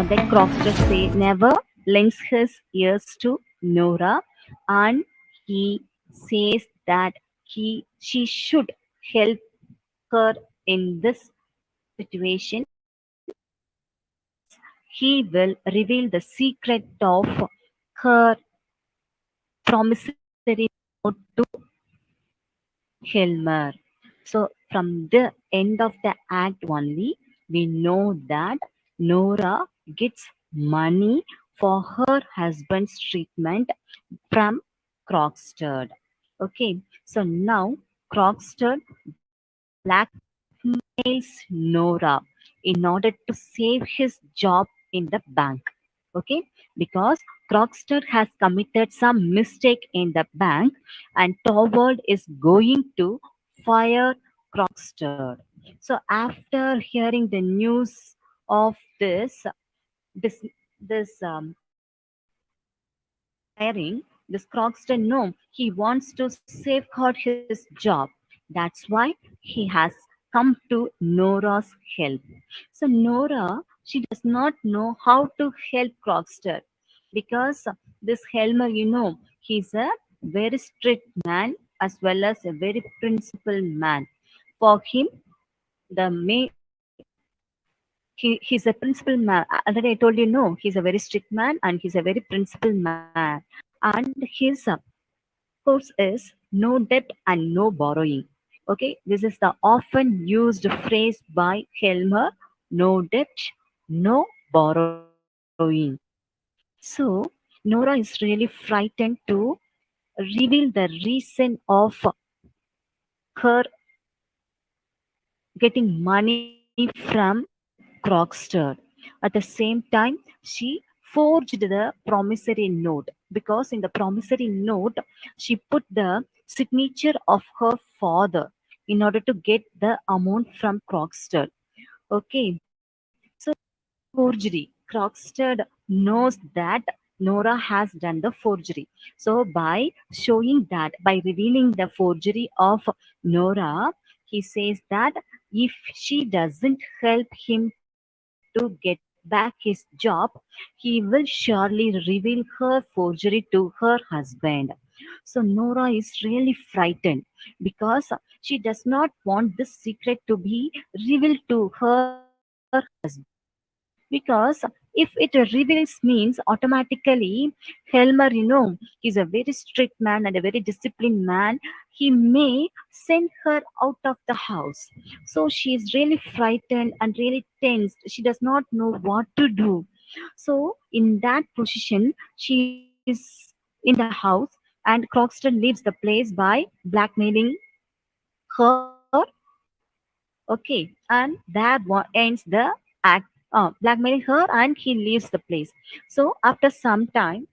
Then Crockster never lends his ears to Nora, and he says that she should help her in this situation. He will reveal the secret of her promissory note to Helmer. So, from the end of the act only, we know that Nora gets money for her husband's treatment from Crockstead. Okay, so now Crockstead blackmails Nora in order to save his job in the bank. Okay, because Crockstead has committed some mistake in the bank, and Torvald is going to fire Crockstead. So after hearing the news of this this firing, this Crockston, no, he wants to safeguard his job. That's why he has come to Nora's help. So Nora, she does not know how to help Crockster because this Helmer, he's a very strict man as well as a very principled man. For him, the main he's a principled man. Already I told you, no, he's a very strict man and he's a very principled man. And his course is no debt and no borrowing. Okay, this is the often used phrase by Helmer: no debt, no borrowing. So Nora is really frightened to reveal the reason of her getting money from Crockster. At the same time, she forged the promissory note because in the promissory note, she put the signature of her father in order to get the amount from Crockster. Okay, so forgery. Crockstead knows that Nora has done the forgery. So, by showing that, by revealing the forgery of Nora, he says that if she doesn't help him to get back his job, he will surely reveal her forgery to her husband. So, Nora is really frightened because she does not want this secret to be revealed to her husband because if it reveals means automatically Helmer, he's a very strict man and a very disciplined man. He may send her out of the house. So she is really frightened and really tensed. She does not know what to do. So in that position, she is in the house, and Croxton leaves the place by blackmailing her. Okay, and that ends the act. Blackmailing her, and he leaves the place. So after some time,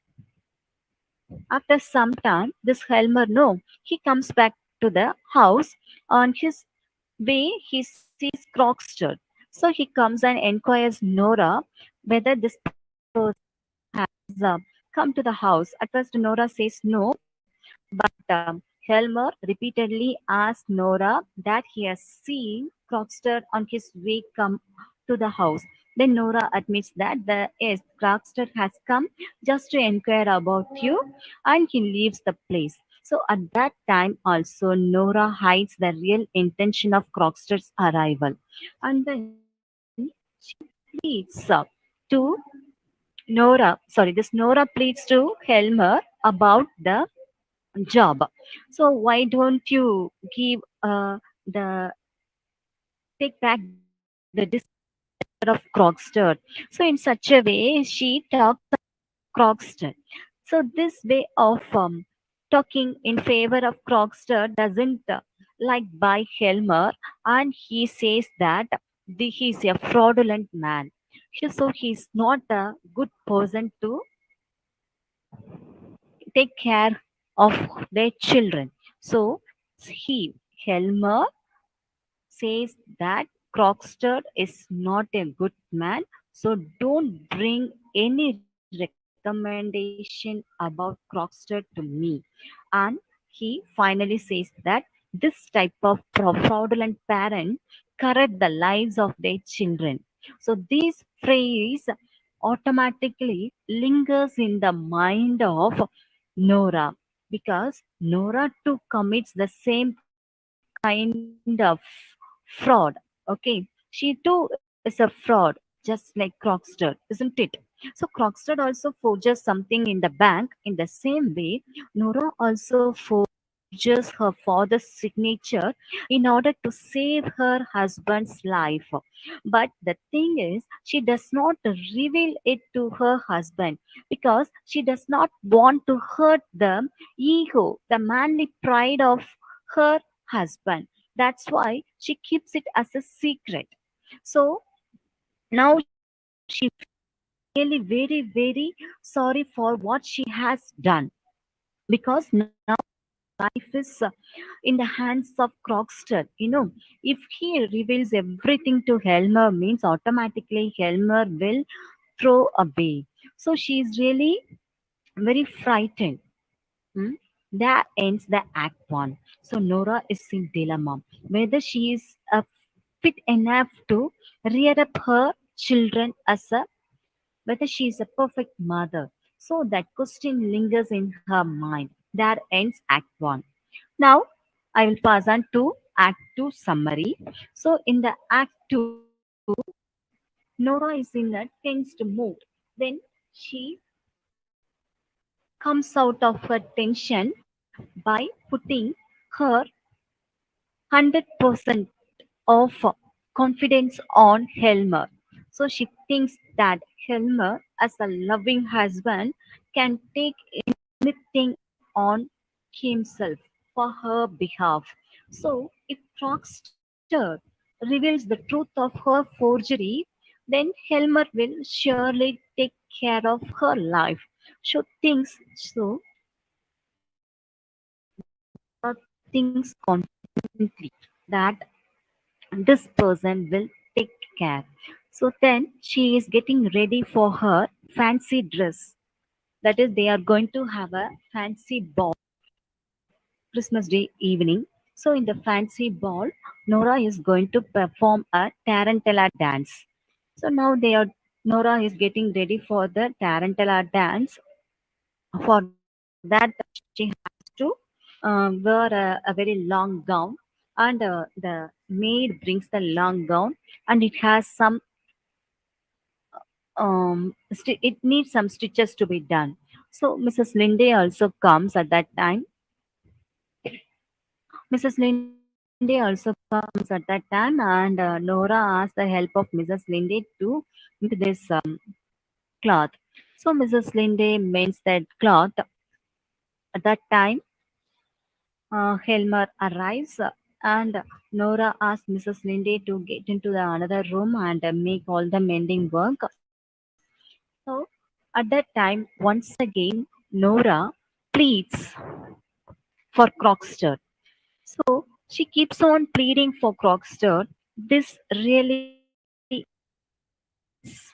this Helmer, no, he comes back to the house. On his way, he sees Crockster. So he comes and inquires Nora whether this person has come to the house. At first, Nora says no, but Helmer repeatedly asks Nora that he has seen Crockster on his way come to the house. Then Nora admits that the yes, Crockster has come just to inquire about you, and he leaves the place. So at that time also Nora hides the real intention of Crockster's arrival. And then she pleads to this Nora pleads to Helmer about the job. So why don't you give the take back the of Crockster? So in such a way, she talks Crockster. So this way of talking in favor of Crockster doesn't like by Helmer, and he says that he's a fraudulent man. So he's not a good person to take care of their children. So he Helmer says that Crockster is not a good man, so don't bring any recommendation about Crockster to me. And he finally says that this type of fraudulent parent corrupt the lives of their children. So this phrase automatically lingers in the mind of Nora because Nora too commits the same kind of fraud. Okay, she too is a fraud, just like Crockstead, isn't it? So Crockstead also forges something in the bank in the same way. Nora also forges her father's signature in order to save her husband's life. But the thing is, she does not reveal it to her husband because she does not want to hurt the ego, the manly pride of her husband. That's why she keeps it as a secret. So now she really very sorry for what she has done because now life is in the hands of Crockstead. If he reveals everything to Helmer, means automatically Helmer will throw away. So she is really very frightened. Hmm? That ends the act one. So Nora is in dilemma whether she is fit enough to rear up her children as a whether she is a perfect mother. So that question lingers in her mind. That ends Act 1. Now, I will pass on to Act 2 summary. So, in the Act 2, Nora is in a tensed mood. Then she comes out of her tension by putting her 100% of confidence on Helmer. So she thinks that Helmer, as a loving husband, can take anything on himself for her behalf. So if Crockster reveals the truth of her forgery, then Helmer will surely take care of her life. So thinks so. Thinks confidently that this person will take care. So then she is getting ready for her fancy dress. That is, they are going to have a fancy ball Christmas Day evening. So in the fancy ball, Nora is going to perform a tarantella dance. So now Nora is getting ready for the tarantella dance. For that, she has to wear a very long gown, and the maid brings the long gown, and it has some it needs some stitches to be done. So Mrs. Linde also comes at that time. Mrs. Linde also comes at that time, and Nora asks the help of Mrs. Linde to make this cloth. So Mrs. Linde mends that cloth. At that time, Helmer arrives, and Nora asks Mrs. Linde to get into the another room and make all the mending work. So at that time, once again, Nora pleads for Crockster. So she keeps on pleading for Crockster. This really irritates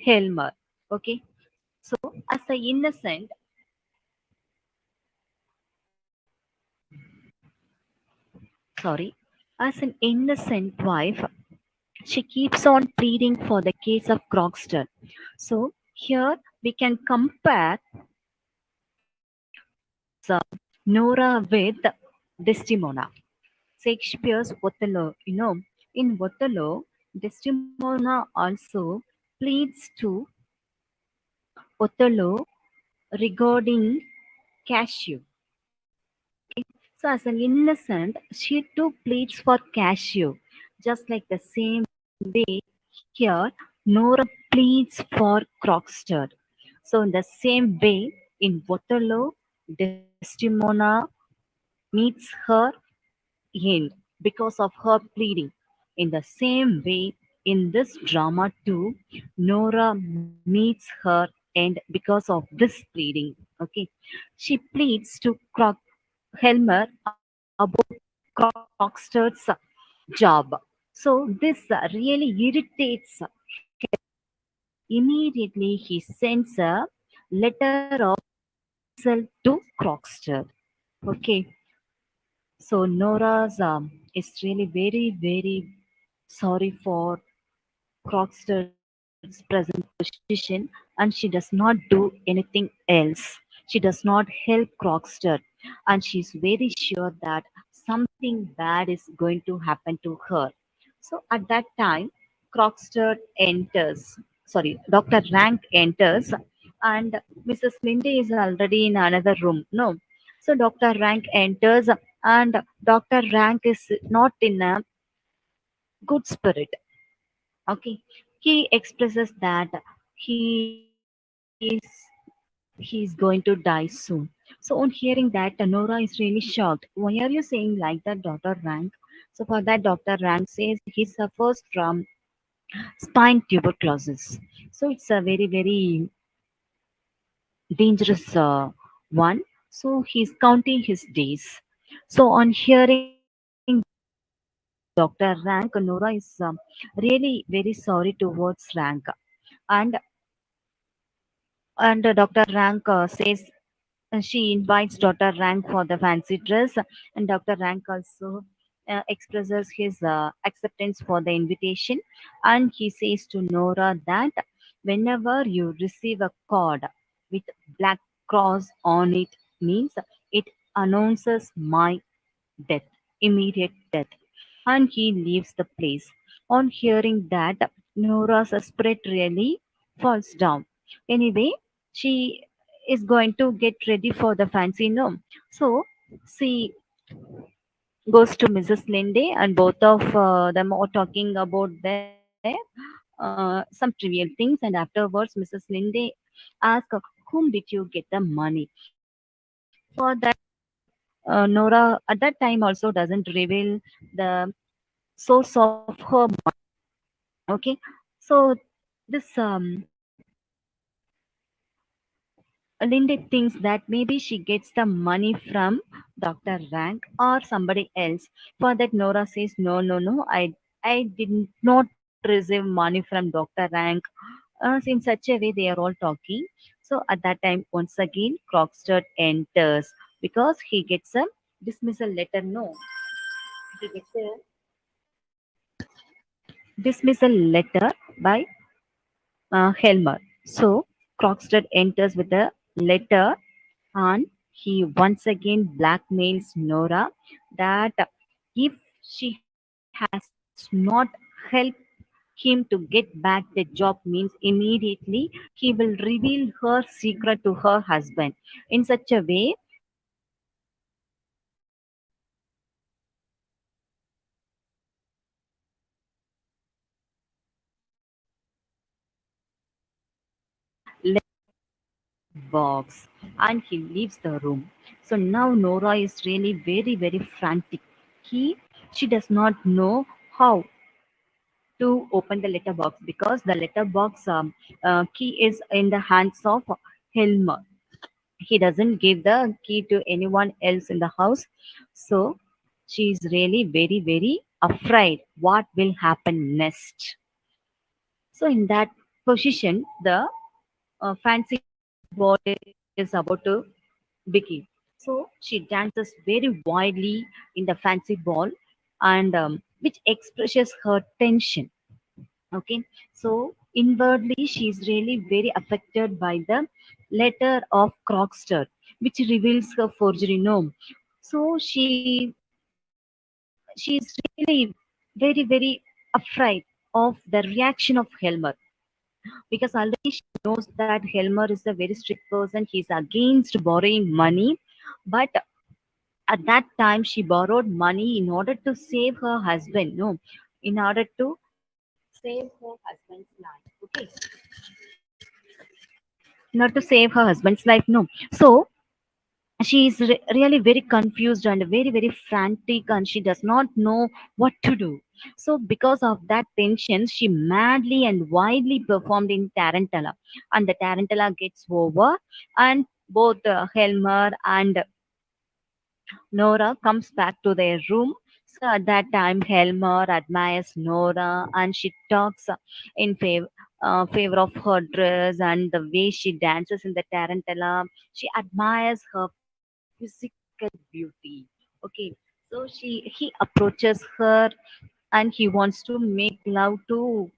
Helmer. Okay. So as an innocent, sorry, as an innocent wife, she keeps on pleading for the case of Crockster. So here we can compare this Nora with Desdemona. Shakespeare's Othello. In Othello, Desdemona also pleads to Othello regarding Cassio. Okay, so as an innocent, she too pleads for Cassio, just like the same way here, Nora pleads for Crockstead. So in the same way, in Othello, Desdemona meets her end because of her pleading. In the same way, in this drama too, Nora meets her end because of this pleading. Okay, she pleads to Helmer about Crocksted's job. So this really irritates Immediately he sends a letter of insult to Crockster. Okay, so Nora's is really very sorry for Crockster's present position and she does not do anything else. She does not help Crockster and she's very sure that something bad is going to happen to her. So at that time, Crockster enters, sorry, Dr. Rank enters and Mrs. Lindy is already in another room. No. So Dr. Rank enters and Dr. Rank is not in a good spirit. Okay, he expresses that he's he's going to die soon. So on hearing that, Nora is really shocked. Why are you saying like that, Dr. Rank? So for that, Dr. Rank says he suffers from spine tuberculosis. So it's a very very dangerous one. So he's counting his days. So on hearing Dr. Rank, Nora is really very sorry towards Rank. And Dr. Rank says she invites Dr. Rank for the fancy dress, and Dr. Rank also expresses his acceptance for the invitation. And he says to Nora that whenever you receive a card with black cross on it, means it announces my death, immediate death. And he leaves the place. On hearing that, Nora's spirit really falls down. Anyway, she is going to get ready for the fancy no. So she goes to Mrs. Linde, and both of them are talking about their some trivial things. And afterwards, Mrs. Linde asks, "Whom did you get the money?" For that, Nora at that time also doesn't reveal the source of her money. Okay, so this Linda thinks that maybe she gets the money from Dr. Rank or somebody else. For that, Nora says, "No, no, no, I did not receive money from Dr. Rank." In such a way, they are all talking. So at that time, once again, Crockstead enters because he gets a dismissal letter. No, he gets a dismissal letter by Helmer. So Crockstead enters with a letter and he once again blackmails Nora that if she has not helped him to get back the job means immediately he will reveal her secret to her husband in such a way that Nora box and he leaves the room. So now Nora is really very, very frantic. She does not know how to open the letterbox because the letterbox key is in the hands of Helmer. He doesn't give the key to anyone else in the house. So she is really very, very afraid what will happen next. So in that position, the fancy ball is about to begin. So she dances very wildly in the fancy ball, and which expresses her tension. Okay, so inwardly she is really very affected by the letter of Crockster, which reveals her forgery. No, so she is really very very afraid of the reaction of Helmer because already she knows that Helmer is a very strict person. He's against borrowing money, but at that time she borrowed money in order to save her husband. No, in order to save her husband's life. Okay, not to save her husband's life. No, so she is really very confused and very very frantic and she does not know what to do. So because of that tension she madly and widely performed in Tarantula, and the Tarantula gets over and both Helmer and Nora comes back to their room. So at that time, Helmer admires Nora and she talks in favor of her dress and the way she dances in the Tarantula. She admires her physical beauty. Okay, so he approaches her and he wants to make love to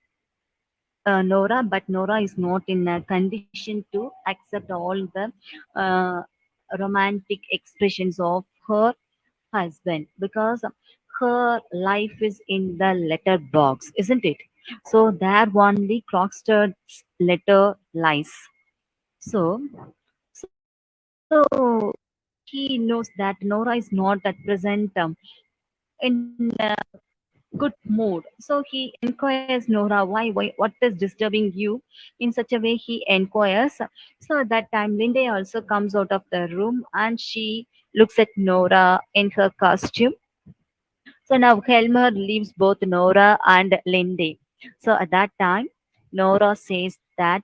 Nora, but Nora is not in a condition to accept all the uh, romantic expressions of her husband because her life is in the letter box, isn't it? So there only Crocksted's letter lies. So, so he knows that Nora is not at present in a good mood. So he inquires Nora, why, what is disturbing you? In such a way, he inquires. So at that time, Linda also comes out of the room and she looks at Nora in her costume. So now Helmer leaves both Nora and Lindy. So at that time, Nora says that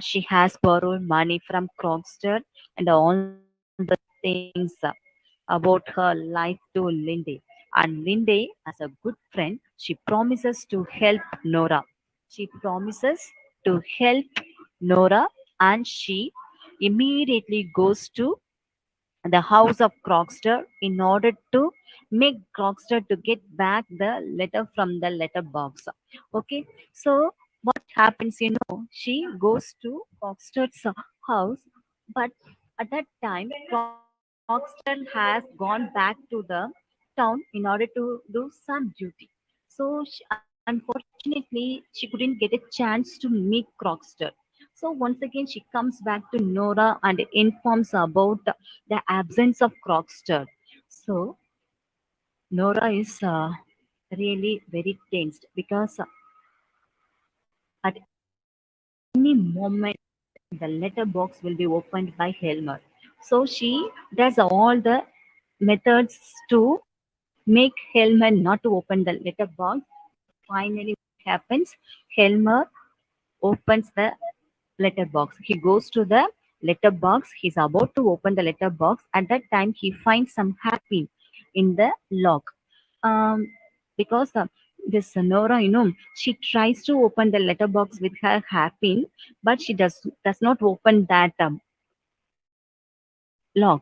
she has borrowed money from Krogstad and all the things about her life to Lindy. And Lindy, as a good friend, she promises to help Nora. She promises to help Nora and she immediately goes to the house of Crockster in order to make Crockster to get back the letter from the letter box. Okay, so what happens, she goes to Crockster's house, but at that time, Crockster has gone back to the town in order to do some duty. So, unfortunately, she couldn't get a chance to meet Crockster. So once again, she comes back to Nora and informs about the absence of Crockster. So Nora is really very tensed because at any moment the letterbox will be opened by Helmer. So she does all the methods to make Helmer not to open the letterbox. Finally, what happens? Helmer opens the letterbox. He goes to the letterbox. He's about to open the letterbox. At that time, he finds some happy in the lock. Um, because this Nora, she tries to open the letterbox with her happy, but she does not open that lock.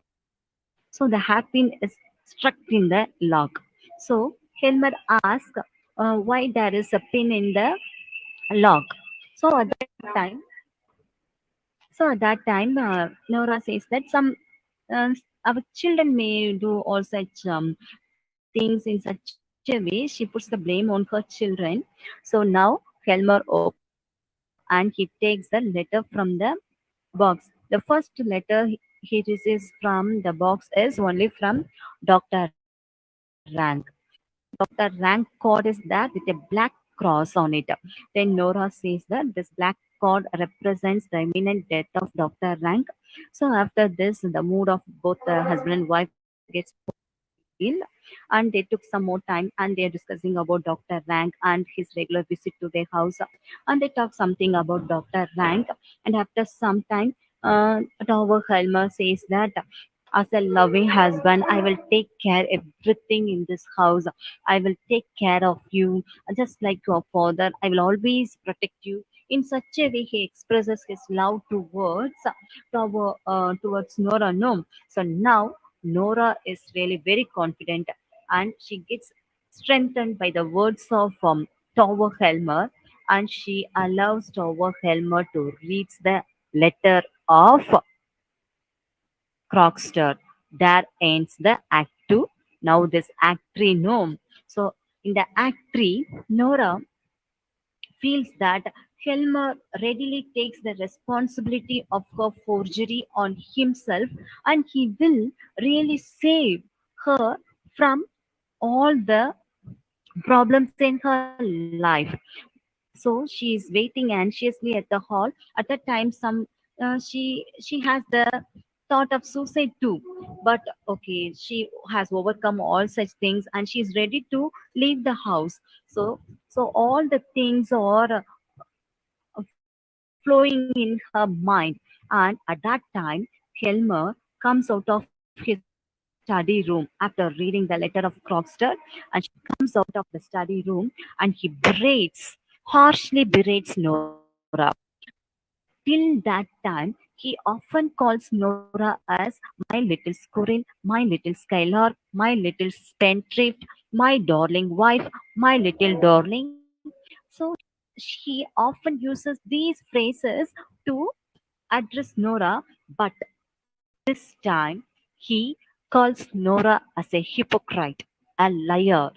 So the hairpin is stuck in the lock. So Helmer asks why there is a pin in the lock. So at that time, Nora says that our children may do all such things in such a way. She puts the blame on her children. So now Helmer opens the lock and he takes the letter from the box. The first letter he receives from the box is only from Dr. Rank. Dr. Rank card is there with a black cross on it. Then Nora says that this black card represents the imminent death of Dr. Rank. So after this, the mood of both the husband and wife gets spoiled, and they took some more time and they are discussing about Dr. Rank and his regular visit to their house, and they talk something about Dr. Rank. And after some time, Tower Helmer says that as a loving husband, I will take care everything in this house. I will take care of you just like your father. I will always protect you. In such a way, he expresses his love towards Nora. No, so now Nora is really very confident, and she gets strengthened by the words of Tower Helmer, and she allows Tower Helmer to read the letter of Crockster. There ends the Act 2. Now this Act 3, no. So in the Act 3, Nora feels that Helmer readily takes the responsibility of her forgery on himself and he will really save her from all the problems in her life. So she is waiting anxiously at the hall. At that time, she has the thought of suicide too, but okay, she has overcome all such things and she is ready to leave the house. So all the things are flowing in her mind, and at that time, Helmer comes out of his study room after reading the letter of Crockster, and she comes out of the study room and he harshly berates Nora. Till that time, he often calls Nora as my little squirrel, my little skylark, my little spendthrift, my darling wife, my little darling. So he often uses these phrases to address Nora, but this time he calls Nora as a hypocrite, a liar,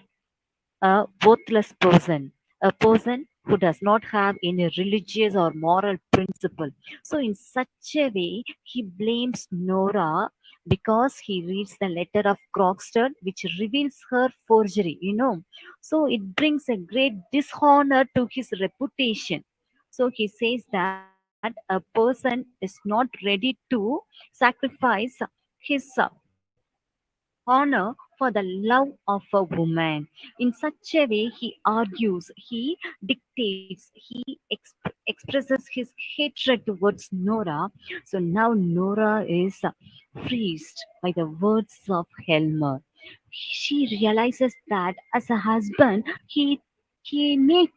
a worthless person, a person who does not have any religious or moral principle. So, in such a way, he blames Nora because he reads the letter of Krogstad, which reveals her forgery, So, it brings a great dishonor to his reputation. So, he says that a person is not ready to sacrifice his honor for the love of a woman. In such a way, he argues, he dictates, he expresses his hatred towards Nora. So now Nora is freezed by the words of Helmer. She realizes that as a husband, he may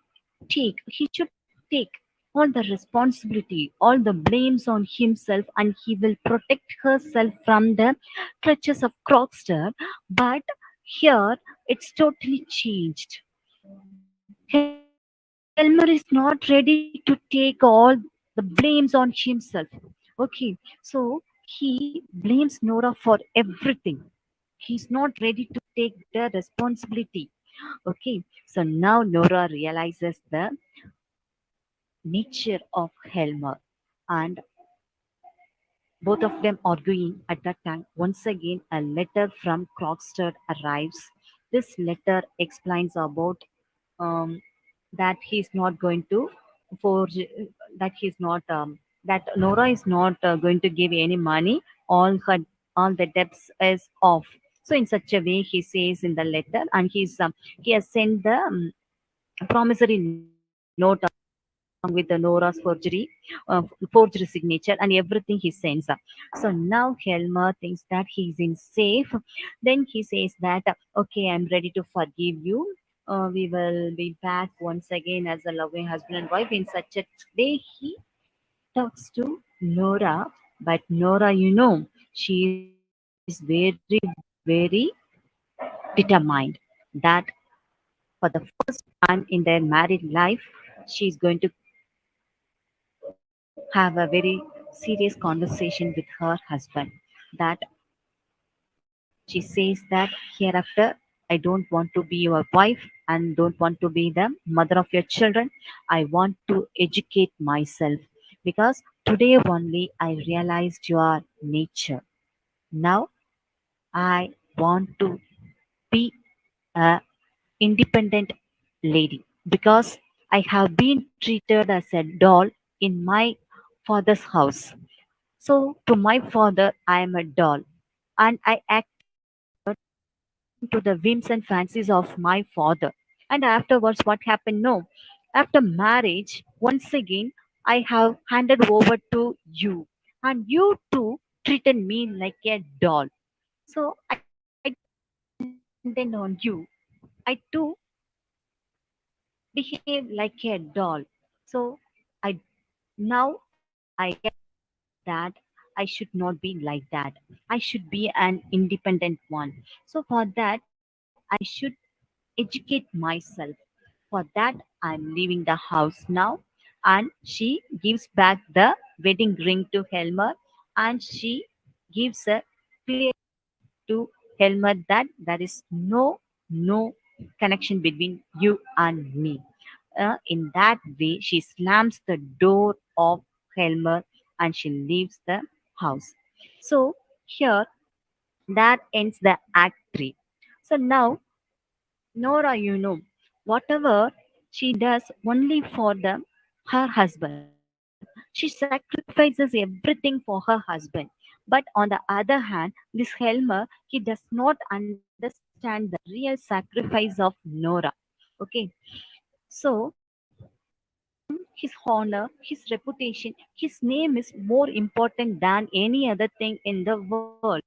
he should take all the responsibility, all the blames on himself, and he will protect herself from the clutches of Krogster. But here it's totally changed. Helmer is not ready to take all the blames on himself. Okay, so he blames Nora for everything. He's not ready to take the responsibility. Okay, so now Nora realizes the nature of Helmer, and both of them arguing at that time. Once again, a letter from Krogstad arrives. This letter explains about um, that he's not going to forge, that he's not, that Nora is not going to give any money. All the debts is off. So in such a way, he says in the letter, and he has sent the promissory note along with the Nora's forgery signature, and everything he sends. So now Helmer thinks that he's in safe. Then he says that, okay, I'm ready to forgive you. We will be back once again as a loving husband and wife. In such a way, he talks to Nora, but Nora, she is very, very determined that for the first time in their married life, she's going to have a very serious conversation with her husband. That she says that hereafter, I don't want to be your wife and don't want to be the mother of your children. I want to educate myself because today only I realized your nature. Now I want to be a independent lady because I have been treated as a doll in my father's house. So to my father, I am a doll, and I acted according to the whims and fancies of my father. And afterwards, what happened? No. After marriage, once again, I have handed over to you, and you too treated me like a doll. So I too dependent on you. I too behave like a doll. So I now I realize that I should not be like that. I should be an independent one. So for that, I should educate myself. For that, I'm leaving the house now. And she gives back the wedding ring to Helmer, and she gives a clear to Helmer that there is no connection between you and me. In that way, she slams the door of Helmer and she leaves the house. So here that ends the act 3. So now Nora, whatever she does only for her husband. She sacrifices everything for her husband. But on the other hand, this Helmer, he does not understand the real sacrifice of Nora. Okay. So for him, his honor, his reputation, his name is more important than any other thing in the world.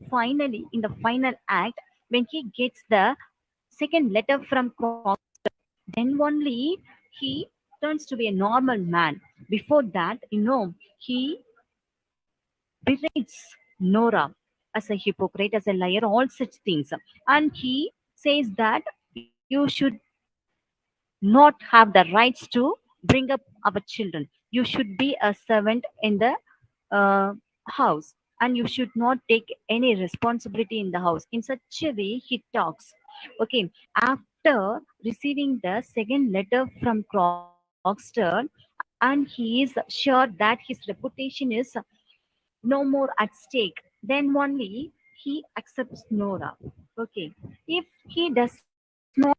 Finally, in the final act, when he gets the second letter from Cross, then only he turns to be a normal man. Before that, he berates Nora as a hypocrite, as a liar, all such things. And he says that you should not have the rights to bring up our children. You should be a servant in the uh, house, and you should not take any responsibility in the house. In such a way, he talks. Okay, after receiving the second letter from Crockstad, and he is sure that his reputation is no more at stake, then only he accepts Nora. Okay, if he does not,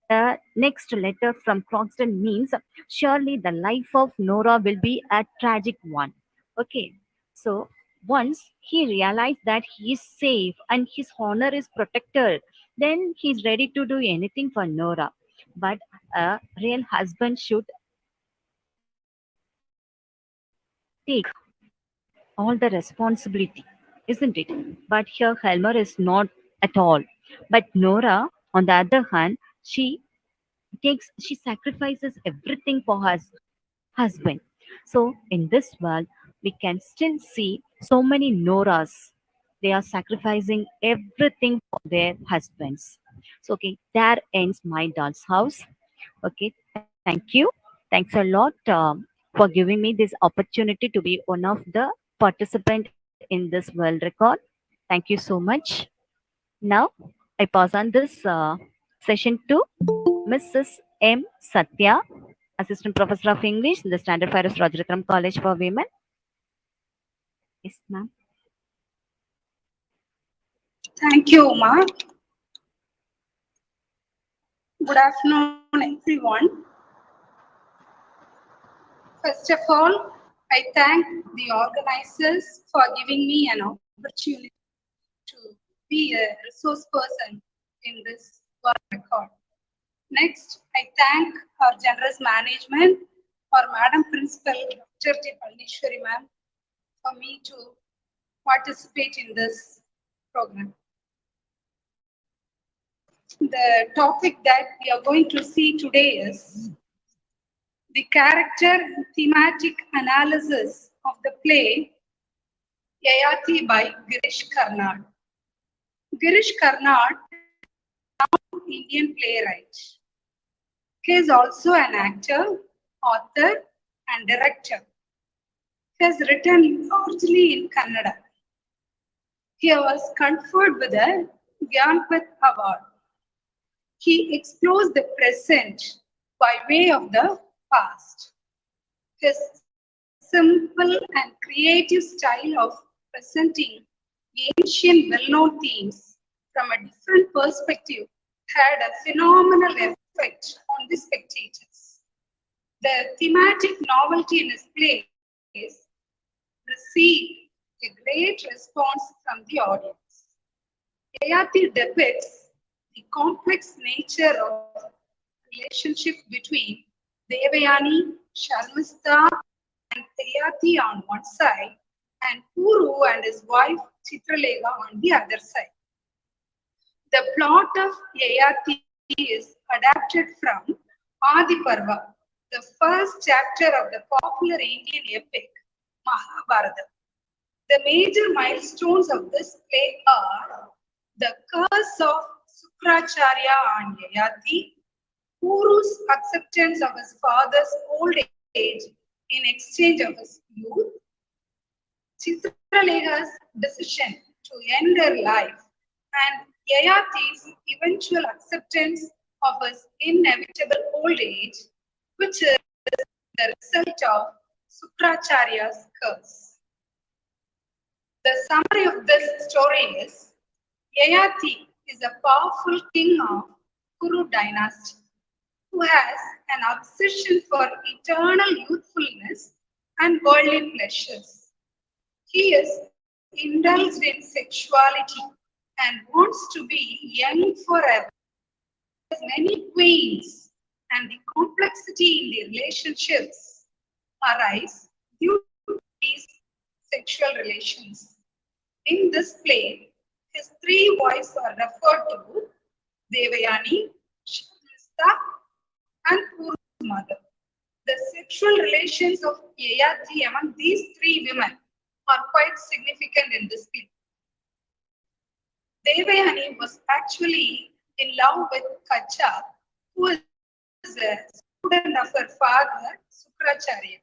the next letter from Croxton means surely the life of Nora will be a tragic one. Okay, so once he realized that he is safe and his honor is protected, then he's ready to do anything for Nora. But a real husband should take all the responsibility, isn't it? But here Helmer is not at all. But Nora, on the other hand, she sacrifices everything for her husband. So in this world, we can still see so many Noras. They are sacrificing everything for their husbands. So okay, there ends my doll's house. Okay, thank you. Thanks a lot for giving me this opportunity to be one of the participant in this world record. Thank you so much. Now I pass on this session to Mrs. M. Satya, Assistant Professor of English in the Standard Fires Rajaratnam College for Women. Yes, ma'am. Thank you, Uma. Good afternoon, everyone. First of all, I thank the organizers for giving me an opportunity to be a resource person in this world record. Next, I thank our generous management, our Madam Principal, Dr. T. Palnishwari ma'am, for me to participate in this program. The topic that we are going to see today is the character thematic analysis of the play Yayati by Girish Karnad. Girish Karnad is an Indian playwright. He is also an actor, author, and director. He has written largely in Kannada. He was conferred with a Gyanpith Award. He explores the present by way of the past. His simple and creative style of presenting ancient well-known themes from a different perspective had a phenomenal effect on the spectators. The thematic novelty in his plays received a great response from the audience. Yayati depicts the complex nature of relationship between Devayani, Sharmistha, and Teyati on one side, and Puru and his wife Chitralega on the other side. The plot of Yayati is adapted from Adi Parva, the first chapter of the popular Indian epic Mahabharata. The major milestones of this play are the curse of Sukracharya on Yayati, Puru's acceptance of his father's old age in exchange of his youth, Chitralega's decision to end her life, and Yayati's eventual acceptance of his inevitable old age, which is the result of Sukracharya's curse. The summary of this story is Yayati is a powerful king of Kuru dynasty who has an obsession for eternal youthfulness and worldly pleasures. He is indulged in sexuality and wants to be young forever. He has many queens, and the complexity in the relationships arise due to these sexual relations. In this play, his three wives are referred to Devayani, Shamista, and Puru's mother. The sexual relations of Yayati among these three women are quite significant in this play. Devayani was actually in love with Kacha, who is a student of her father, Sukracharya.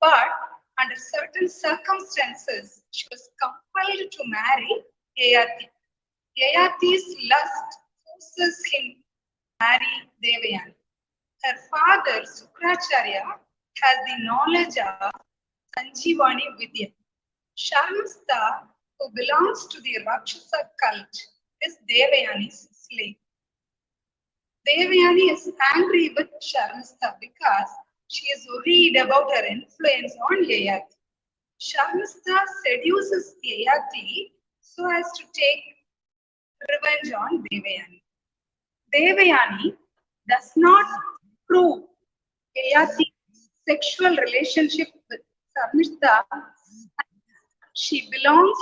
But under certain circumstances, she was compelled to marry Yayati. Yayati's lust forces him to marry Devayani. Her father, Sukracharya, has the knowledge of Sanjivani Vidya. Sharmistha, who belongs to the Rakshasa cult, is Devayani's slave. Devayani is angry with Sharmistha because she is worried about her influence on Yayati. Sharmistha seduces Yayati so as to take revenge on Devayani. Devayani does not prove Yayati's sexual relationship with Sharmistha. She belongs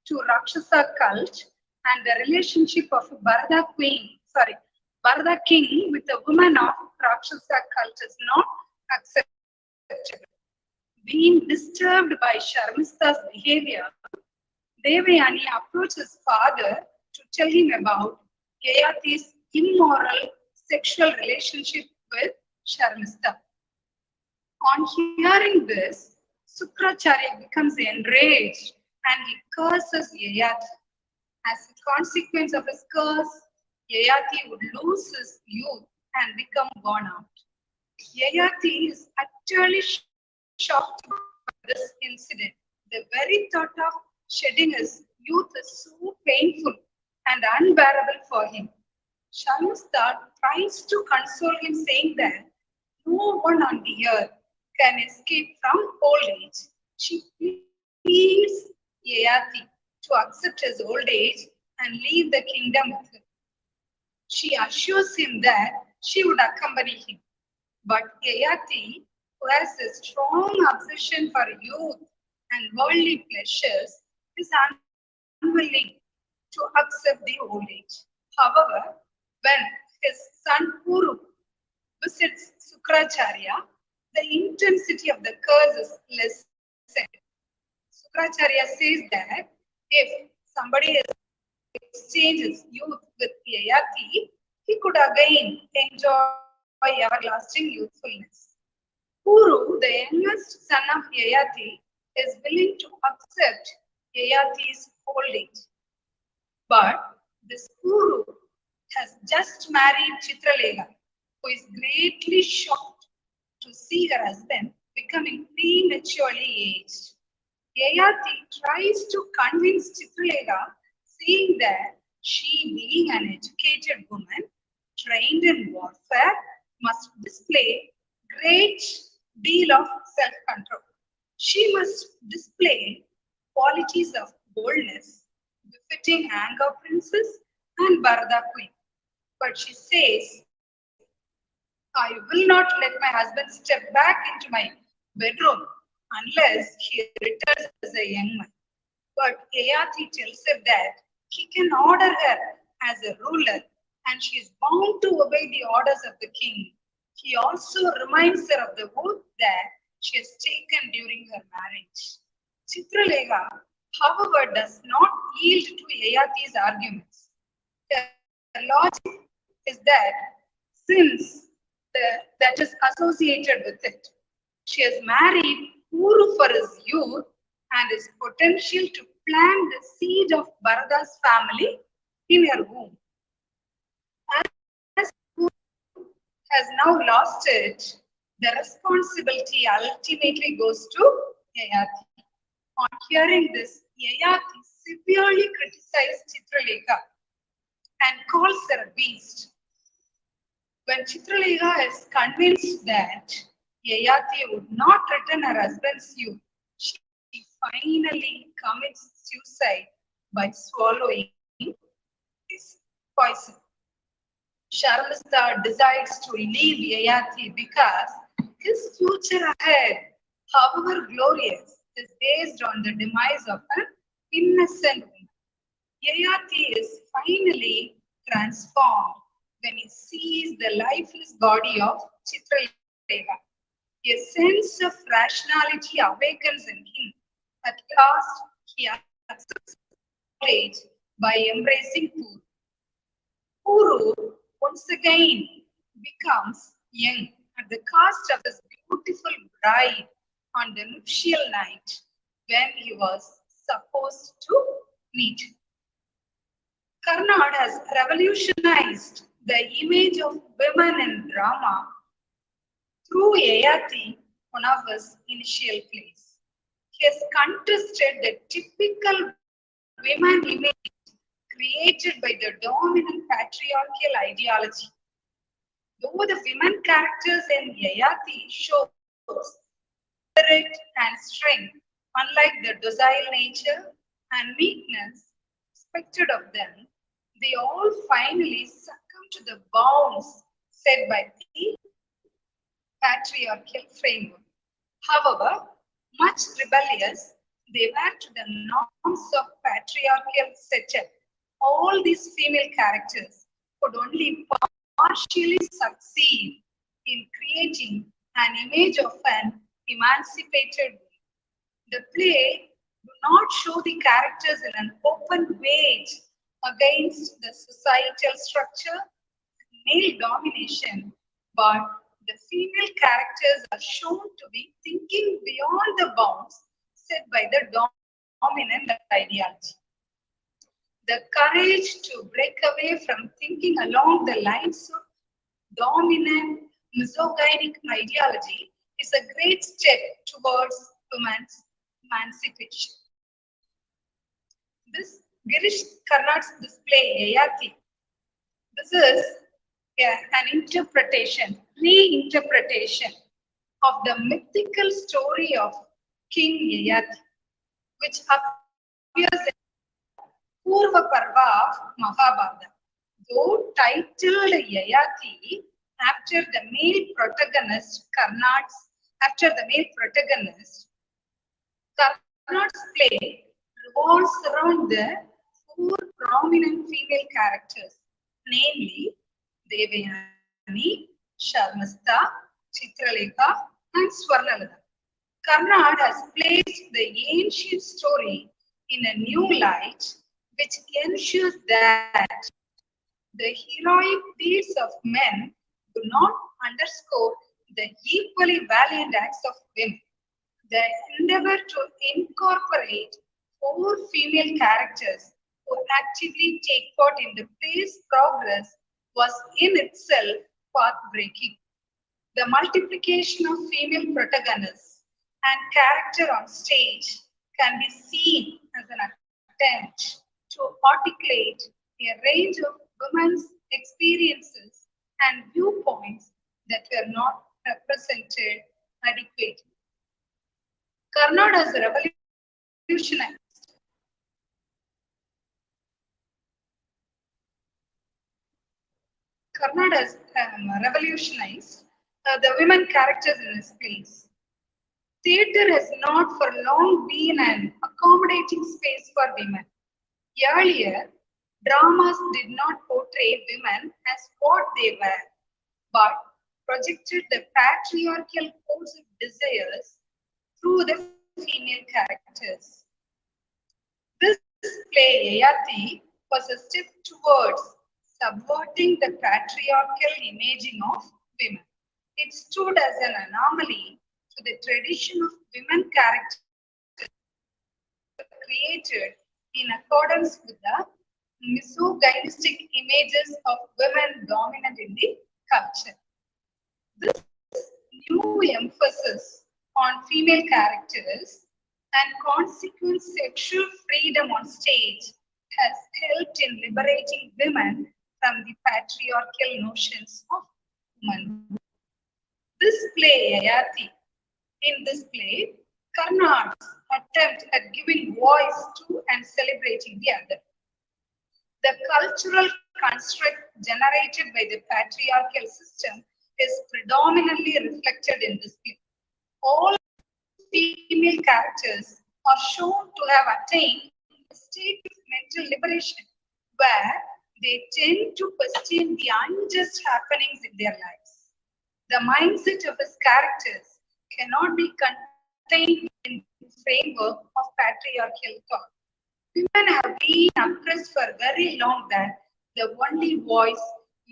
to Rakshasa cult, and the relationship of Bharata king with a woman of Rakshasa cult is not acceptable. Being disturbed by Sharmistha's behavior, Devayani approaches father to tell him about Yayati's immoral sexual relationship with Sharmistha. On hearing this, Sukracharya becomes enraged and he curses Yayati. As a consequence of his curse, Yayati would lose his youth and become worn out. Yayati is utterly shocked by this incident. The very thought of shedding his youth is so painful and unbearable for him. Sharmistha tries to console him, saying that no one on the earth can escape from old age. She pleads Yayati to accept his old age and leave the kingdom with him. She assures him that she would accompany him. But Yayati, who has a strong obsession for youth and worldly pleasures, is unwilling to accept the old age. However, when his son Puru visits Sukracharya, the intensity of the curse is lessened. Sukracharya says that if somebody exchanges youth with Yayati, he could again enjoy everlasting youthfulness. Puru, the youngest son of Yayati, is willing to accept Yayati's old age. But this Puru has just married Chitralega, who is greatly shocked to see her husband becoming prematurely aged. Yayati tries to convince Chitralega, saying that she, being an educated woman trained in warfare, must display great deal of self-control. She must display qualities of boldness befitting Anga princess and Bharata queen. But she says, I will not let my husband step back into my bedroom unless he returns as a young man. But Yayati tells her that he can order her as a ruler and she is bound to obey the orders of the king. He also reminds her of the oath that she has taken during her marriage. Chitralega, however, does not yield to Yayati's arguments. Her logic is that since that is associated with it, she has married Puru for his youth and his potential to plant the seed of Bharata's family in her womb. As Puru has now lost it, the responsibility ultimately goes to Yayati. On hearing this, Yayati severely criticized Chitralega and calls her a beast. When Chitralega is convinced that Yayati would not return her husband's youth, she finally commits suicide by swallowing his poison. Sharmistha decides to leave Yayati because his future ahead, however glorious, is based on the demise of an innocent woman. Yayati is finally transformed when he sees the lifeless body of Chitralega. A sense of rationality awakens in him. At last, he accepts knowledge by embracing Puru. Puru once again becomes young at the cost of his beautiful bride on the nuptial night when he was supposed to meet. Karnad has revolutionized the image of women in drama through Yayati, one of his initial plays. He has contested the typical women image created by the dominant patriarchal ideology. Though the women characters in Yayati shows spirit and strength, unlike the docile nature and meekness expected of them, they all finally succumb to the bounds set by the patriarchal framework. However, much rebellious they were to the norms of patriarchal setup. All these female characters could only partially succeed in creating an image of an emancipated woman. The play do not show the characters in an open wage against the societal structure, male domination, but the female characters are shown to be thinking beyond the bounds set by the dominant ideology. The courage to break away from thinking along the lines of dominant misogynic ideology is a great step towards women's emancipation. This Girish Karnad's display, Yayati, this is an interpretation, reinterpretation of the mythical story of King Yayati, which appears in Purva Parva of Mahabharata. Though titled Yayati after the male protagonist, Karnad's play revolves around the four prominent female characters, namely Devayani, Sharmasta, Chitralekha, and Swarnalata. Karnad has placed the ancient story in a new light, which ensures that the heroic deeds of men do not underscore the equally valiant acts of women. The endeavor to incorporate four female characters who actively take part in the play's progress was in itself path-breaking. The multiplication of female protagonists and character on stage can be seen as an attempt to articulate a range of women's experiences and viewpoints that were not represented adequately. Karnad has revolutionized the women characters in his plays. Theatre has not for long been an accommodating space for women. Earlier, dramas did not portray women as what they were, but projected the patriarchal codes of desires through the female characters. This play, Yayati, was a step towards subverting the patriarchal imaging of women. It stood as an anomaly to the tradition of women characters created in accordance with the misogynistic images of women dominant in the culture. This new emphasis on female characters and consequent sexual freedom on stage has helped in liberating women from the patriarchal notions of womanhood. This play, Yayati, in this play, Karnad's attempt at giving voice to and celebrating the other. The cultural construct generated by the patriarchal system is predominantly reflected in this play. All female characters are shown to have attained a state of mental liberation where they tend to question the unjust happenings in their lives. The mindset of his characters cannot be contained in the framework of patriarchal thought. Women have been oppressed for very long that the only voice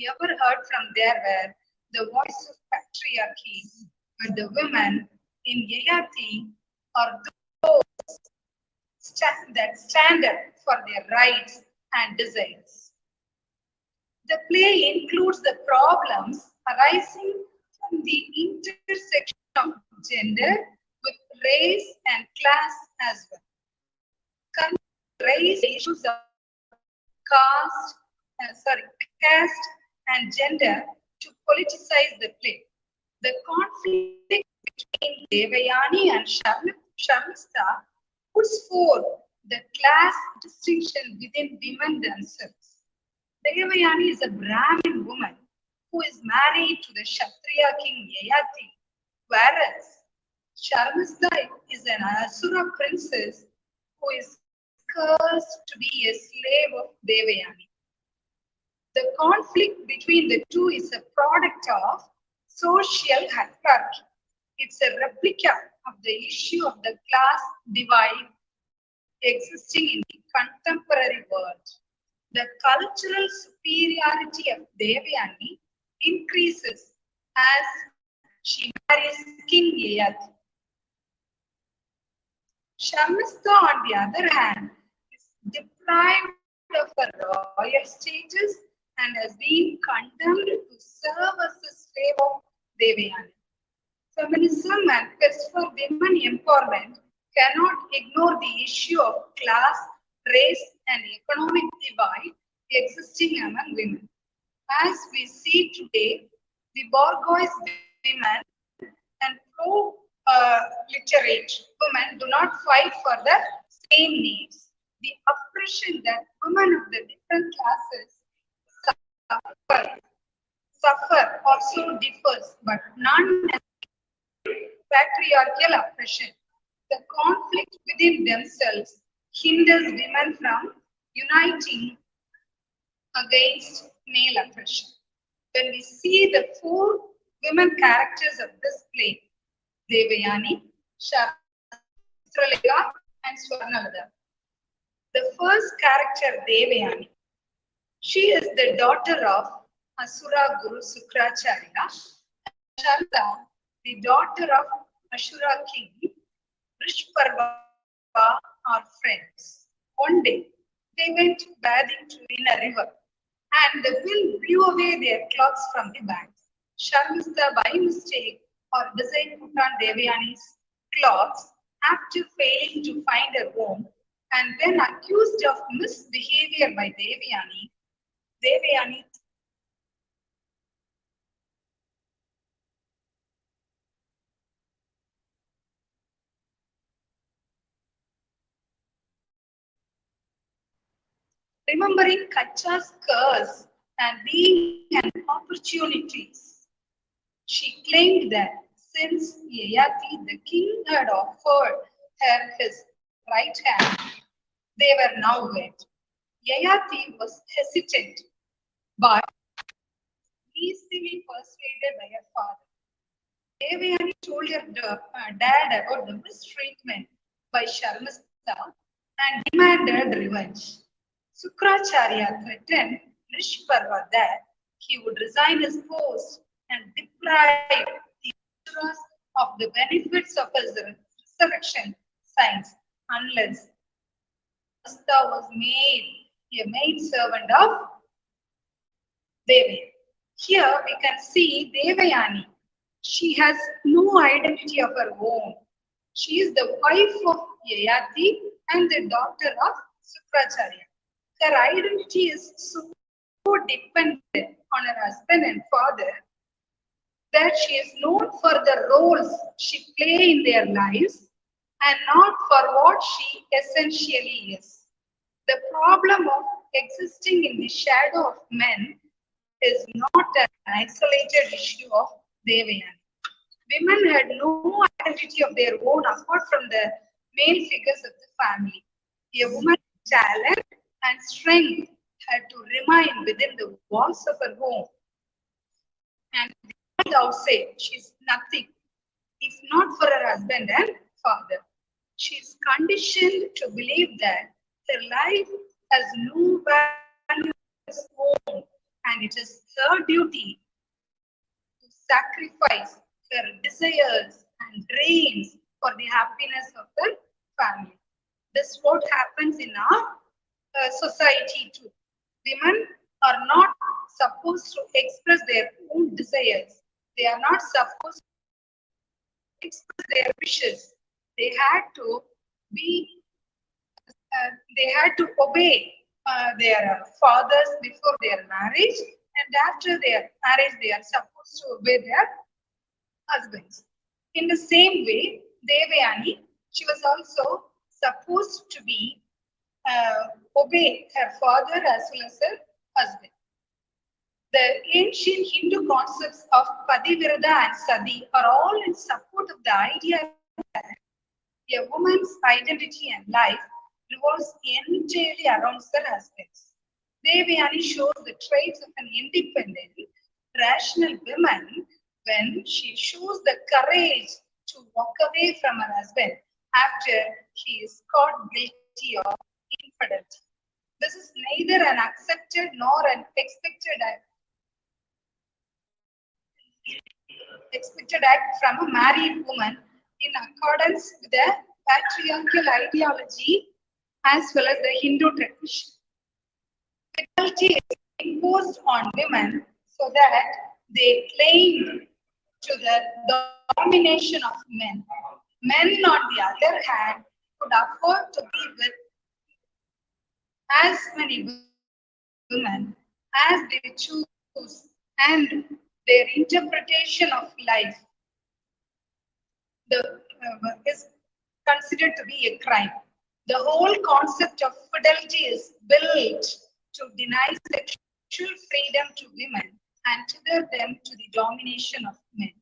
ever heard from there were the voice of patriarchy, but the women in Yayati are those that stand up for their rights and desires. The play includes the problems arising from the intersection of gender with race and class as well. Currently, raise issues of caste, caste and gender to politicize the play. The conflict between Devayani and Sharmista puts forth the class distinction within women themselves. Devayani is a Brahmin woman who is married to the Kshatriya king Yayati, whereas Sharmista is an Asura princess who is cursed to be a slave of Devayani. The conflict between the two is a product of social hierarchy. It's a replica of the issue of the class divide existing in the contemporary world. The cultural superiority of Devayani increases as she marries King Yayati. Sharmista, on the other hand, is deprived of her royal status and has been condemned to serve as a slave of Devayani. Feminism and quest for women empowerment cannot ignore the issue of class, race, and economic divide existing among women. As we see today, the bourgeois women and pro-literate women do not fight for the same needs. The oppression that women of the different classes suffer also differs, but none patriarchal oppression. The conflict within themselves hinders women from uniting against male oppression. When we see the four women characters of this play, Devayani, Chitralega, and Swarnavada. The first character, Devayani, she is the daughter of Asura Guru Sukracharya, Sharda, the daughter of Ashura king Rishparva are friends. One day, they went bathing in a river, and the wind blew away their clothes from the banks. Sharmista, by mistake or design, put on Devayani's clothes after failing to find her home, and when accused of misbehavior by Devayani remembering Kacha's curse and being an opportunities, she claimed that since Yayati the king had offered her his right hand, they were now wed. Yayati was hesitant, but easily persuaded by her father. Devayani told her dad about the mistreatment by Sharmista and demanded revenge. Sukracharya threatened Rishparva that he would resign his post and deprive the Asuras of the benefits of his resurrection signs unless Sharmista was made a maid servant of Devayani. Here we can see Devayani. She has no identity of her own. She is the wife of Yayati and the daughter of Sukracharya. Her identity is so dependent on her husband and father that she is known for the roles she plays in their lives and not for what she essentially is. The problem of existing in the shadow of men is not an isolated issue of Devayani. Women had no identity of their own apart from the male figures of the family. A woman's talent and strength had to remain within the walls of her home. And the world outside, she's nothing if not for her husband and father. She is conditioned to believe that her life has no value of its own, and it is her duty to sacrifice her desires and dreams for the happiness of the family. This is what happens in our society too. Women are not supposed to express their own desires. They are not supposed to express their wishes. They had to be, they had to obey their fathers before their marriage, and after their marriage, they are supposed to obey their husbands. In the same way, Devayani, she was also supposed to be obey her father as well as her husband. The ancient Hindu concepts of Pativrata and Sati are all in support of the idea that a woman's identity and life revolves entirely around her husbands. Devayani shows the traits of an independent, rational woman when she shows the courage to walk away from her husband after he is caught guilty of infidelity. This is neither an accepted nor an expected act from a married woman in accordance with the patriarchal ideology as well as the Hindu tradition. Fidelity is imposed on women so that they claim to the domination of men. Men, on the other hand, could afford to be with as many women as they choose, and their interpretation of life is considered to be a crime. The whole concept of fidelity is built to deny sexual freedom to women and tether them to the domination of men.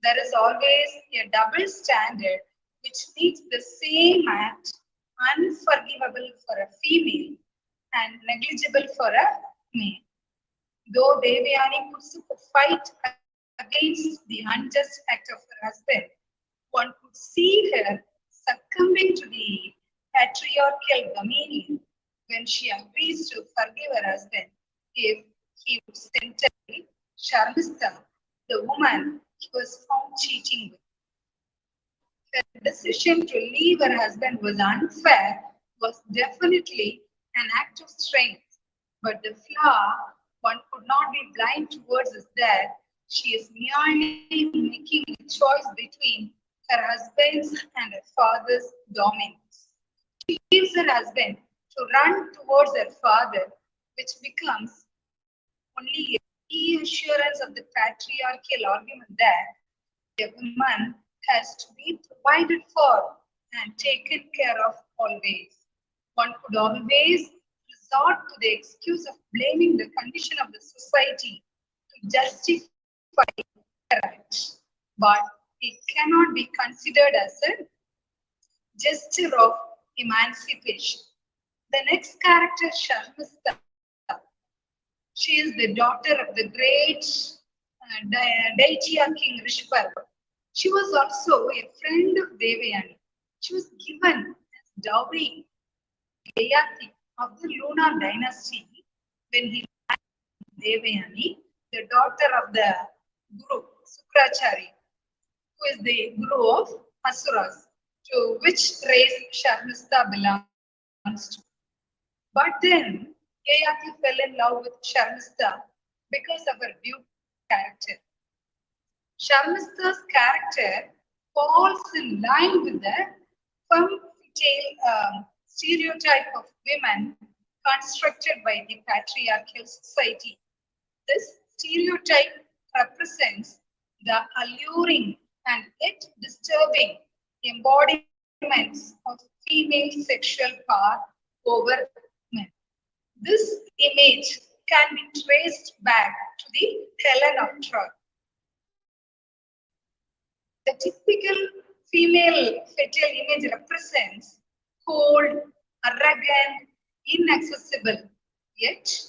There is always a double standard which makes the same act unforgivable for a female and negligible for a male. Though Devayani puts up a fight against the unjust act of her husband, one could see her succumbing to the patriarchal dominion when she agrees to forgive her husband if he would send Sharmista, the woman he was found cheating with. Her decision to leave her husband was unfair, was definitely an act of strength. But the flaw one could not be blind towards is that she is merely making a choice between her husband's and her father's dominance. She leaves her husband to run towards her father, which becomes only a reassurance of the patriarchal argument that a woman has to be provided for and taken care of always. One could always resort to the excuse of blaming the condition of the society to justify her act, but it cannot be considered as a gesture of emancipation. The next character, Sharmista, she is the daughter of the great Daitya king Rishparva. She was also a friend of Devayani. She was given as dowry Yayati of the Luna dynasty when he married Devayani, the daughter of the Guru Sukrachari, who is the Guru of Asuras, to which race Sharmista belongs to. But then Yayati fell in love with Sharmista because of her beautiful character. Sharmista's character falls in line with the femme fatale stereotype of women constructed by the patriarchal society. This stereotype represents the alluring and yet disturbing embodiments of female sexual power over men. This image can be traced back to the Helen of Troy. The typical female fetal image represents cold, arrogant, inaccessible, yet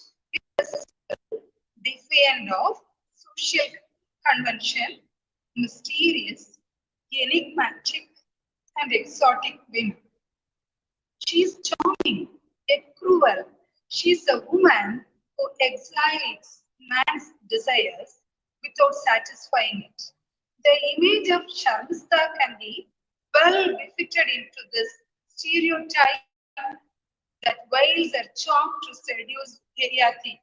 irresistible, defiant of social convention, mysterious, enigmatic, and exotic women. She is charming, yet cruel. She is a woman who exiles man's desires without satisfying it. The image of Sharmista can be well befitted into this stereotype that veils are charmed to seduce Yayati.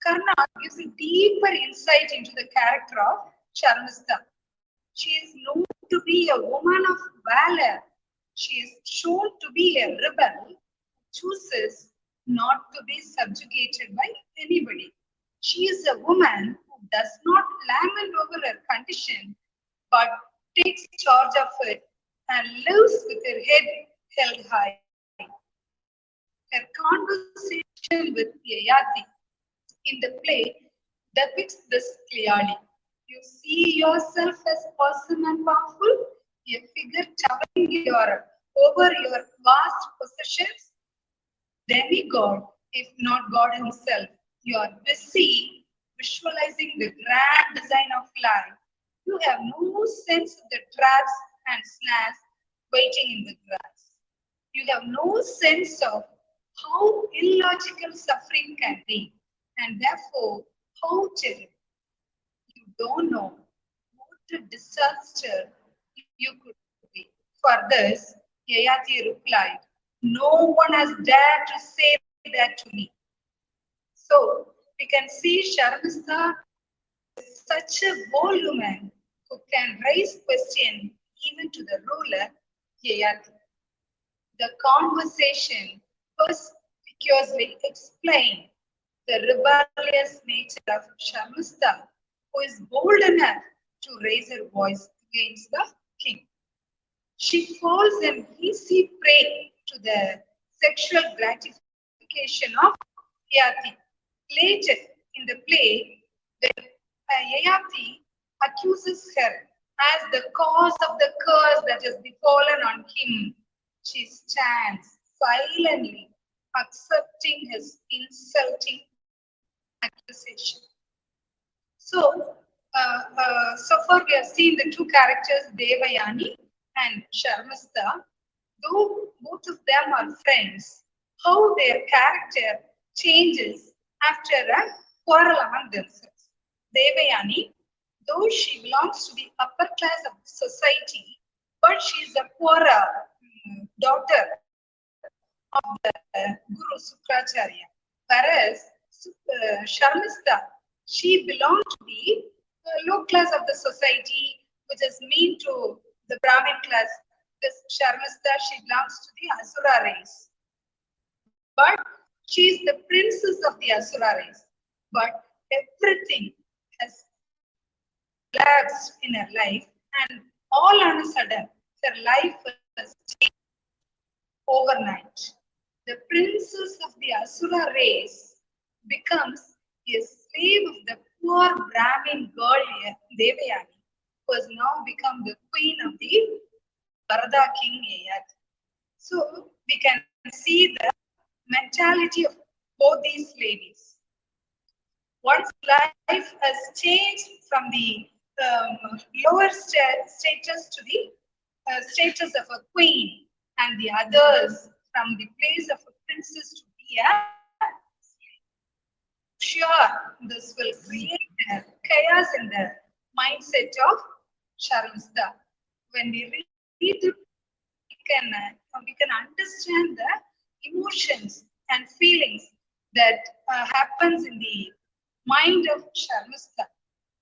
Karna gives a deeper insight into the character of Sharmista. She is known to be a woman of valor. She is shown to be a rebel who chooses not to be subjugated by anybody. She is a woman who does not lament over her condition but takes charge of it and lives with her head held high. Her conversation with Yayati in the play depicts this clearly. You see yourself as awesome and powerful, a figure towering over your vast possessions, demigod, if not God Himself. You are busy visualizing the grand design of life. You have no sense of the traps and snares waiting in the grass. You have no sense of how illogical suffering can be, and therefore how terrible. You don't know what a disaster you could be. For this, Yayati replied, "No one has dared to say that to me." So we can see Sharmista is such a bold woman who can raise question even to the ruler Yayati. The conversation perspicuously explained the rebellious nature of Shamista, who is bold enough to raise her voice against the king. She falls an easy prey to the sexual gratification of Yayati. Later in the play, when Yayati accuses her as the cause of the curse that has befallen on him, she stands silently accepting his insulting accusation. So far we have seen the two characters Devayani and Sharmista. Though both of them are friends, how their character changes after a quarrel among themselves. Devayani, though she belongs to the upper class of society, but she is a poorer daughter of the Guru Sukracharya. Whereas Sharmista, she belonged to the low class of the society, which is mean to the Brahmin class. This Sharmista, she belongs to the Asura race. But she is the princess of the Asura race. But everything has collapsed in her life, and all on a sudden, her life was changed overnight. The princess of the Asura race becomes a slave of the poor Brahmin girl Devayani, who has now become the queen of the Varada king Yayati. So we can see the mentality of both these ladies. One's life has changed from the lower status to the status of a queen, and the others from the place of a princess to be a slave. Sure, this will create chaos in the mindset of Sharmista. When we read the we can understand the emotions and feelings that happens in the mind of Sharmista.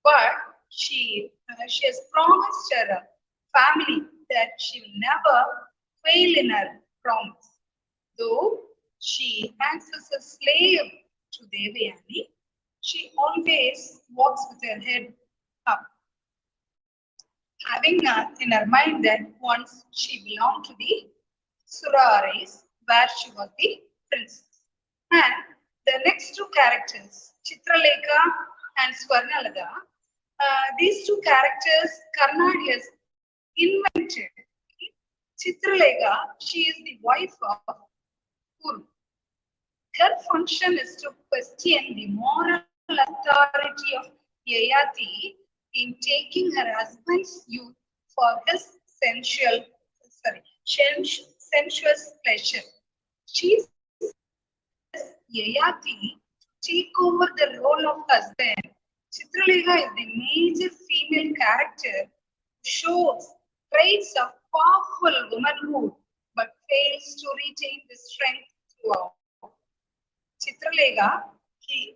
But she has promised her family that she will never fail in her promise. Though she acts as a slave to Devayani, she always walks with her head up, having in her mind that once she belonged to the Sura race, where she was the princess. And the next two characters, Chitralekha and Swarnalada, these two characters Karnadi has invented. Chitralekha, she is the wife of Kuru. Her function is to question the moral authority of Yayati in taking her husband's youth for his sensuous pleasure. She Yayati to take over the role of husband Chitralega is the major female character who shows traits of powerful womanhood but fails to retain the strength throughout. Chitralega,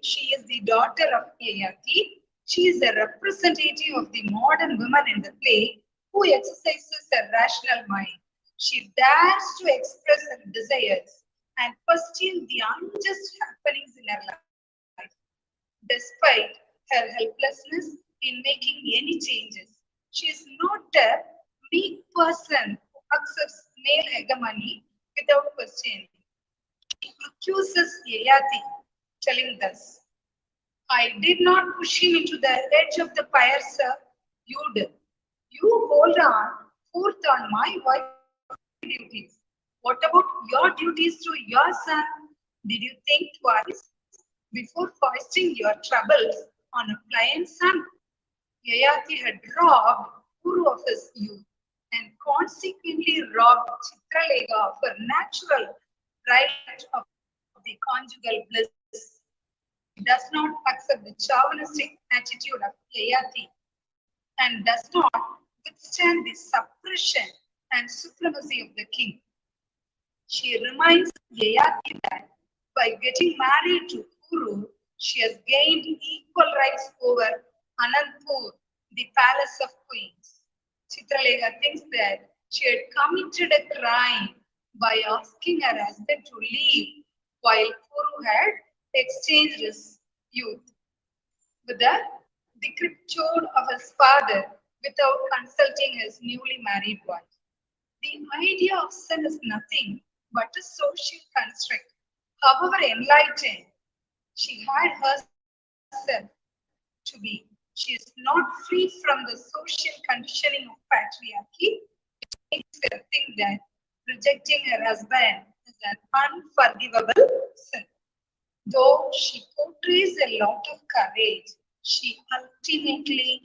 she is the daughter of Yayati. She is a representative of the modern woman in the play who exercises a rational mind. She dares to express her desires and question the unjust happenings in her life. Despite her helplessness in making any changes, she is not a weak person who accepts male hegemony without questioning. She accuses Yayati, telling thus, I did not push him into the edge of the fire, sir. You did. You hold on forth on my wife's duties. What about your duties to your son? Did you think twice before foisting your troubles on a pliant son? Yayati had robbed Guru of his youth and consequently robbed Chitralega of her natural right of the conjugal bliss. She does not accept the chauvinistic attitude of Yayati and does not withstand the suppression and supremacy of the king. She reminds Yayati that by getting married to Kuru, she has gained equal rights over Anandpur, the palace of queens. Chitralega thinks that she had committed a crime by asking her husband to leave while Kuru had exchanged his youth with the decrepitude of his father without consulting his newly married wife. The idea of sin is nothing but a social construct. However enlightened she had herself to be, she is not free from the social conditioning of patriarchy, which makes her think that rejecting her husband is an unforgivable sin. Though she portrays a lot of courage, she ultimately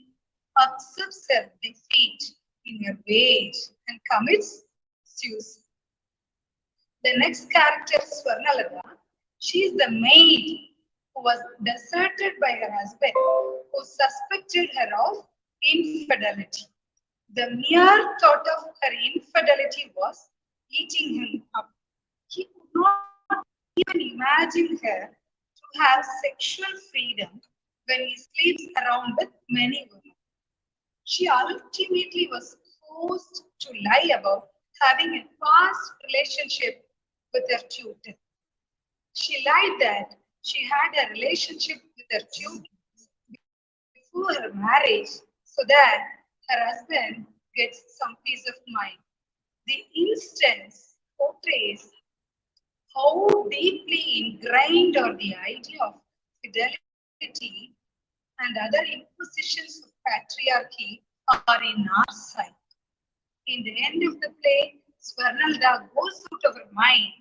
accepts her defeat in her rage and commits suicide. The next character is Swarnalata. She is the maid who was deserted by her husband, who suspected her of infidelity. The mere thought of her infidelity was eating him up. He could not even imagine her to have sexual freedom when he sleeps around with many women. She ultimately was forced to lie about having a past relationship with her tutor. She lied that she had a relationship with her tutor before her marriage so that her husband gets some peace of mind. The instance portrays how deeply ingrained are the idea of fidelity and other impositions of patriarchy are in our psyche. In the end of the play, Swarnalda goes out of her mind,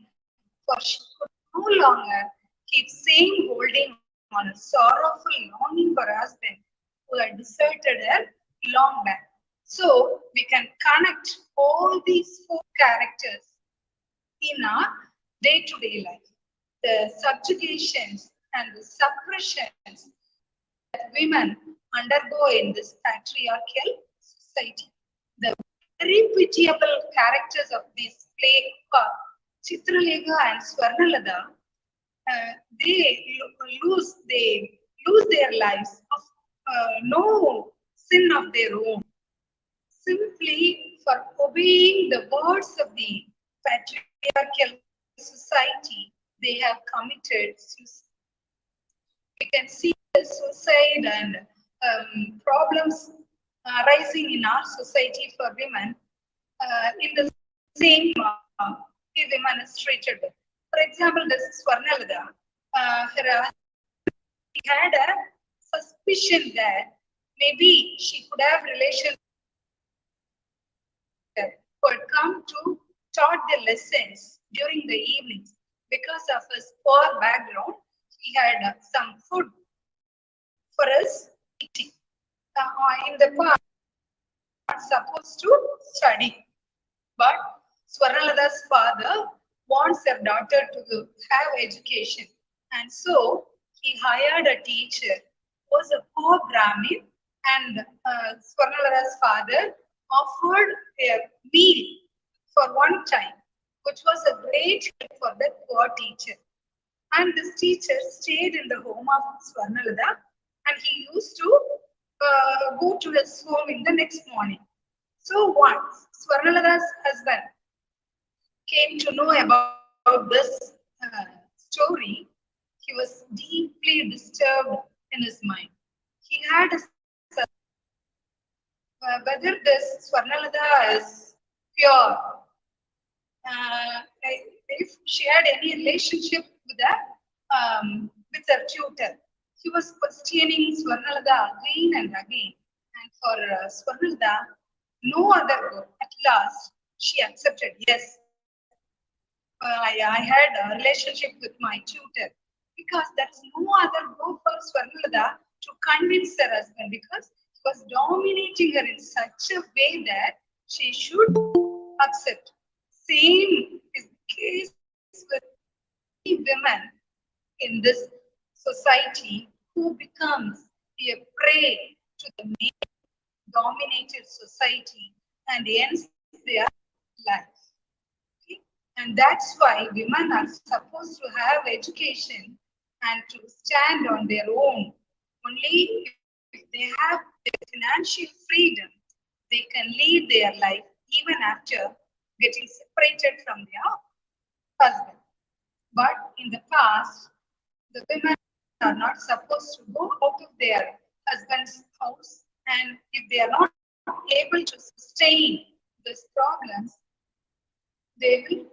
for she could no longer keep saying holding on a sorrowful longing for her husband who had deserted her long back. So we can connect all these four characters in our day-to-day life. The subjugations and the suppressions that women undergo in this patriarchal society. The very pitiable characters of this play are Chitralega and Swarnalada. They lose their lives of no sin of their own, simply for obeying the words of the patriarchal society. They have committed suicide. We can see the suicide and problems arising in our society for women in the same way women is treated with. For example, this Swarnalada, he had a suspicion that maybe she could have relations who had come to taught the lessons during the evenings. Because of his poor background, he had some food for his eating. In the past, not supposed to study. But Swarnalada's father wants her daughter to have education. And so he hired a teacher was a poor Brahmin, and Swarnalada's father offered a meal for one time, which was a great help for the poor teacher. And this teacher stayed in the home of Swarnalada, and he used to go to his home in the next morning. So once Swarnalada's husband came to know about this story, he was deeply disturbed in his mind. He had a whether this Swarnalada is pure, if she had any relationship with her tutor. He was questioning Swarnalada again and again. And for Swarnalada, no other go. At last, she accepted, yes, I had a relationship with my tutor, because there's no other go for Swarnalada to convince her husband, because he was dominating her in such a way that she should accept. Same is the case with many women in this society who becomes a prey to the male dominated society and ends their life. Okay? And that's why women are supposed to have education and to stand on their own. Only if they have their financial freedom, they can lead their life even after getting separated from their husband. But in the past, the women are not supposed to go out of their husband's house, and if they are not able to sustain these problems, they will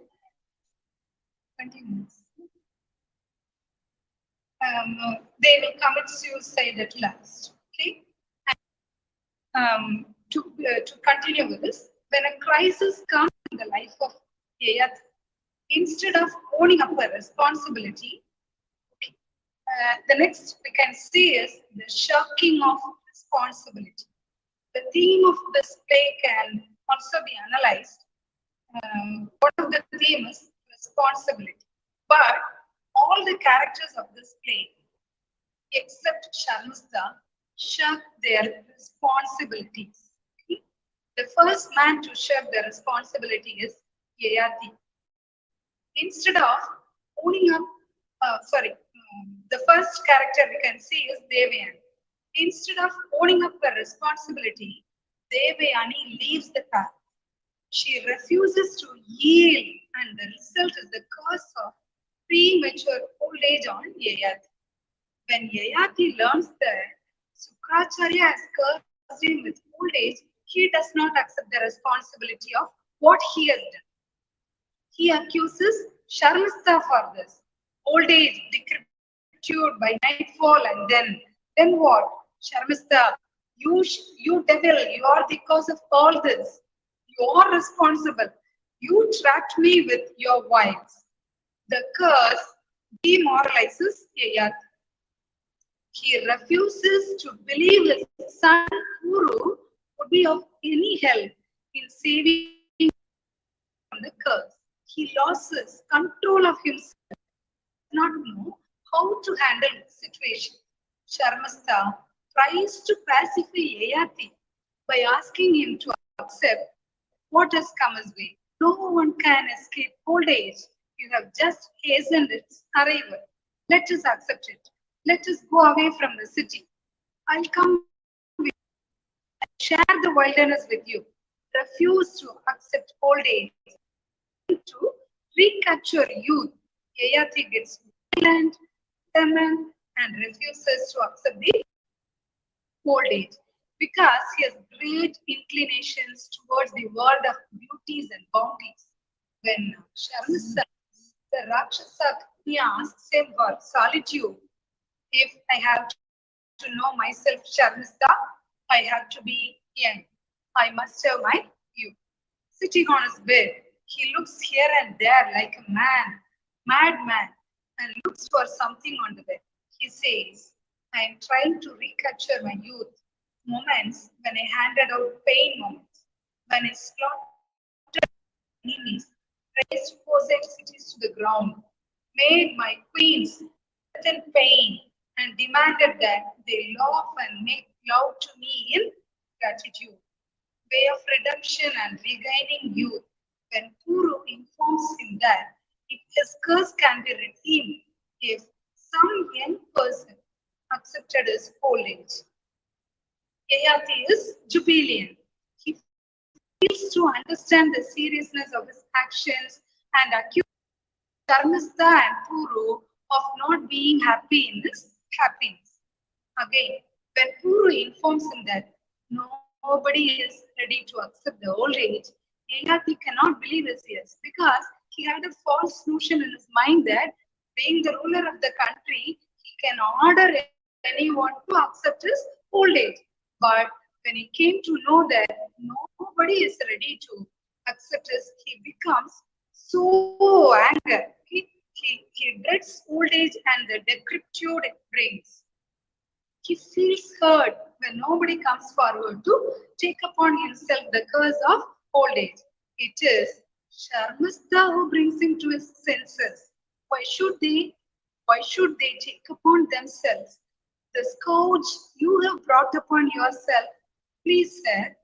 continue. They will commit suicide at last. Okay. To continue with this, when a crisis comes in the life of Yayat, instead of owning up a responsibility, the next we can see is the shirking of responsibility. The theme of this play can also be analyzed. One of the theme is responsibility. But all the characters of this play, except Sharmista, shirk their responsibilities. Okay? The first man to shirk their responsibility is Yayati. Instead of owning up, the first character we can see is Devayan. Instead of owning up the responsibility, Devayani leaves the path. She refuses to yield, and the result is the curse of premature old age on Yayati. When Yayati learns that Sukracharya has cursed him with old age, he does not accept the responsibility of what he has done. He accuses Sharmista for this. Old age decrepitude by nightfall, and then what? Sharmista, you devil, you are the cause of all this. You are responsible. You trapped me with your wives. The curse demoralizes Yayati. He refuses to believe his son Kuru would be of any help in saving from the curse. He loses control of himself, not know how to handle the situation. Sharmasta tries to pacify Yayati by asking him to accept what has come his way. No one can escape old age. You have just hastened its arrival. Let us accept it. Let us go away from the city. I'll come with you. I'll share the wilderness with you. Refuse to accept old age. To recapture youth, Yayati gets violent, determined, and refuses to accept the old age because he has great inclinations towards the world of beauties and bounties. When Sharmista, the Rakshasa, he asks him for solitude. If I have to know myself, Sharmista, I have to be young. I must have my youth. Sitting on his bed, he looks here and there like a madman, and looks for something on the bed. He says, I am trying to recapture my youth, moments when I handed out pain moments, when I slaughtered enemies, razed opposite cities to the ground, made my queens death and pain, and demanded that they laugh and make love to me in gratitude, way of redemption and regaining youth. When Puru informs him that if his curse can be redeemed if some young person accepted his old age. Yayati is jubilant. He fails to understand the seriousness of his actions and accuses Dharmistha and Puru of not being happy in his happiness. Again, when Puru informs him that nobody is ready to accept the old age, Yayati cannot believe his ears because he had a false notion in his mind that being the ruler of the country, he can order anyone to accept his old age. But when he came to know that nobody is ready to accept his, he becomes so angry. He dreads old age and the decrepitude it brings. He feels hurt when nobody comes forward to take upon himself the curse of old age. It is Sharmistha who brings him to his senses. Why should they? Why should they take upon themselves the scourge you have brought upon yourself? Please, sir,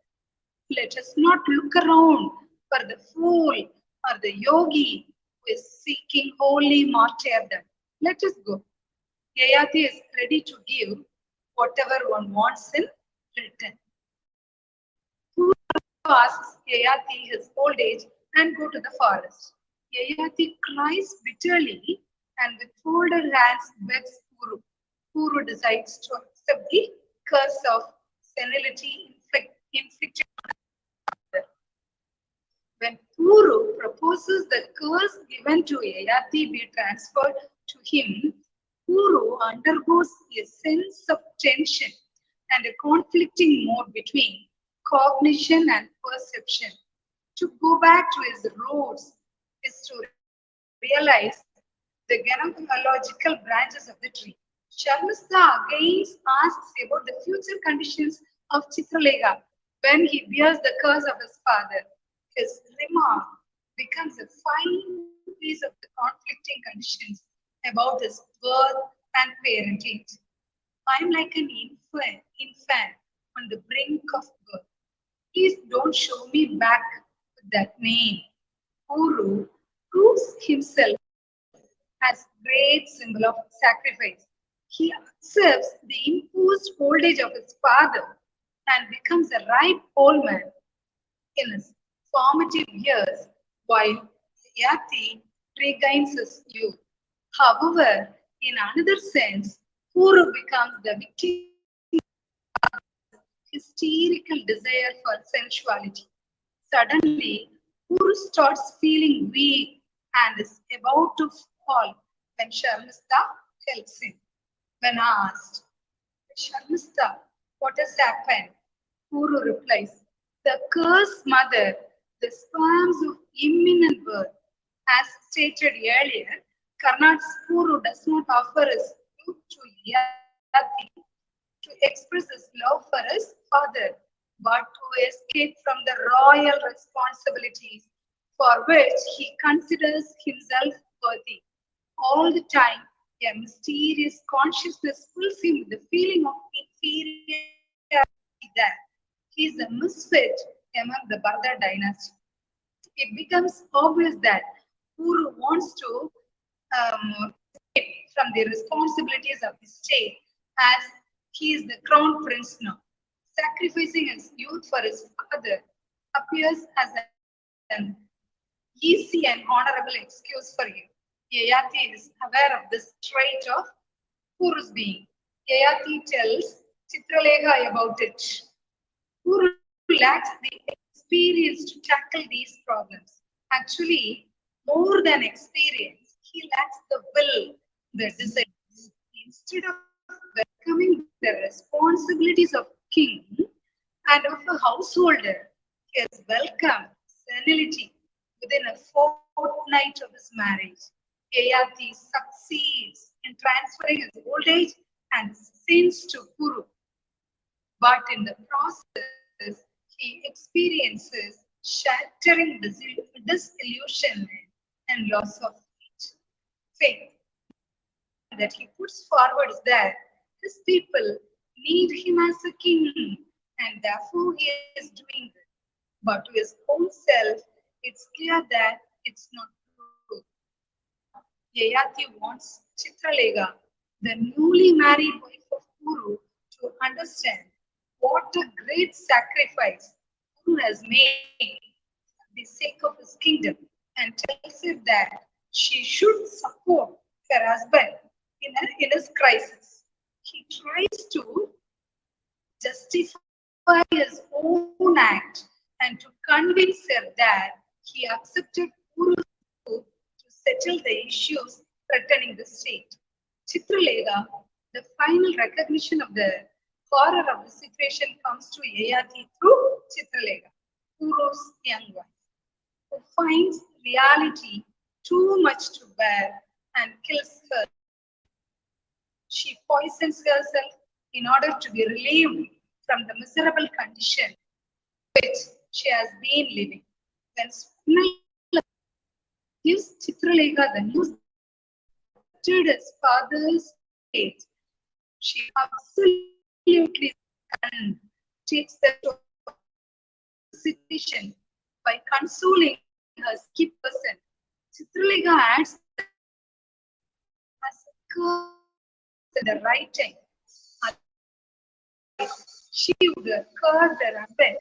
let us not look around for the fool or the yogi who is seeking holy martyrdom. Let us go. Yayati is ready to give whatever one wants in return. Puru asks Yayati his old age and go to the forest. Yayati cries bitterly and with folded hands begs Puru. Puru decides to accept the curse of senility inflicted on her. When Puru proposes the curse given to Yayati be transferred to him, Puru undergoes a sense of tension and a conflicting mode between cognition and perception. To go back to his roots is to realize the genealogical branches of the tree. Sharmistha again asks about the future conditions of Chitralega when he bears the curse of his father. His remark becomes a fine piece of the conflicting conditions about his birth and parentage. I'm like an infant on the brink of birth. Please don't show me back with that name. Puru proves himself as great symbol of sacrifice. He accepts the imposed old age of his father and becomes a ripe old man in his formative years while Yati regains his youth. However, in another sense, Puru becomes the victim hysterical desire for sensuality. Suddenly, Puru starts feeling weak and is about to fall when Sharmistha helps him. When asked, Sharmistha, what has happened? Puru replies, the cursed mother, the sperms of imminent birth. As stated earlier, Karnat's Puru does not offer his youth to Yati to express his love for his father, but to escape from the royal responsibilities for which he considers himself worthy. All the time, a mysterious consciousness fills him with the feeling of inferiority that he is a misfit among the Bharata dynasty. It becomes obvious that Puru wants to escape from the responsibilities of the state as he is the crown prince now. Sacrificing his youth for his father appears as an easy and honorable excuse for him. Yayati is aware of this trait of Puru's being. Yayati tells Chitralega about it. Puru lacks the experience to tackle these problems. Actually, more than experience, he lacks the will, the desire. Instead of welcoming the responsibilities of king and of a householder, he has welcomed senility within a fortnight of his marriage. Yayati succeeds in transferring his old age and sins to Puru, but in the process, he experiences shattering disillusionment and loss of faith. that he puts forward is that his people need him as a king, and therefore he is doing it. But to his own self, it's clear that it's not true. Yayati wants Chitralega, the newly married wife of Kuru, to understand what a great sacrifice Kuru has made for the sake of his kingdom, and tells her that she should support her husband in his crisis. He tries to justify his own act and to convince her that he accepted Kuru's support to settle the issues threatening the state. Chitralega, the final recognition of the horror of the situation comes to Yayati through Chitralega, Kuru's young wife, who finds reality too much to bear and kills herself. She poisons herself in order to be relieved from the miserable condition which she has been living. When Swapnila gives Chitralega the news that his father's fate, she absolutely and takes the situation by consoling her sick person. Chitralega adds that as a curse at the right time, she would curse the husband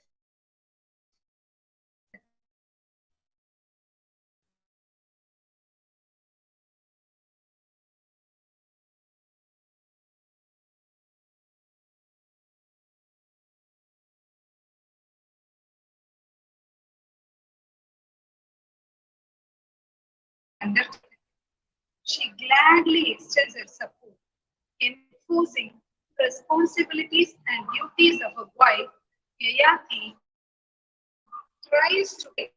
under. She gladly extends her support, enforcing responsibilities and duties of a wife. Yayati tries to make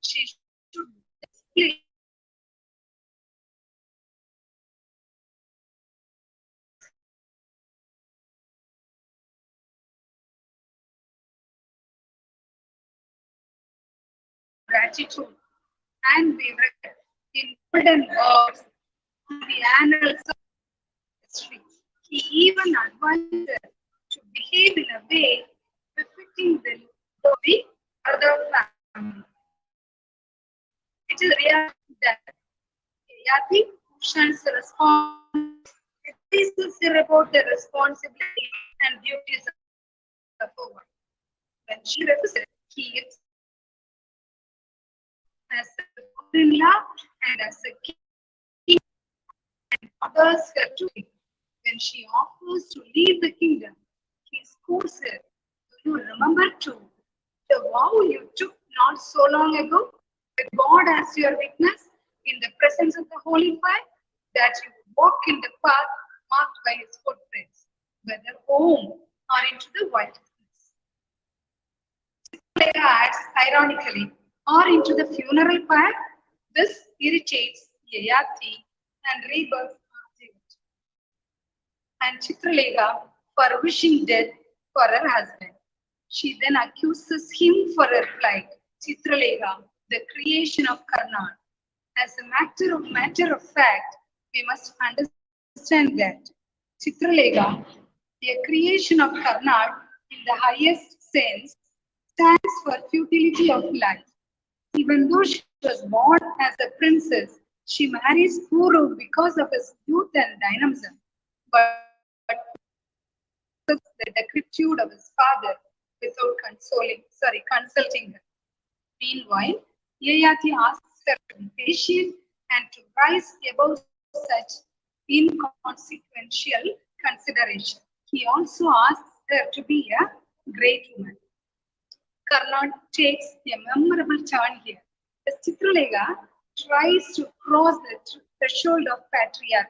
she should display gratitude, and we read in golden words in the annals of history. He even advised her to behave in a way befitting the of the other family. It is reality that Yayati cushions the responsibility. It teaches her about the responsibility and duties of a wife. When she refuses, he is as a daughter-in-law and as a king and orders her to leave. When she offers to leave the kingdom, he scolds her. Do you remember too the vow you took not so long ago, with God as your witness, in the presence of the Holy Fire, that you would walk in the path marked by his footprints, whether home or into the wilderness? Later adds, ironically, or into the funeral pyre. This irritates Yayati and rebirths argument, and Chitralega for wishing death for her husband. She then accuses him for her plight. Chitralega, the creation of Karnal. As a matter of fact, we must understand that Chitralega, a creation of Karnal in the highest sense, stands for futility of life. Even though she was born as a princess, she marries Kuru because of his youth and dynamism, but accepts the decrepitude of his father without consulting her. Meanwhile, Yayati asks her to be patient and to rise above such inconsequential consideration. He also asks her to be a great woman. Karnad takes a memorable turn here. As Chitralega tries to cross the threshold of patriarchy,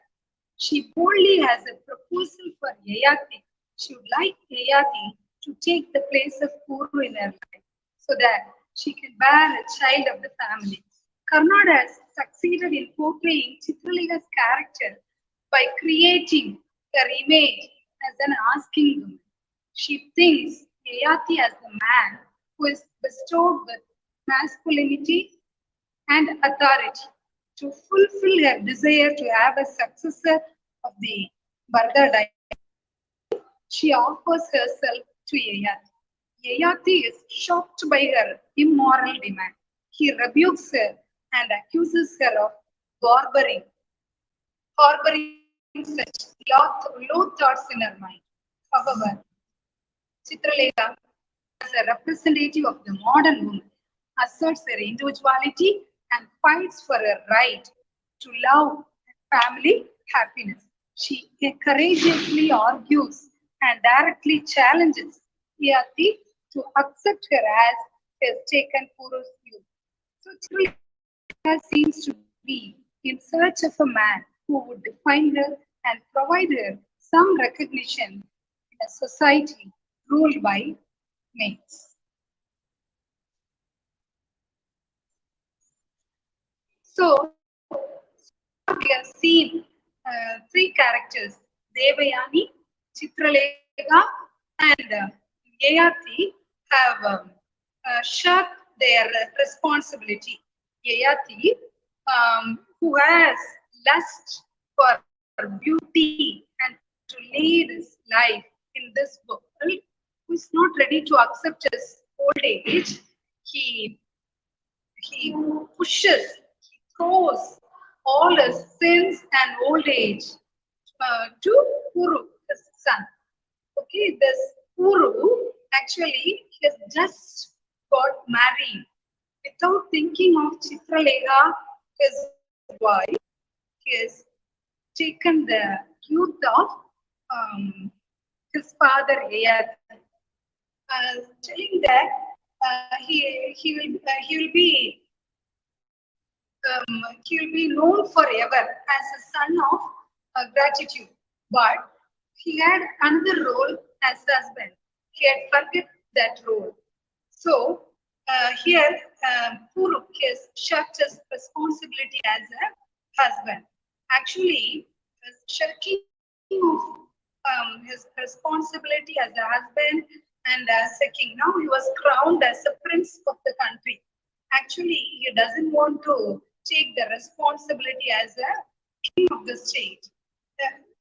she boldly has a proposal for Yayati. She would like Yayati to take the place of Kuru in her life so that she can bear a child of the family. Karnad has succeeded in portraying Chitralega's character by creating her image as an asking woman. She thinks Yayati as the man who is bestowed with masculinity and authority. To fulfill her desire to have a successor of the Bharata dynasty, she offers herself to Yayati. Yayati is shocked by her immoral demand. He rebukes her and accuses her of harboring such low thoughts in her mind. However, Chitralega, as a representative of the modern woman, asserts her individuality and fights for her right to love and family happiness. She courageously argues and directly challenges Yati to accept her as she has taken Puru's youth. So Chitralega seems to be in search of a man who would define her and provide her some recognition in a society ruled by males. So, we have seen three characters Devayani, Chitralega, and Yayati have shirked their responsibility. Yayati, who has lust for beauty and to lead his life in this world, who is not ready to accept his old age, he he pushes, he throws all his sins and old age to Puru, his son. Okay, this Puru actually he has just got married without thinking of Chitralega, his wife. He has taken the youth of um, his father Yayati, telling that he will be he will be known forever as a son of gratitude. But he had another role as husband. He had forget that role. So here, Puruk has shirked his responsibility as a husband. Actually, his shirking of his responsibility as a husband and as a king. Now he was crowned as a prince of the country. Actually, he doesn't want to take the responsibility as a king of the state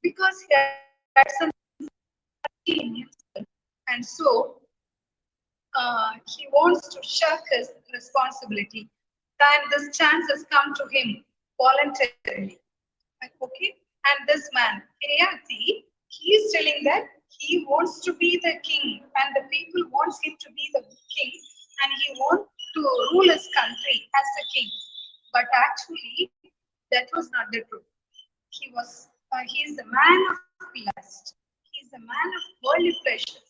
because he had some in himself, and so he wants to shirk his responsibility. And this chance has come to him voluntarily. Okay, and this man, Hayati, he is telling that he wants to be the king, and the people wants him to be the king, and he wants to rule his country as a king. But actually, that was not the truth. He is a man of lust. He is a man of worldly pleasures.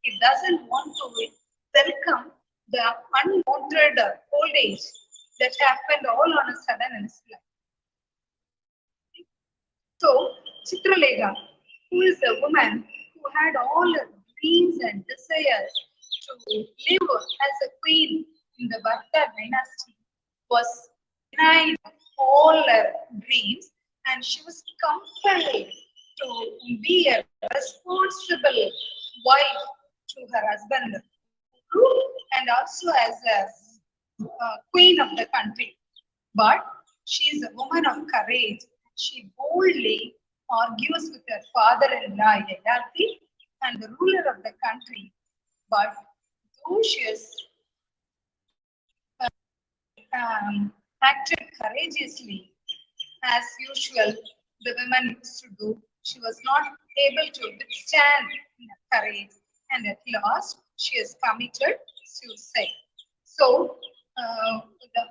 He doesn't want to welcome the unwanted old age that happened all on a sudden in his life. So, Chitralega, who is a woman who had all her dreams and desires to live as a queen in the Bharata dynasty, was denied all her dreams and she was compelled to be a responsible wife to her husband and also as a queen of the country. But she is a woman of courage. She boldly argues with her father-in-law Yayati and the ruler of the country. But though she has acted courageously, as usual, the women used to do, she was not able to withstand her courage, and at last she has committed suicide. So,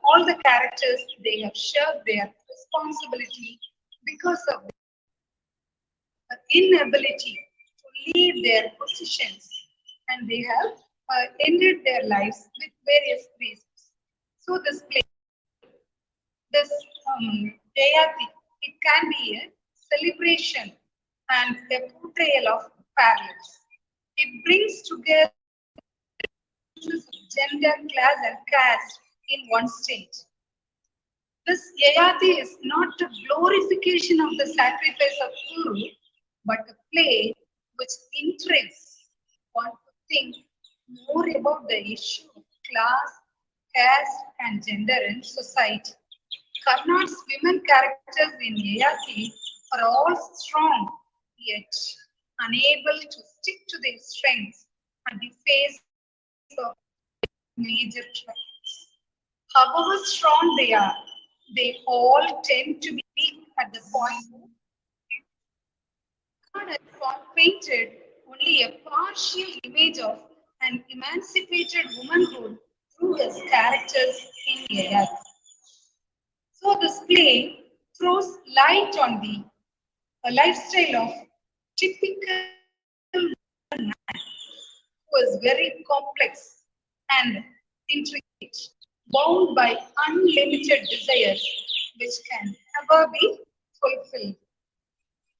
all the characters they have shared their responsibility because of the inability to leave their positions, and they have ended their lives with various reasons. So, this Jayati, it can be a celebration and a portrayal of parallels. It brings together issues of gender, class, and caste in one stage. This Yayati is not a glorification of the sacrifice of Guru, but a play which intrigues one to think more about the issue of class, caste, and gender in society. Karnat's women characters in Yayati are all strong, yet unable to stick to their strengths at the face of major trials. However strong they are, they all tend to be weak at the point. God has painted only a partial image of an emancipated womanhood through his characters in Yayati. So this play throws light on the a lifestyle of typical who is very complex and intricate, bound by unlimited desires which can never be fulfilled.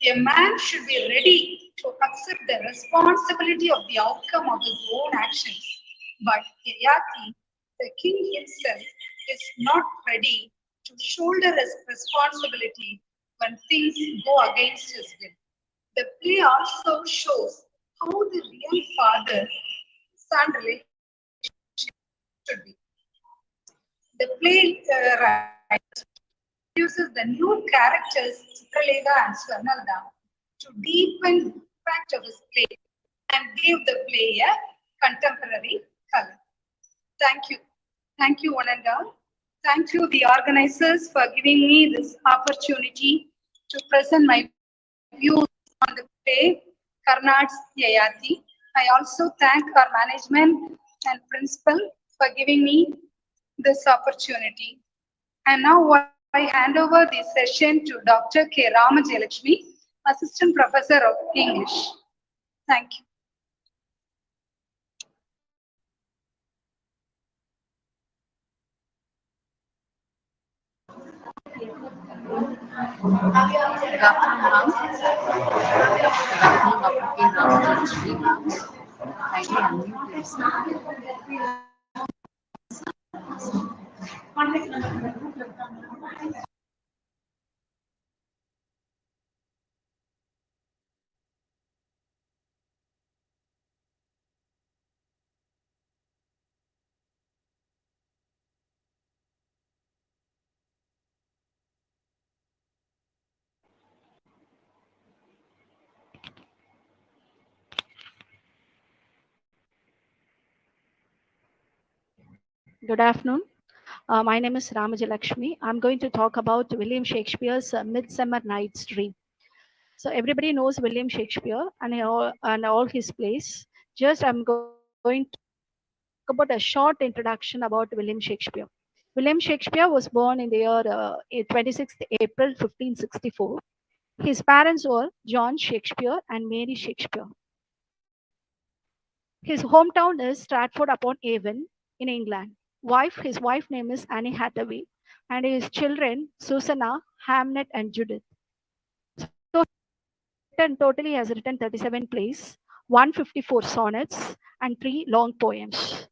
A man should be ready to accept the responsibility of the outcome of his own actions. But Yayati, the king himself, is not ready to shoulder his responsibility when things go against his will. The play also shows how the real father son relationship should be. The play uses the new characters Chitralega and Swarnalda to deepen the impact of his play and give the play a contemporary color. Thank you. Thank you, one and all. Thank you, the organizers, for giving me this opportunity to present my views on the play Karnat's Yayati. I also thank our management and principal for giving me this opportunity. And now I hand over the session to Dr. K. Ramajayalakshmi, Assistant Professor of English. Thank you. Good afternoon, ma'am. Good afternoon, Dr. K. Ramajayalakshmi. Kindly unmute yourself. Good afternoon. My name is Ramajalakshmi. I'm going to talk about William Shakespeare's Midsummer Night's Dream. So everybody knows William Shakespeare and all his plays. Just I'm going to talk about a short introduction about William Shakespeare. William Shakespeare was born in the year 26th April 1564. His parents were John Shakespeare and Mary Shakespeare. His hometown is Stratford-upon-Avon in England. His wife name is Annie Hathaway, and his children Susanna, Hamnet, and Judith. So totally has written 37 plays, 154 sonnets, and 3 long poems.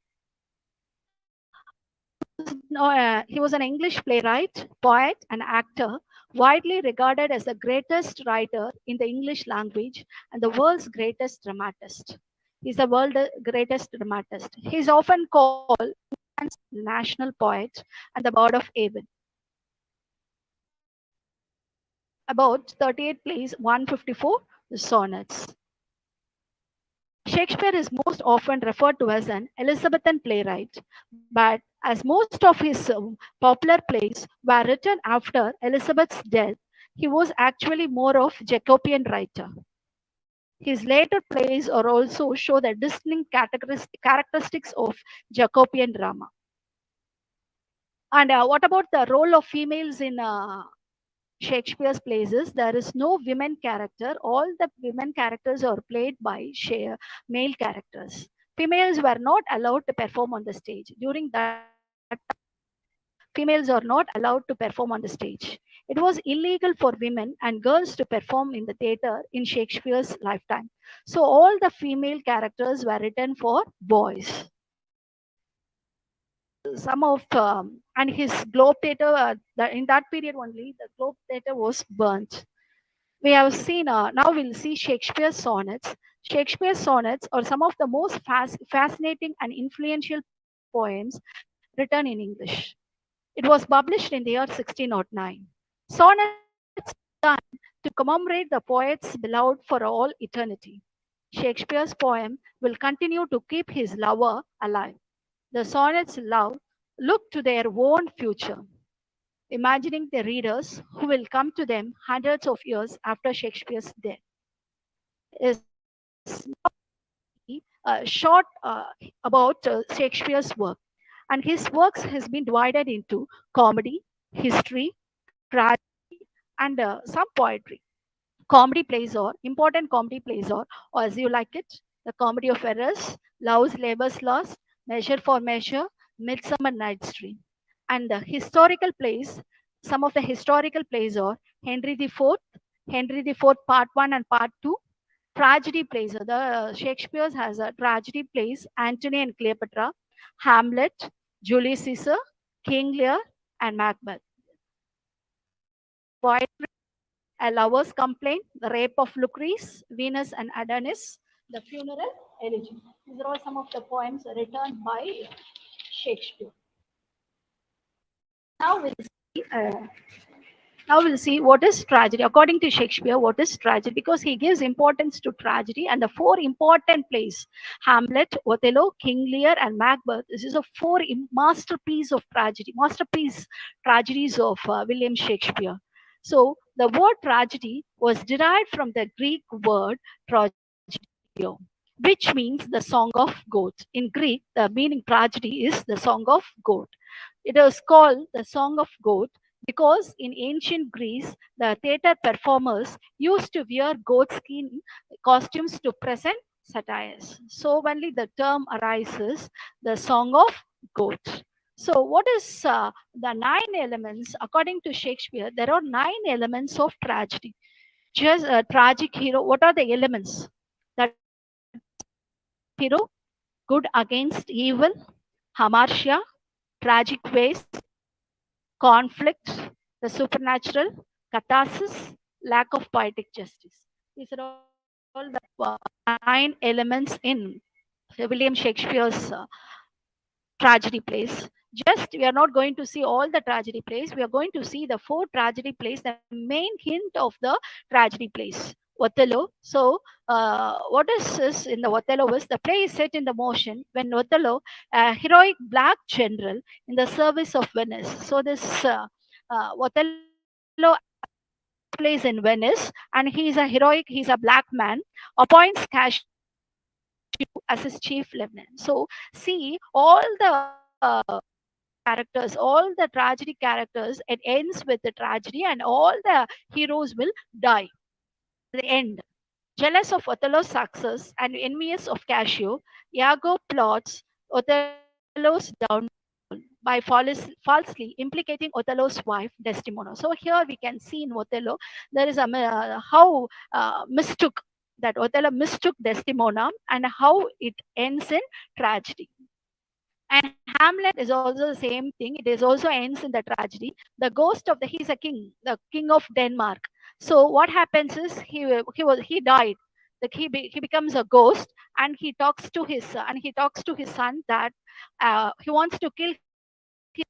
He was an English playwright, poet, and actor, widely regarded as the greatest writer in the English language and the world's greatest dramatist. He's the world's greatest dramatist. He's often called England's national poet and the bird of Avon. About 38 plays, 154 sonnets. Shakespeare is most often referred to as an Elizabethan playwright, but as most of his popular plays were written after Elizabeth's death, he was actually more of Jacobean writer. His later plays are also show the distinct characteristics of Jacobean drama. And what about the role of females in Shakespeare's plays? There is no women character. All the women characters are played by male characters. Females were not allowed to perform on the stage. During that females are not allowed to perform on the stage. It was illegal for women and girls to perform in the theater in Shakespeare's lifetime. So all the female characters were written for boys. Some of and his Globe Theatre in that period only the Globe Theatre was burnt. We have seen now we'll see Shakespeare's sonnets. Shakespeare's sonnets are some of the most fascinating and influential poems written in English. It was published in the year 1609. Sonnets done to commemorate the poet's beloved for all eternity. Shakespeare's poem will continue to keep his lover alive. The sonnets love look to their own future, imagining the readers who will come to them hundreds of years after Shakespeare's death. Is short about Shakespeare's work, and his works has been divided into comedy, history, tragedy, and some poetry. Comedy plays important comedy plays or as you like it, the comedy of errors, love's labor's lost, measure for measure, midsummer night's dream. And the historical plays, some of the historical plays are Henry the Fourth, Henry the Fourth Part 1 and Part 2. Tragedy plays, the Shakespeare has a tragedy plays, Antony and Cleopatra, Hamlet, Julius Caesar, King Lear, and Macbeth. Poetry, A Lover's Complaint, The Rape of Lucrece, Venus and Adonis, The Funeral Elegy. These are all some of the poems written by Shakespeare. Now we'll see. Now we'll see what is tragedy. According to Shakespeare, what is tragedy? Because he gives importance to tragedy and the four important plays: Hamlet, Othello, King Lear, and Macbeth. This is a masterpiece of tragedy, masterpiece tragedies of William Shakespeare. So the word tragedy was derived from the Greek word tragedio, which means the song of goat. In Greek, the meaning tragedy is the song of goat. It is called the song of goat because in ancient Greece, the theater performers used to wear goat skin costumes to present satires. So only the term arises, the song of goat. So what is the nine elements? According to Shakespeare, there are nine elements of tragedy. Just a tragic hero. What are the elements? That hero, good against evil, hamartia, tragic ways, conflict, the supernatural, catharsis, lack of poetic justice. These are all the nine elements in William Shakespeare's tragedy plays. Just we are not going to see all the tragedy plays. We are going to see the four tragedy plays, the main hint of the tragedy plays. Othello. So, what is this in the Othello is the play is set in the motion when Othello, a heroic black general in the service of Venice. So, this Othello plays in Venice, and he is a heroic, he's a black man, appoints Cassio as his chief lieutenant. So, see all the characters, all the tragedy characters, it ends with the tragedy, and all the heroes will die at the end. Jealous of Othello's success and envious of Cassio, Iago plots Othello's downfall by falsely implicating Othello's wife Desdemona. So here we can see in Othello there is a how mistook that Othello mistook Desdemona and how it ends in tragedy. And Hamlet is also the same thing. It is also ends in the tragedy. The ghost of he's a king, the king of Denmark. So what happens is he died. He becomes a ghost, and he talks to his son that he wants to kill his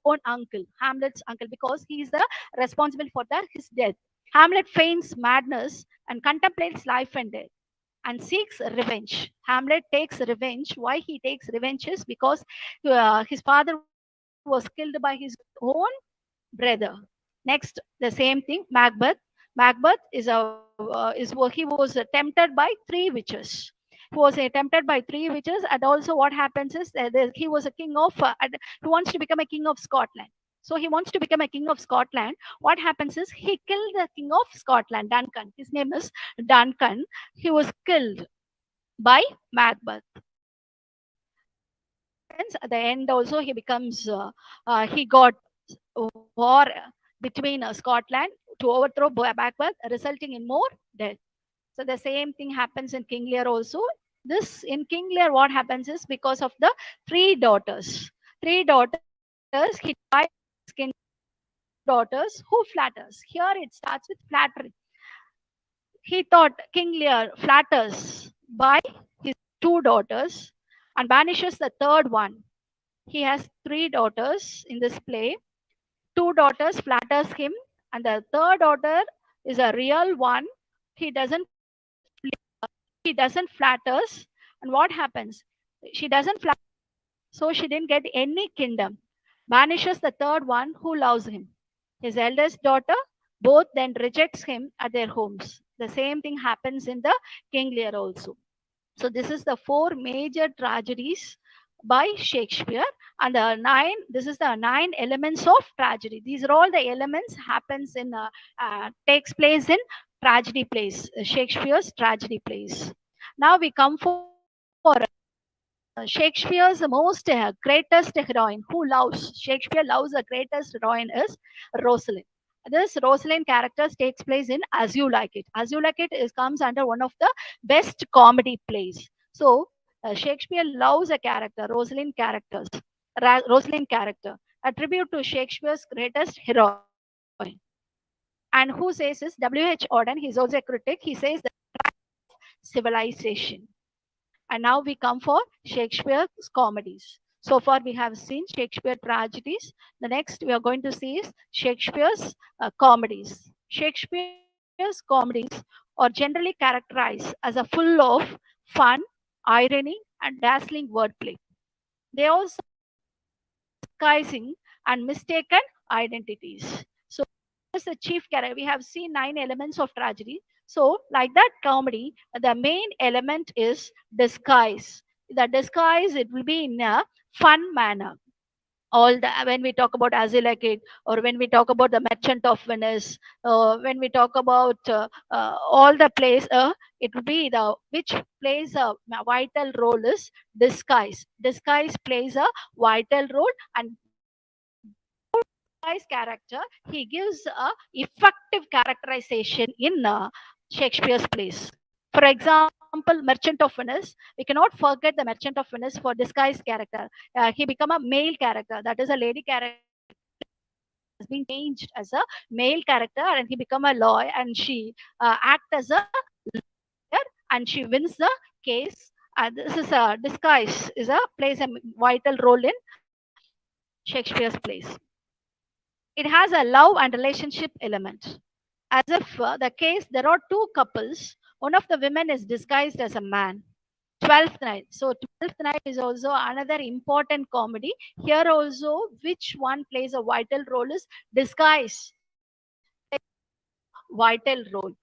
own uncle, Hamlet's uncle, because he is the responsible for his death. Hamlet feigns madness and contemplates life and death and seeks revenge. Hamlet takes revenge. Why he takes revenge is because his father was killed by his own brother. Next, the same thing, Macbeth. Macbeth he was tempted by three witches. He was tempted by three witches, and also what happens is he was a king of. He wants to become a king of Scotland. So he wants to become a king of Scotland. What happens is he killed the king of Scotland, Duncan. His name is Duncan. He was killed by Macbeth. At the end, also he becomes he got war between Scotland to overthrow Macbeth, resulting in more death. So the same thing happens in King Lear also. This in King Lear, what happens is because of the three daughters. Three daughters, he died his kingdom. Daughters who flatters. Here it starts with flattery. He thought King Lear flatters by his two daughters and banishes the third one. He has three daughters in this play. Two daughters flatters him, and the third daughter is a real one. He doesn't he doesn't flatters, and what happens? She doesn't flatter, so she didn't get any kingdom. Banishes the third one who loves him. His eldest daughter, both then rejects him at their homes. The same thing happens in the King Lear also. So this is the four major tragedies by Shakespeare, and the nine. This is the nine elements of tragedy. These are all the elements happens in takes place in tragedy plays, Shakespeare's tragedy plays. Now we come for Shakespeare's most greatest heroine who loves Shakespeare loves the greatest heroine is Rosalind. This Rosalind character takes place in As You Like It. As You Like It is comes under one of the best comedy plays. So Shakespeare loves a character, Rosalind character, a tribute to Shakespeare's greatest heroine. And who says is W.H. Auden. He's also a critic. He says the civilization. And now we come for Shakespeare's comedies. So far, we have seen Shakespeare tragedies. The next we are going to see is Shakespeare's comedies. Shakespeare's comedies are generally characterized as a full of fun, irony, and dazzling wordplay. They also disguising and mistaken identities. So is the chief character. We have seen nine elements of tragedy. So, like that comedy, the main element is disguise. The disguise, it will be in a fun manner. All the when we talk about As You Like It, or when we talk about the Merchant of Venice, when we talk about all the plays, it will be the which plays a vital role is disguise. Disguise plays a vital role, and character, he gives a effective characterization in Shakespeare's plays. For example, Merchant of Venice, we cannot forget the Merchant of Venice for disguised character. He become a male character, that is a lady character has been changed as a male character, and he become a lawyer, and she act as a lawyer, and she wins the case. This is a disguise is a plays a vital role in Shakespeare's plays. It has a love and relationship element. As if the case there are two couples, one of the women is disguised as a man. 12th Night. So 12th Night is also another important comedy. Here also, which one plays a vital role is disguise. Vital role.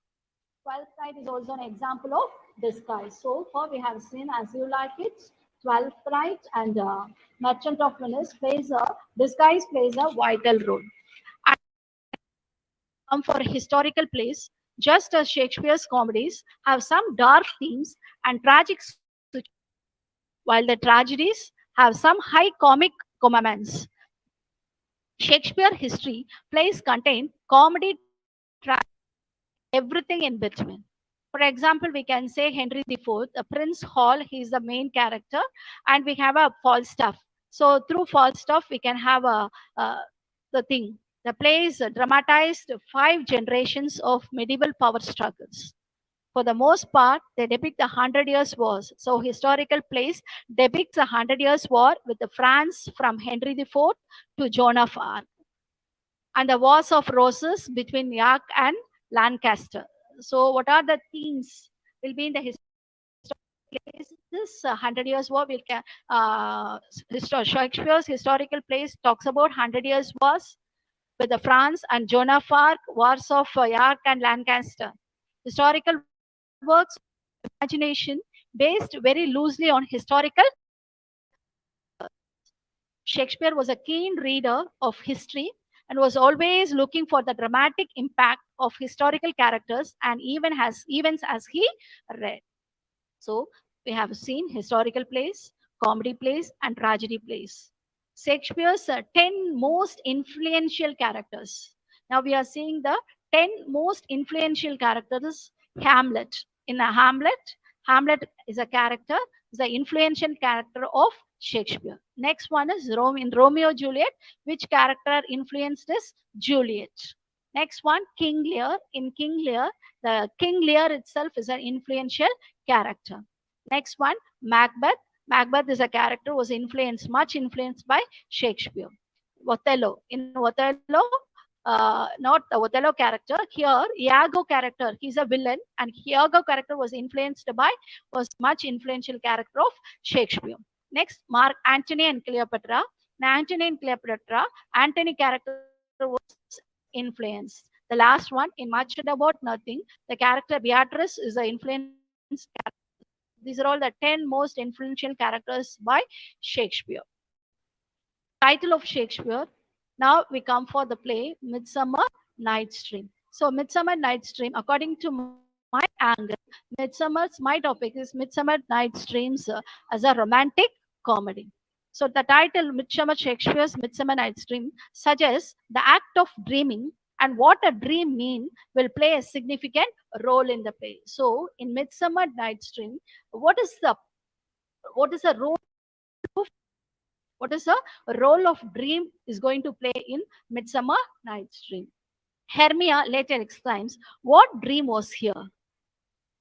12th Night is also an example of disguise. So far we have seen As You Like It, 12th Night, and Merchant of Venice plays a disguise plays a vital role. Come for historical plays, just as Shakespeare's comedies have some dark themes and tragic situations, while the tragedies have some high comic moments. Shakespeare history plays contain comedy, everything in between. For example, we can say Henry IV, the Prince Hall, he is the main character, and we have a Falstaff. So through Falstaff, we can have the thing. The plays dramatized five generations of medieval power struggles. For the most part, they depict the Hundred Years' Wars. So historical plays depicts a Hundred Years' War with the France from Henry IV to Joan of Arc, and the Wars of Roses between York and Lancaster. So, what are the themes? Will be in the plays. This Hundred Years' War will Shakespeare's historical plays talks about Hundred Years' Wars with the France and Joan of Arc, Wars of York and Lancaster. Historical works imagination based very loosely on historical. Shakespeare was a keen reader of history and was always looking for the dramatic impact of historical characters and even has events as he read. So we have seen historical plays, comedy plays, and tragedy plays. Shakespeare's 10 most influential characters. Now we are seeing the 10 most influential characters. Hamlet. In a Hamlet, Hamlet is a character, is the influential character of Shakespeare. Next one is in Romeo Juliet, which character influenced is Juliet. Next one, King Lear. In King Lear, the King Lear itself is an influential character. Next one, Macbeth. Macbeth is a character was much influenced by Shakespeare. Othello. In Othello, not the Othello character. Here, Iago character. He's a villain, and Iago character was much influential character of Shakespeare. Next, Mark Antony and Cleopatra. Now, Antony and Cleopatra. Antony character was influenced. The last one in Much Ado About Nothing, the character Beatrice is an influenced character. These are all the 10 most influential characters by Shakespeare. Title of Shakespeare. Now we come for the play Midsummer Night's Dream. So Midsummer Night's Dream, according to my angle, my topic is Midsummer Night's Dreams as a romantic comedy. So the title Midsummer Shakespeare's Midsummer Night's Dream suggests the act of dreaming and what a dream mean will play a significant role in the play. So in Midsummer Night's Dream, what is the role of what is the role of dream is going to play in Midsummer Night's Dream? Hermia later exclaims, "What dream was here?"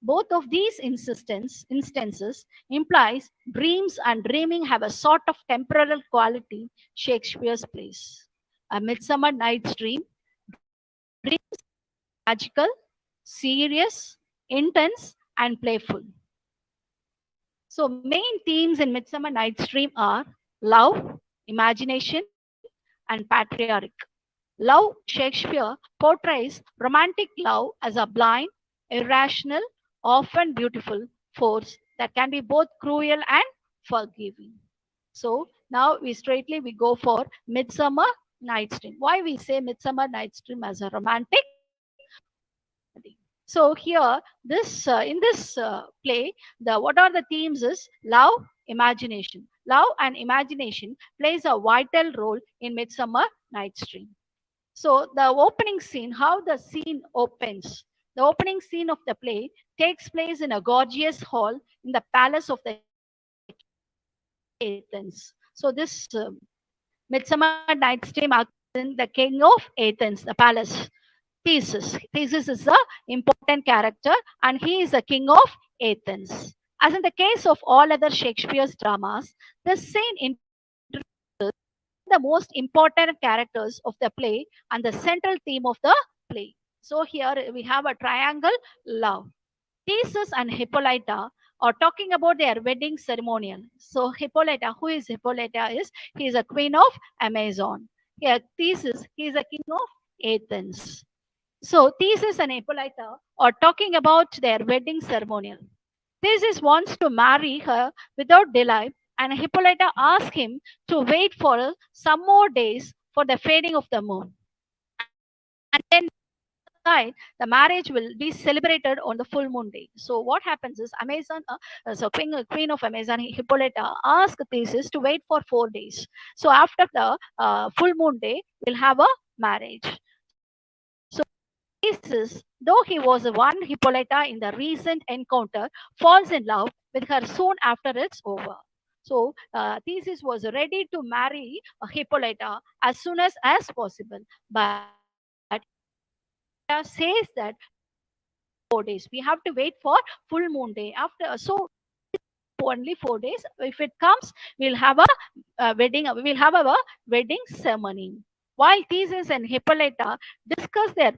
Both of these instances implies dreams and dreaming have a sort of temporal quality Shakespeare's plays. A Midsummer Night's Dream, dreams magical, serious, intense, and playful. So main themes in Midsummer Night's Dream are love, imagination, and patriarch. Love, Shakespeare portrays romantic love as a blind, irrational, often beautiful force that can be both cruel and forgiving. So now we go for Midsummer Night's Dream. Why we say Midsummer Night's Dream as a romantic comedy? So here, in this play, what are the themes is love, imagination. Love and imagination plays a vital role in Midsummer Night's Dream. So the opening scene, how the scene opens. The opening scene of the play takes place in a gorgeous hall in the palace of the Athens. So this Midsummer Night's Dream in the king of Athens, the palace. Theseus. Theseus is a important character, and he is the king of Athens. As in the case of all other Shakespeare's dramas, this scene introduces the most important characters of the play and the central theme of the play. So here we have a triangle love. Theseus and Hippolyta are talking about their wedding ceremonial. So Hippolyta, who is Hippolyta? He is a queen of Amazon. Here Theseus, he is a king of Athens. So Theseus and Hippolyta are talking about their wedding ceremonial. Theseus wants to marry her without delay, and Hippolyta asks him to wait for some more days for the fading of the moon. And then the marriage will be celebrated on the full moon day. So what happens is queen of Amazon, Hippolyta, asks Theseus to wait for 4 days. So after the full moon day, we'll have a marriage. So Theseus, though he was one Hippolyta in the recent encounter, falls in love with her soon after it's over. So Theseus was ready to marry Hippolyta as soon as possible, but says that 4 days. We have to wait for full moon day. After only 4 days. If it comes, we'll have a wedding. We'll have a wedding ceremony. While Theseus and Hippolyta discuss their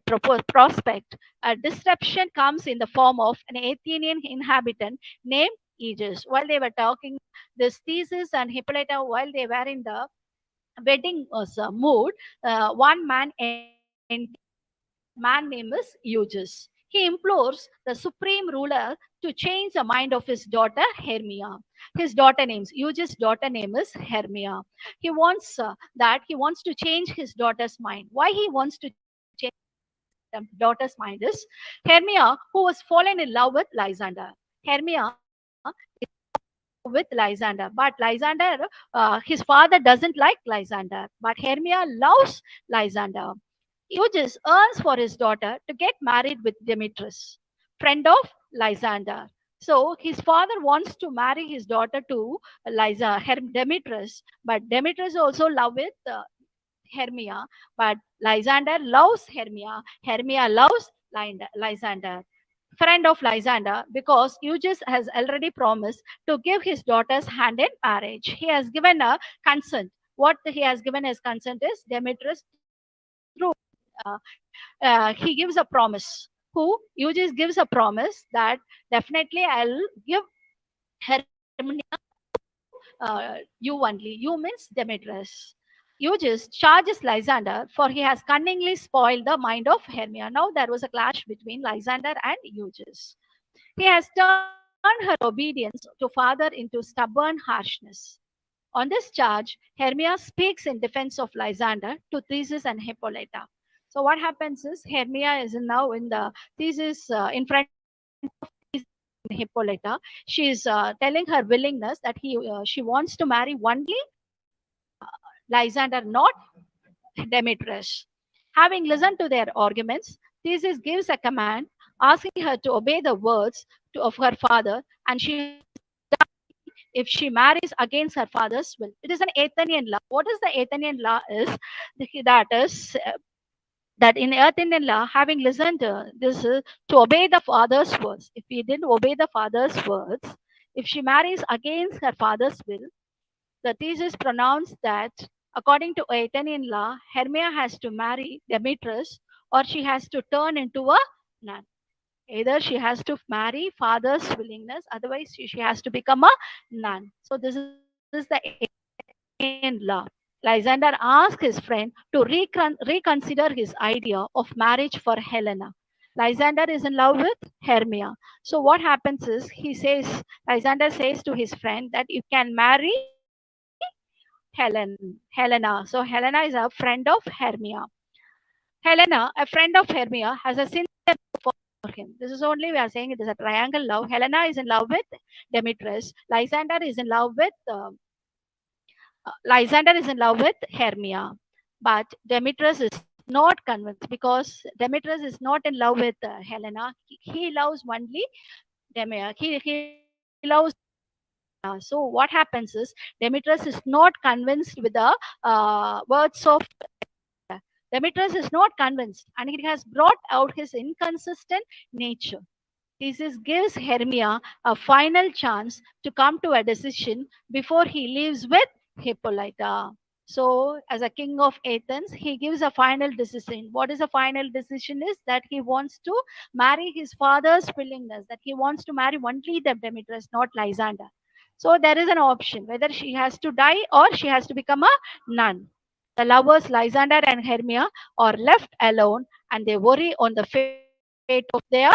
prospect, a disruption comes in the form of an Athenian inhabitant named Aegis. While they were talking, this Theseus and Hippolyta, while they were in the wedding mood, one man man name is Aegis. He implores the supreme ruler to change the mind of his daughter Hermia. His daughter names Aegis' daughter name is Hermia. He wants to change his daughter's mind. Why he wants to change the daughter's mind is Hermia, who was fallen in love with Lysander. Hermia is with Lysander, but Lysander, his father doesn't like Lysander, but Hermia loves Lysander. Aegis earns for his daughter to get married with Demetrius, friend of Lysander. So his father wants to marry his daughter to Demetrius, but Demetrius also love with Hermia, but Lysander loves Hermia. Hermia loves Lysander. friend of Lysander, because Euges has already promised to give his daughter's hand in marriage. He has given a consent. What he has given as consent is Demetrius through he gives a promise. Who Euges gives a promise that definitely I'll give Herminia you only. You means Demetrius. Euges charges Lysander for he has cunningly spoiled the mind of Hermia. Now there was a clash between Lysander and Euges. He has turned her obedience to father into stubborn harshness. On this charge, Hermia speaks in defense of Lysander to Theseus and Hippolyta. So what happens is Hermia is now in the Theseus in front of Hippolyta. She is telling her willingness that she wants to marry only Lysander, not Demetrius. Having listened to their arguments, Theseus gives a command asking her to obey the words of her father, and she has if she marries against her father's will. It is an Athenian law. What is the Athenian law is that is that in Athenian law, having listened to this to obey the father's words. If he didn't obey the father's words, if she marries against her father's will, the thesis pronounced that according to Athenian law, Hermia has to marry Demetrius or she has to turn into a nun. Either she has to marry father's willingness, otherwise she has to become a nun. So this is the Athenian law. Lysander asked his friend to reconsider his idea of marriage for Helena. Lysander is in love with Hermia. So what happens is Lysander says to his friend that you can marry Helena. So Helena is a friend of Hermia. Helena, a friend of Hermia, has a sincere love for him. This is only we are saying it is a triangle love. Helena is in love with Demetrius. Lysander is in love with Hermia. But Demetrius is not convinced because Demetrius is not in love with Helena. He loves only he loves so what happens is Demetrius is not convinced with the words of Demetrius is not convinced, and he has brought out his inconsistent nature. Theseus gives Hermia a final chance to come to a decision before he leaves with Hippolyta. So, as a king of Athens, he gives a final decision. What is a final decision? Is that he wants to marry his father's willingness, that he wants to marry only the Demetrius, not Lysander. So, there is an option whether she has to die or she has to become a nun. The lovers Lysander and Hermia are left alone and they worry on the fate of their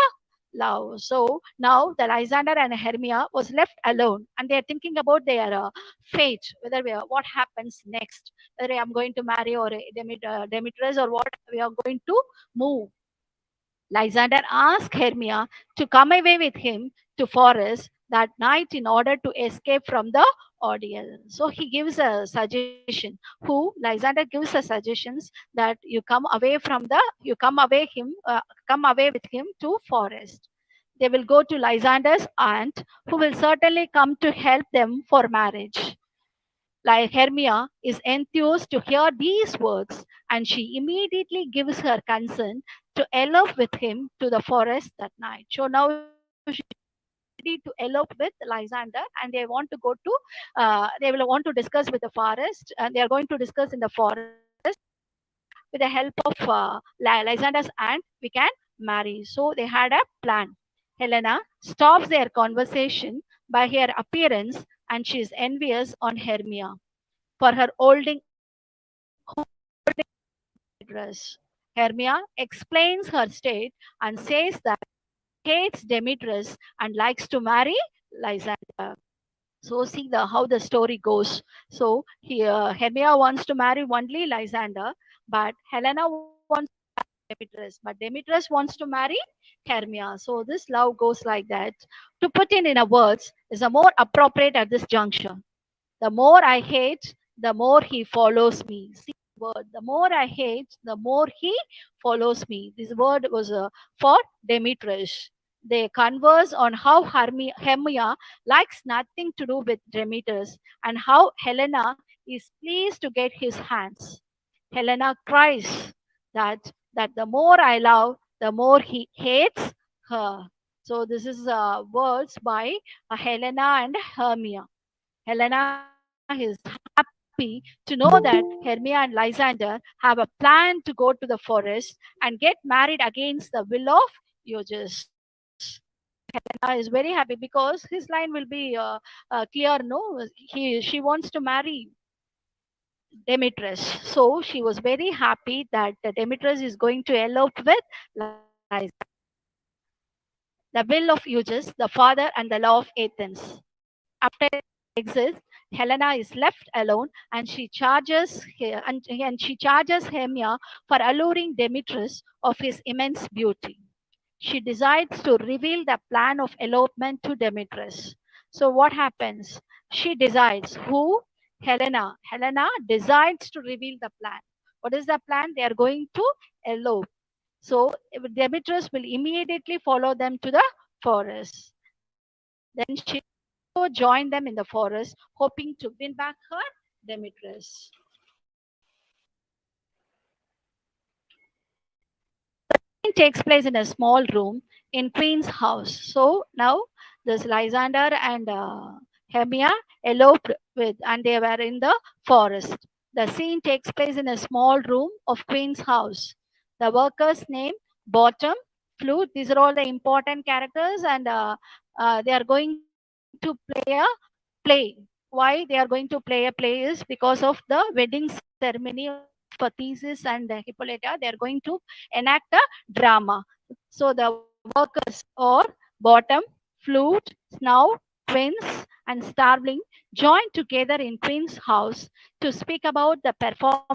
love. So now the Lysander and Hermia was left alone and they are thinking about their fate, whether what happens next, whether I'm going to marry or Demetrius or what we are going to move. Lysander asked Hermia to come away with him to forest that night in order to escape from the ordeal. So he gives a suggestion. Lysander gives a suggestions that you come away with him to forest. They will go to Lysander's aunt, who will certainly come to help them for marriage. Like Hermia is enthused to hear these words, and she immediately gives her consent to elope with him to the forest that night. So now she ready to elope with Lysander, and they want to go to, they will want to discuss with the forest, and they are going to discuss in the forest with the help of Lysander's aunt. We can marry. So they had a plan. Helena stops their conversation by her appearance, and she is envious on Hermia for her holding dress. Hermia explains her state and says that hates Demetrius and likes to marry Lysander. So see how the story goes. So here Hermia wants to marry only Lysander, but Helena wants Demetrius, but Demetrius wants to marry Hermia. So this love goes like that. To put in a words is a more appropriate at this juncture. The more I hate, the more he follows me. See the word. The more I hate, the more he follows me. This word was for Demetrius. They converse on how Hermia likes nothing to do with Demetrius and how Helena is pleased to get his hands. Helena cries that the more I love, the more he hates her. So this is words by Helena and Hermia. Helena is happy to know that Hermia and Lysander have a plan to go to the forest and get married against the will of Euges. Helena is very happy because his line will be clear. No, she wants to marry Demetrius. So she was very happy that Demetrius is going to elope with Lysander. The will of Euges, the father and the law of Athens. After exists, Helena is left alone, and she charges Hermia for alluring Demetrius of his immense beauty. She decides to reveal the plan of elopement to Demetrius. So what happens? She decides who? Helena. Helena decides to reveal the plan. What is the plan? They are going to elope. So Demetrius will immediately follow them to the forest. Then she also join them in the forest, hoping to win back her Demetrius. Scene takes place in a small room in Queen's house. So now this Lysander and Hermia eloped with, and they were in the forest. The scene takes place in a small room of Queen's house. The workers' name, Bottom, Flute. These are all the important characters, and they are going to play a play. Why they are going to play a play is because of the wedding ceremony of Theseus and Hippolyta. They are going to enact a drama. So the workers or Bottom, Flute, Snow, Twins, and Starveling join together in Queen's house to speak about the performance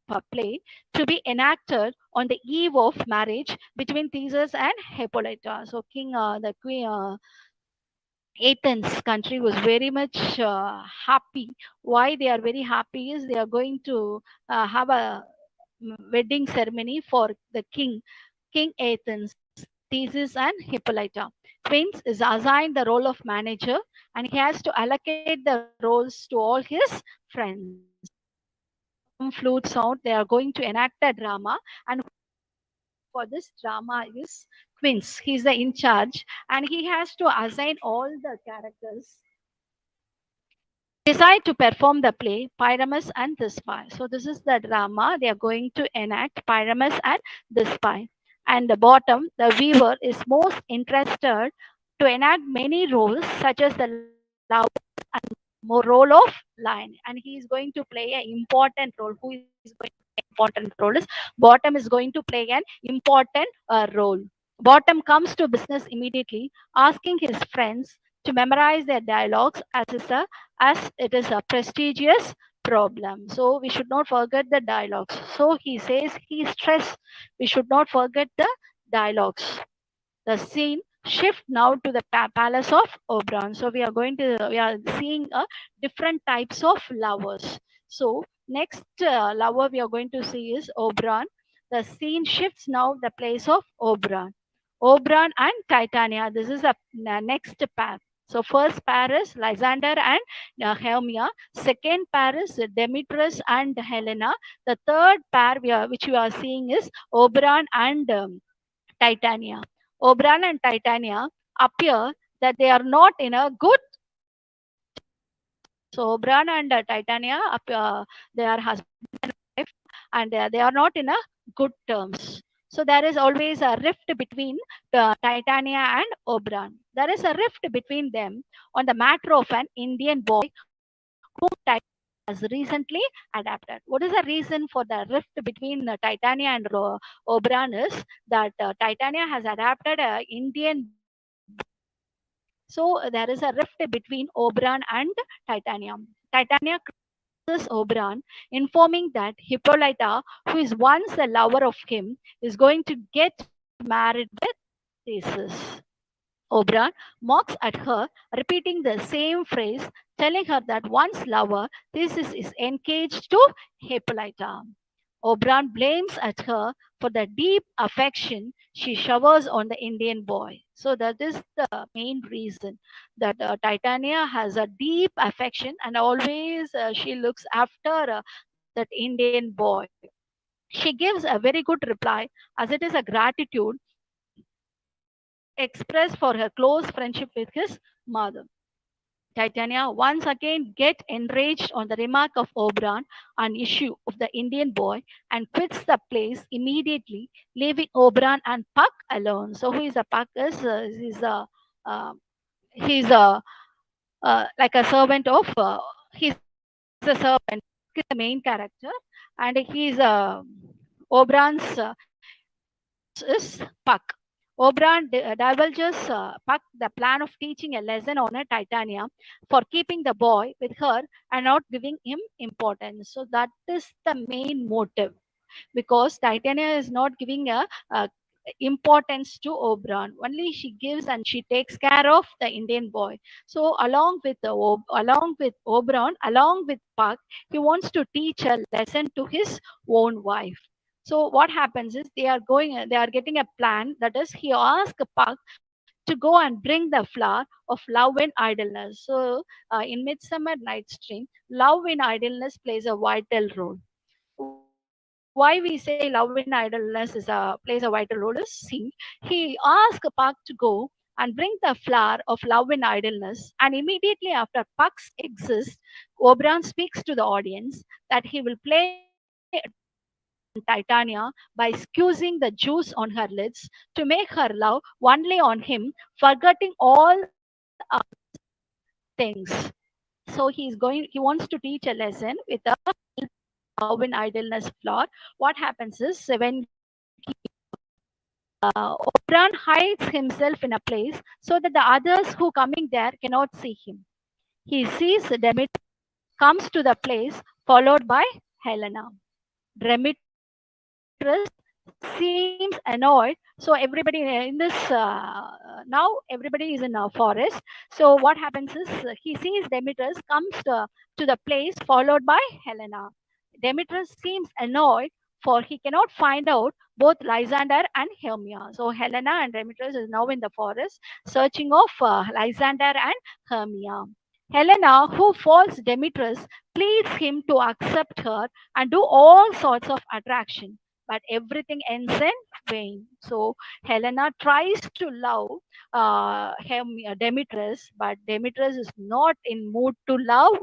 of a play to be enacted on the eve of marriage between Theseus and Hippolyta. So the Queen, Athens country was very much happy. Why they are very happy is they are going to have a wedding ceremony for the King Athens, Theseus and Hippolyta. Twins is assigned the role of manager, and he has to allocate the roles to all his friends. Bottom, flute, sound, they are going to enact a drama, and for this drama is Quince. He's the in charge, and he has to assign all the characters. Decide to perform the play Pyramus and the Spy. So this is the drama they are going to enact, Pyramus and the Spy. And the bottom, the viewer is most interested to enact many roles such as the lover and more role of lion, and he is going to play an important role. Who is going to play an important role is Bottom is going to play an important role. Bottom comes to business immediately, asking his friends to memorize their dialogues as it is a prestigious problem. So we should not forget the dialogues. So he says he stressed we should not forget the dialogues. The scene shift now to the palace of Oberon. So we are seeing different types of lovers. So next lover we are going to see is Oberon. The scene shifts now the place of Oberon. Oberon and Titania. This is a next pair. So first pair is Lysander and Hermia. Second pair is Demetrius and Helena. The third pair which we are seeing is Oberon and Titania. Oberon and Titania appear that they are not in a good terms. So Oberon and Titania appear, they are husband and wife, and they are not in a good terms. So there is always a rift between Titania and Oberon. There is a rift between them on the matter of an Indian boy whom Titania has recently adapted. What is the reason for the rift between Titania and Oberon is that Titania has adapted an Indian boy. So there is a rift between Oberon and Titania. Titania criticizes Oberon, informing that Hippolyta, who is once a lover of him, is going to get married with Theseus. Oberon mocks at her, repeating the same phrase, telling her that once lover, Theseus is engaged to Hippolyta. Oberon blames at her for the deep affection she showers on the Indian boy. So that is the main reason that Titania has a deep affection, and always she looks after that Indian boy. She gives a very good reply as it is a gratitude expressed for her close friendship with his mother. Titania once again get enraged on the remark of Oberon on issue of the Indian boy and quits the place immediately, leaving Oberon and Puck alone. So who is a Puck is uh, he's a like a servant of he's a servant. He's the main character, and he's Oberon's boss is Puck. Oberon divulges Puck the plan of teaching a lesson on a Titania for keeping the boy with her and not giving him importance. So that is the main motive, because Titania is not giving a importance to Oberon. Only she gives and she takes care of the Indian boy. So along with Oberon, along with Puck, he wants to teach a lesson to his own wife. So what happens is they are getting a plan. That is, he asks Puck to go and bring the flower of love and idleness. So in Midsummer Night's Dream, love in idleness plays a vital role. Why we say love in idleness plays a vital role is, see, he asked Park to go and bring the flower of love in idleness, and immediately after Park's exist, Oberon speaks to the audience that he will play a trick on Titania by squeezing the juice on her lids to make her love only on him, forgetting all the other things. So he wants to teach a lesson with the love in idleness floor. What happens is when Oberon hides himself in a place so that the others who coming there cannot see him. He sees Demeter comes to the place followed by Helena. Demetrius seems annoyed. So everybody in this now everybody is in a forest. So what happens is he sees Demetrius comes to the place followed by Helena. Demetrius seems annoyed, for he cannot find out both Lysander and Hermia. So Helena and Demetrius is now in the forest searching of Lysander and Hermia. Helena, who falls Demetrius, pleads him to accept her and do all sorts of attraction, but everything ends in vain. So Helena tries to love Demetrius, but Demetrius is not in mood to love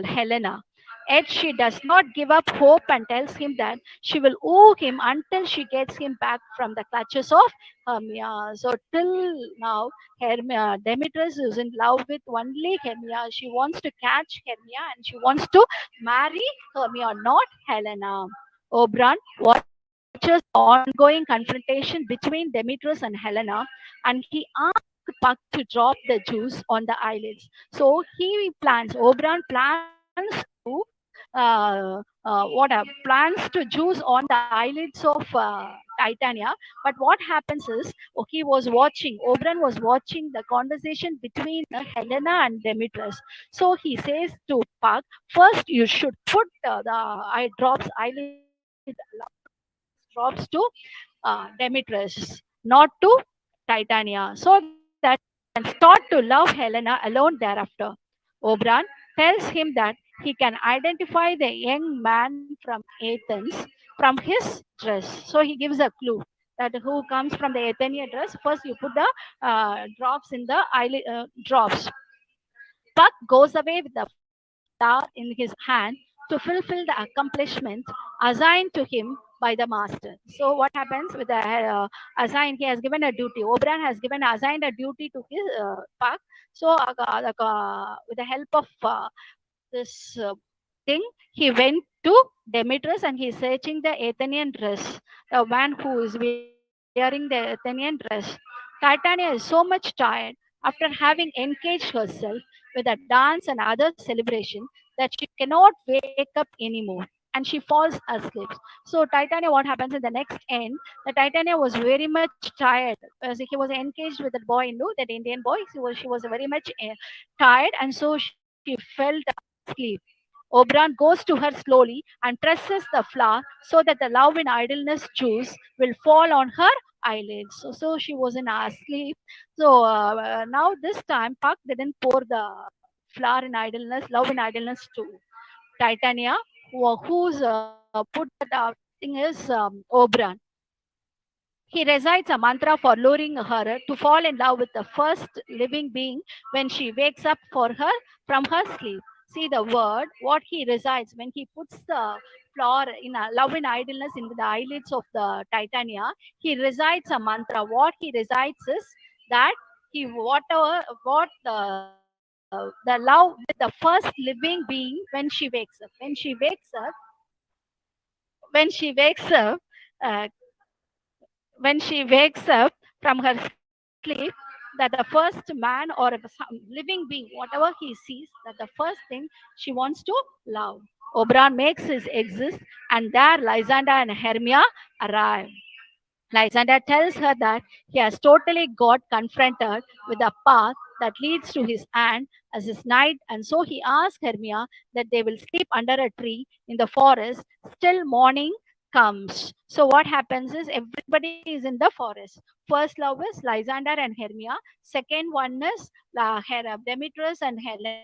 Helena. Yet she does not give up hope and tells him that she will woo him until she gets him back from the clutches of Hermia. So till now, Demetrius is in love with only Hermia. She wants to catch Hermia and she wants to marry Hermia, not Helena. Oberon watches the ongoing confrontation between Demetrius and Helena, and he asks Puck to drop the juice on the eyelids. So Oberon plans to plans to juice on the eyelids of Titania. But what happens is, Oberon was watching the conversation between Helena and Demetrius. So he says to Puck, first you should put the eyelid drops to Demetrius, not to Titania, so that he can start to love Helena alone thereafter. Oberon tells him that he can identify the young man from Athens from his dress. So he gives a clue that who comes from the Athenian dress. First, you put the drops in the eyelid drops. Puck goes away with the flower in his hand to fulfill the accomplishment assigned to him by the master. So what happens with the he has given a duty. Oberon has assigned a duty to his Puck. So with the help of this thing, he went to Demetrius and he's searching the Athenian dress, the man who is wearing the Athenian dress. Titania is so much tired after having engaged herself with a dance and other celebration that she cannot wake up anymore and she falls asleep. So Titania, what happens in the next end? The Titania was very much tired as he was engaged with that boy, that Indian boy. She was very much tired, and so she fell asleep. Oberon goes to her slowly and presses the flower so that the love in idleness juice will fall on her eyelids. So she was in asleep. So now this time, Puck didn't pour the flower in idleness, love in idleness to Titania, whose put that thing is Oberon. He recites a mantra for luring her to fall in love with the first living being when she wakes up for her from her sleep. See the word, what he recites when he puts the flower in a love and idleness in the eyelids of the Titania. He recites a mantra. What he recites is that he whatever what the love with the first living being when she wakes up. When she wakes up, uh, when she wakes up from her sleep, that the first man or some living being, whatever he sees, that the first thing she wants to love. Oberon makes his exist, and there Lysander and Hermia arrive. Lysander tells her that he has totally got confronted with the path that leads to his aunt as his night, and so he asks Hermia that they will sleep under a tree in the forest till morning comes. So what happens is everybody is in the forest. First love is Lysander and Hermia. Second one is Demetrius and Helena.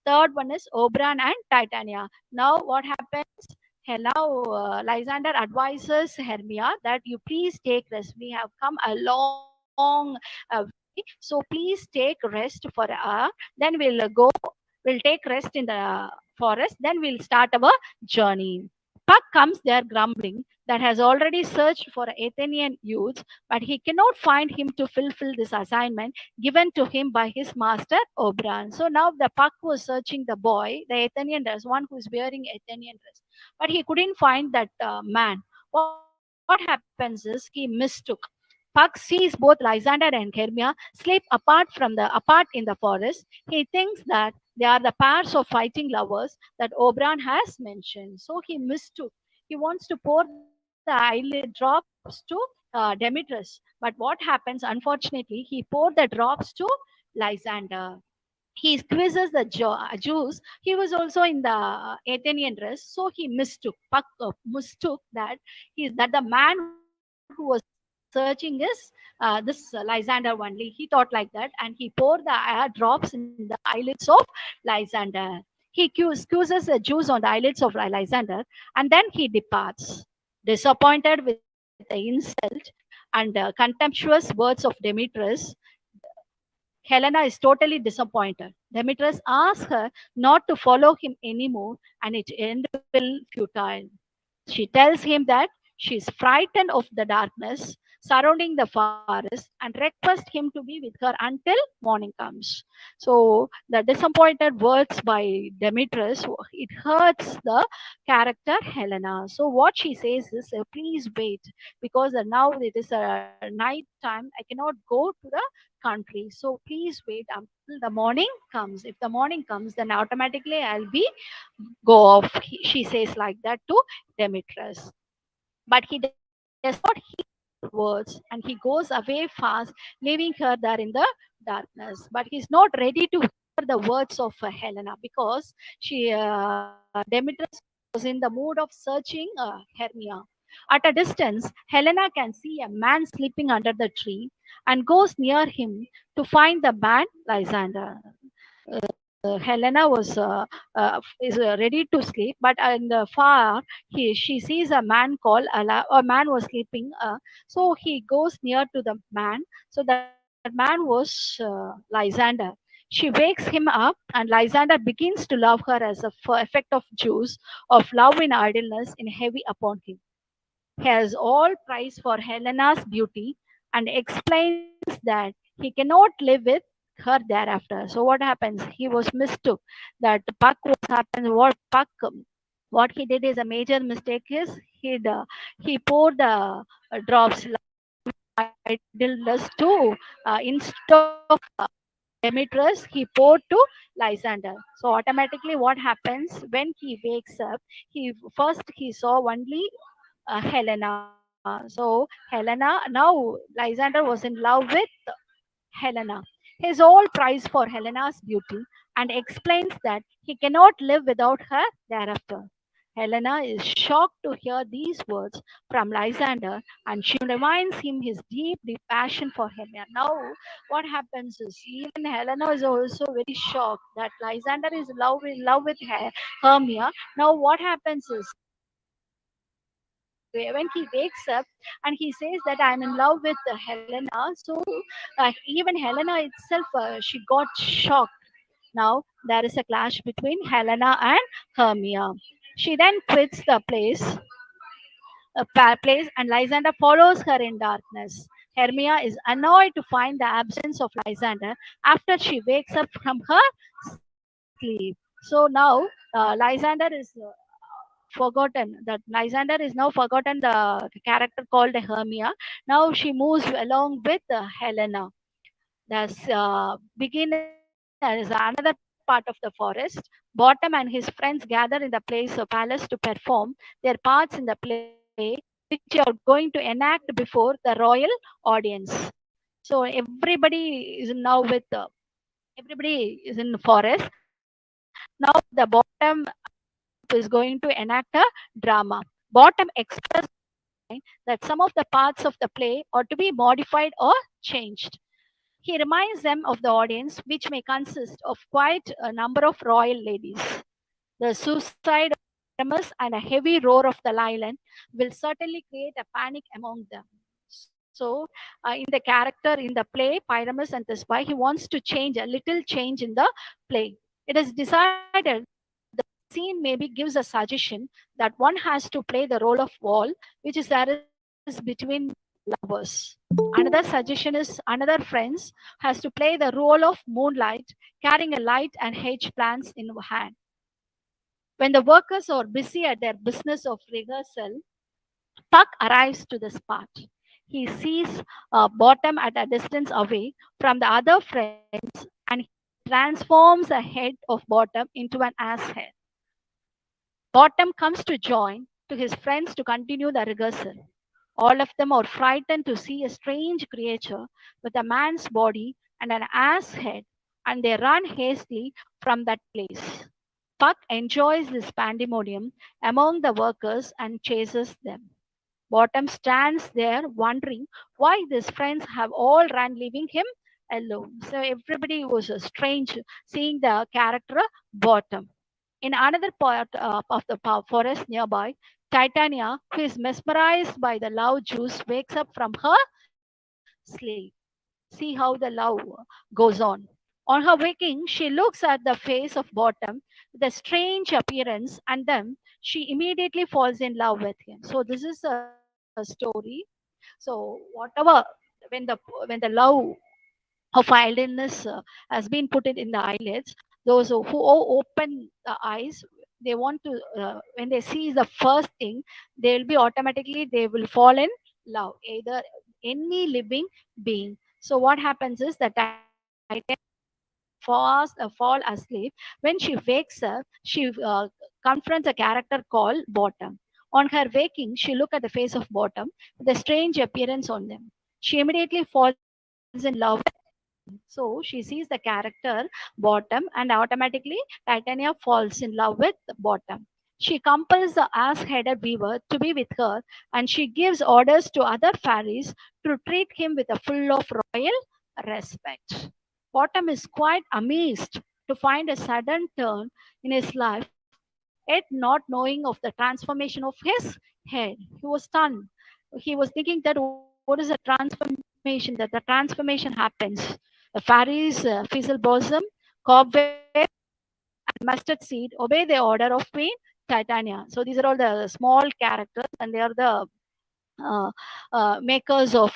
Third one is Oberon and Titania. Now what happens? Now, Lysander advises Hermia that you please take rest. We have come a long way, so please take rest for then we'll take rest in the forest. Then we'll start our journey. Puck comes there grumbling that has already searched for Athenian youths, but he cannot find him to fulfill this assignment given to him by his master Oberon. So now the Puck was searching the boy, the Athenian dress, one who is wearing Athenian dress, but he couldn't find that man. What happens is he mistook. Puck sees both Lysander and Hermia sleep apart in the forest. He thinks that they are the pairs of fighting lovers that Oberon has mentioned. So he mistook. He wants to pour the eyelid drops to Demetrius. But what happens, unfortunately, he poured the drops to Lysander. He squeezes the juice. He was also in the Athenian dress, so he mistook that the man who was searching is this Lysander only. He thought like that, and he poured the drops in the eyelids of Lysander. He squeezes the juice on the eyelids of Lysander, and then he departs, disappointed with the insult and contemptuous words of Demetrius. Helena is totally disappointed. Demetrius asks her not to follow him anymore, and it end will futile. She tells him that she is frightened of the darkness surrounding the forest and requests him to be with her until morning comes. So the disappointed words by Demetrius, it hurts the character Helena. So what she says is, please wait, because now it is a night time. I cannot go to the country. So please wait until the morning comes. If the morning comes, then automatically I'll be go off. She says like that to Demetrius. But he does not heed words and he goes away fast, leaving her there in the darkness. But he's not ready to hear the words of Helena, because Demetrius was in the mood of searching Hermia. At a distance, Helena can see a man sleeping under the tree and goes near him to find the man Lysander. Helena is ready to sleep, but in the far she sees a man called a man was sleeping. So he goes near to the man. So that man was Lysander. She wakes him up, and Lysander begins to love her as a effect of juice of love in idleness in heavy upon him. He has all praise for Helena's beauty and explains that he cannot live with her thereafter. So what happens? He was mistook that Puck was happened. What he did is a major mistake. Is he poured the drops idleness to instead of Demetrius, he poured to Lysander. So automatically, what happens when he wakes up? He saw only Helena. So Helena, now Lysander was in love with Helena. He is all praise for Helena's beauty and explains that he cannot live without her thereafter. Helena is shocked to hear these words from Lysander, and she reminds him his deep passion for Hermia. Now, what happens is even Helena is also very shocked that Lysander is in love with Hermia. Now, what happens is when he wakes up and he says that I'm in love with Helena. So even Helena itself, she got shocked. Now there is a clash between Helena and Hermia. She then quits the place, and Lysander follows her in darkness. Hermia is annoyed to find the absence of Lysander after she wakes up from her sleep. So now Lysander is forgotten. That Lysander is now forgotten the character called Hermia. Now she moves along with Helena. Thus, beginner is another part of the forest. Bottom and his friends gather in the palace to perform their parts in the play, which they are going to enact before the royal audience. So everybody is in the forest. Now the bottom group is going to enact a drama. Bottom expresses that some of the parts of the play are to be modified or changed. He reminds them of the audience, which may consist of quite a number of royal ladies. The suicide of Pyramus and a heavy roar of the lion will certainly create a panic among them. So, in the character in the play, Pyramus and the spy, he wants to change a little change in the play. It is decided that the scene maybe gives a suggestion that one has to play the role of wall, which is there is between lovers. Another suggestion is another friends has to play the role of moonlight, carrying a light and hedge plants in hand. When the workers are busy at their business of rehearsal, Puck arrives to the spot. He sees Bottom at a distance away from the other friends, and he transforms the head of Bottom into an ass head. Bottom comes to join to his friends to continue the rehearsal. All of them are frightened to see a strange creature with a man's body and an ass head, and they run hastily from that place. Puck enjoys this pandemonium among the workers and chases them. Bottom stands there wondering why his friends have all run, leaving him alone. So everybody was strange seeing the character Bottom. In another part of the forest nearby, Titania, who is mesmerized by the love juice, wakes up from her sleep. See how the love goes on. On her waking, she looks at the face of Bottom with a strange appearance, and then she immediately falls in love with him. So this is a story. So whatever when the love of idleness has been put it in the eyelids, those who open the eyes, they want to when they see the first thing, they will be automatically they will fall in love, either any living being. So what happens is that Titan fall asleep. When she wakes up, she confronts a character called Bottom. On her waking, she look at the face of Bottom with a strange appearance on them. She immediately falls in love with him. So she sees the character Bottom, and automatically Titania falls in love with Bottom. She compels the ass-headed weaver to be with her, and she gives orders to other fairies to treat him with a full of royal respect. Bottom is quite amazed to find a sudden turn in his life, yet not knowing of the transformation of his head. He was stunned. He was thinking that what is a transformation, that the transformation happens. The fairies fizzle blossom, cobweb, and mustard seed obey the order of Queen Titania. So these are all the small characters, and they are the uh, makers of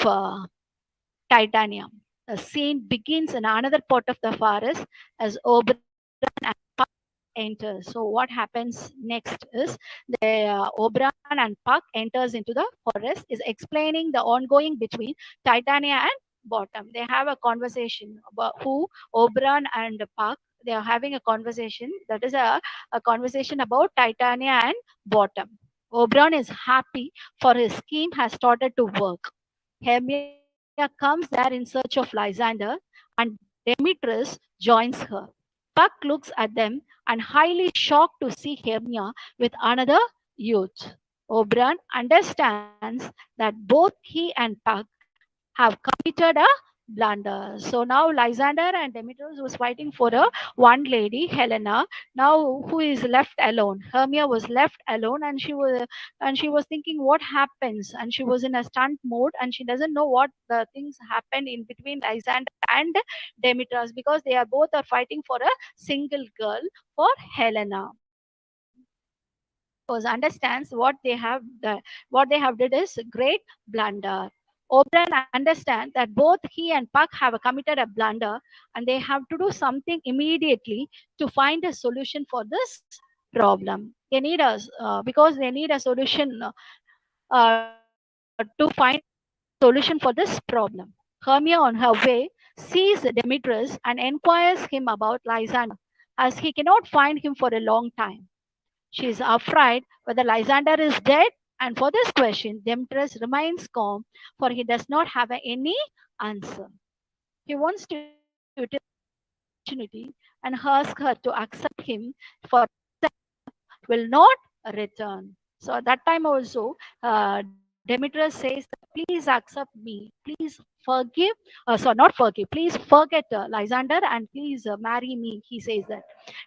Titania. The scene begins in another part of the forest as Oberon and Puck enter. So what happens next is the Oberon and Puck enters into the forest, is explaining the ongoing between Titania and Bottom. They have a conversation about who Oberon and Puck. They are having a conversation, that is a conversation about Titania and Bottom. Oberon is happy for his scheme has started to work. Hermia comes there in search of Lysander, and Demetrius joins her. Puck looks at them and highly shocked to see Hermia with another youth. Oberon understands that both he and Puck have committed a blunder. So now Lysander and Demetrius was fighting for a one lady, Helena. Now who is left alone? Hermia was left alone, and she was thinking what happens, and she was in a stunt mode, and she doesn't know what the things happened in between Lysander and Demetrius, because they are both are fighting for a single girl for Helena. Was understands what they have did is great blunder. Oberon understands that both he and Puck have committed a blunder, and they have to do something immediately to find a solution for this problem. They need us because they need a solution to find solution for this problem. Hermia on her way sees Demetrius and inquires him about Lysander, as he cannot find him for a long time. She is afraid whether Lysander is dead, and for this question, Demetrius remains calm, for he does not have any answer. He wants to utilize opportunity and ask her to accept him, for will not return. So at that time also, Demetrius says, "Please accept me. Please forgive. Not forgive. Please forget Lysander and please marry me." He says that.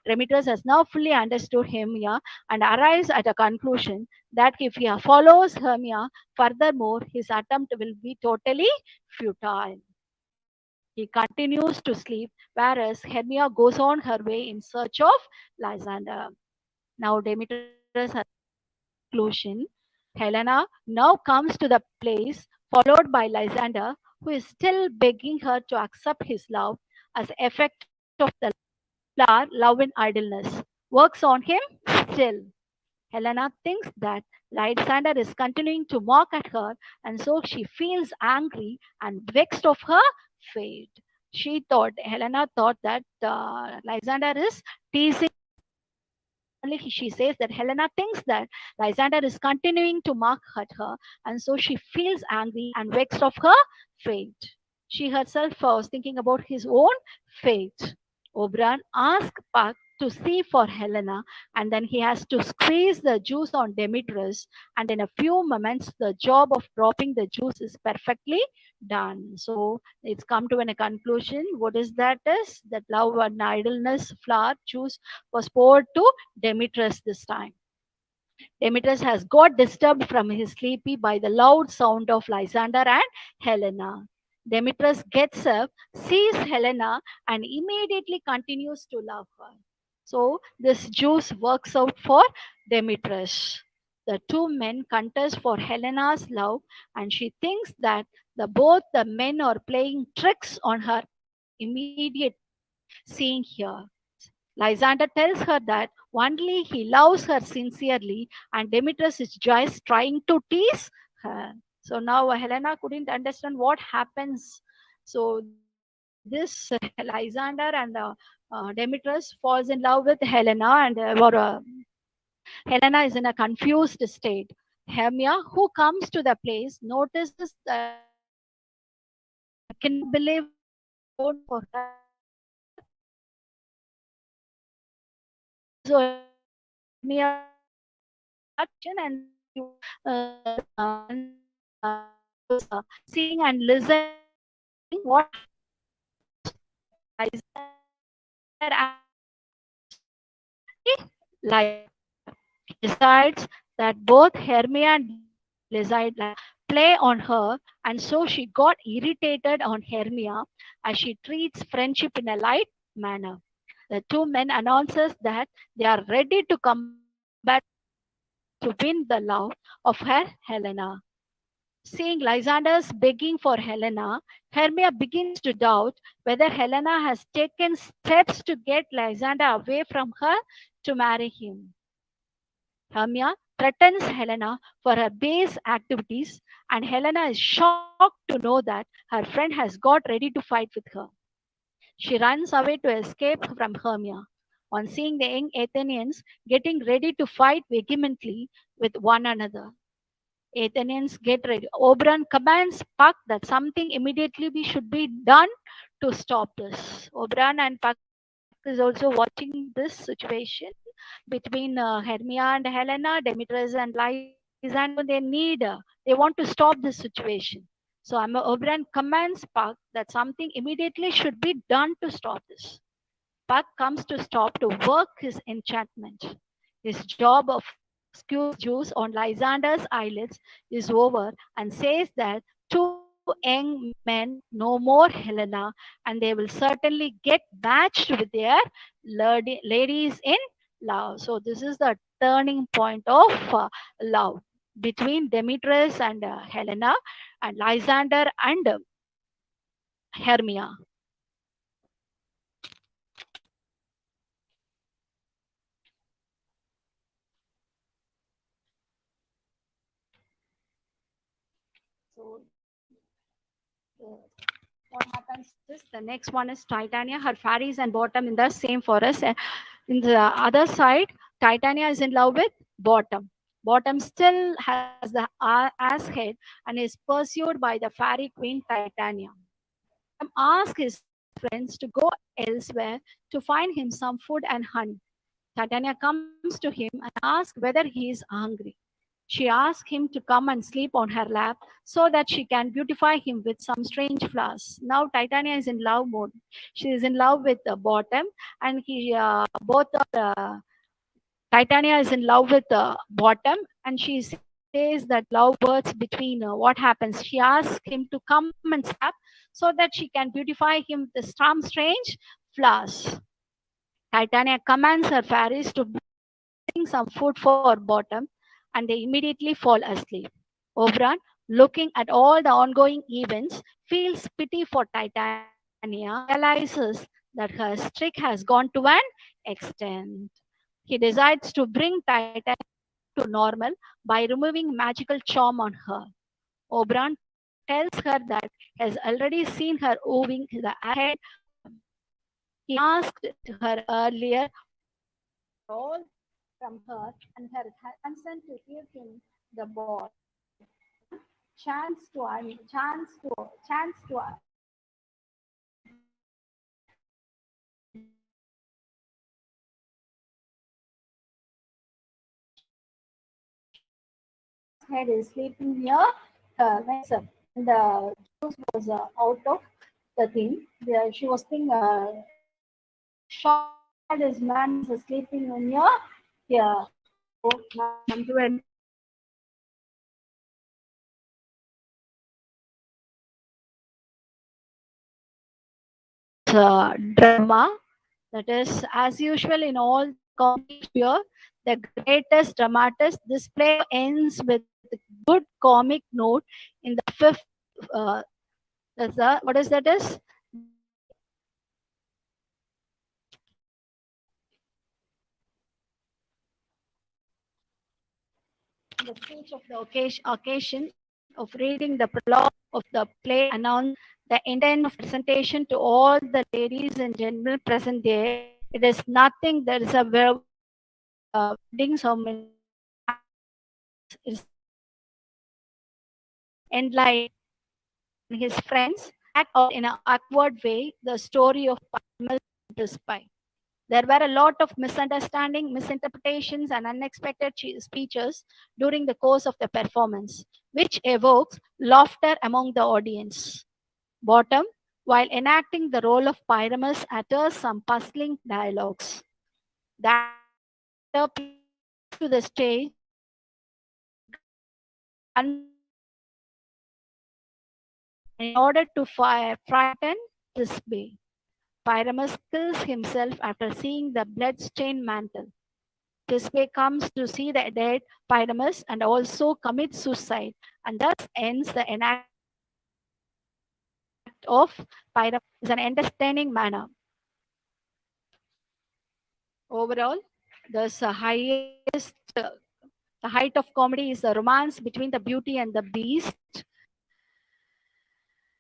Demetrius has now fully understood Hermia and arrives at a conclusion that if he follows Hermia furthermore, his attempt will be totally futile. He continues to sleep, whereas Hermia goes on her way in search of Lysander. Now Demetrius has conclusion. Helena now comes to the place, followed by Lysander, who is still begging her to accept his love as effect of the flower love in idleness. Works on him still. Helena thinks that Lysander is continuing to mock at her, and so she feels angry and vexed of her fate. Helena thought that Lysander is teasing. Only she says that Helena thinks that Lysander is continuing to mock at her, and so she feels angry and vexed of her fate. She herself was thinking about his own fate. Oberon asks Puck to see for Helena, and then he has to squeeze the juice on Demetrius, and in a few moments, the job of dropping the juice is perfectly done. So it's come to a conclusion. What is that? Is that love and idleness flower juice was poured to Demetrius this time. Demetrius has got disturbed from his sleepy by the loud sound of Lysander and Helena. Demetrius gets up, sees Helena, and immediately continues to love her. So this juice works out for Demetrius. The two men contest for Helena's love, and she thinks that both the men are playing tricks on her immediately seeing here. Lysander tells her that only he loves her sincerely, and Demetrius is just trying to tease her. So now Helena couldn't understand what happens. So this Lysander and Demetrius falls in love with Helena, and Helena is in a confused state. Hermia, who comes to the place, notices that she cannot believe her own for her so Hermia and she was seeing and listening what Lysander and he decides that both Hermia and Lysander play on her, and so she got irritated on Hermia as she treats friendship in a light manner. The two men announces that they are ready to combat to win the love of her Helena. Seeing Lysander's begging for Helena, Hermia begins to doubt whether Helena has taken steps to get Lysander away from her to marry him. Hermia threatens Helena for her base activities, and Helena is shocked to know that her friend has got ready to fight with her. She runs away to escape from Hermia. On seeing the young Athenians getting ready to fight vehemently with one another, Athenians get ready. Oberon commands Puck that something immediately should be done to stop this. Oberon and Puck is also watching this situation between Hermia and Helena, Demetrius and Lysander. They want to stop this situation. So Oberon commands Puck that something immediately should be done to stop this. Puck comes to stop to work his enchantment. His job of squeeze juice on Lysander's eyelids is over and says that two young men no more Helena and they will certainly get matched with their ladies in love. So this is the turning point of love between Demetrius and Helena and Lysander and Hermia. So what happens is the next one is Titania. Her fairies and bottom in the same forest. In the other side, Titania is in love with bottom. Bottom still has the ass head and is pursued by the fairy queen Titania. Bottom asks his friends to go elsewhere to find him some food and honey. Titania comes to him and asks whether he is hungry. She asks him to come and sleep on her lap so that she can beautify him with some strange flowers. Now Titania is in love mode. She is in love with the bottom, and he both are. Titania is in love with the bottom, and she says that love words between what happens. She asks him to come and slap so that she can beautify him with some strange flowers. Titania commands her fairies to bring some food for bottom, and they immediately fall asleep. Oberon, looking at all the ongoing events, feels pity for Titania and realizes that her streak has gone to an extent. He decides to bring Titania to normal by removing magical charm on her. Oberon tells her that he has already seen her wooing the ahead bottom. He asked her earlier all from her and her consent to give him the ball. Chance to chance to head is sleeping near when the juice was out of the thing. She was thinking, shot this man is sleeping near here. So now we come to an drama. That is, as usual in all the comedy sphere, the greatest dramatist. This play ends with a good comic note in the fifth. That's the what is that is the speech of the occasion of reading the prologue of the play announced the intent of presentation to all the ladies and gentlemen present there. It is nothing. There is a wedding ceremony. It's enlightened. And his friends act out in an awkward way the story of Palmer's spy. There were a lot of misunderstanding, misinterpretations, and unexpected speeches during the course of the performance, which evokes laughter among the audience. Bottom, while enacting the role of Pyramus, utters some puzzling dialogues. The actor peers to the stage in order to frighten Thisbe. Pyramus kills himself after seeing the blood-stained mantle. Thisbe comes to see the dead Pyramus and also commits suicide, and thus ends the enact of Pyramus in an entertaining manner. Overall, there's a the height of comedy is the romance between the beauty and the beast.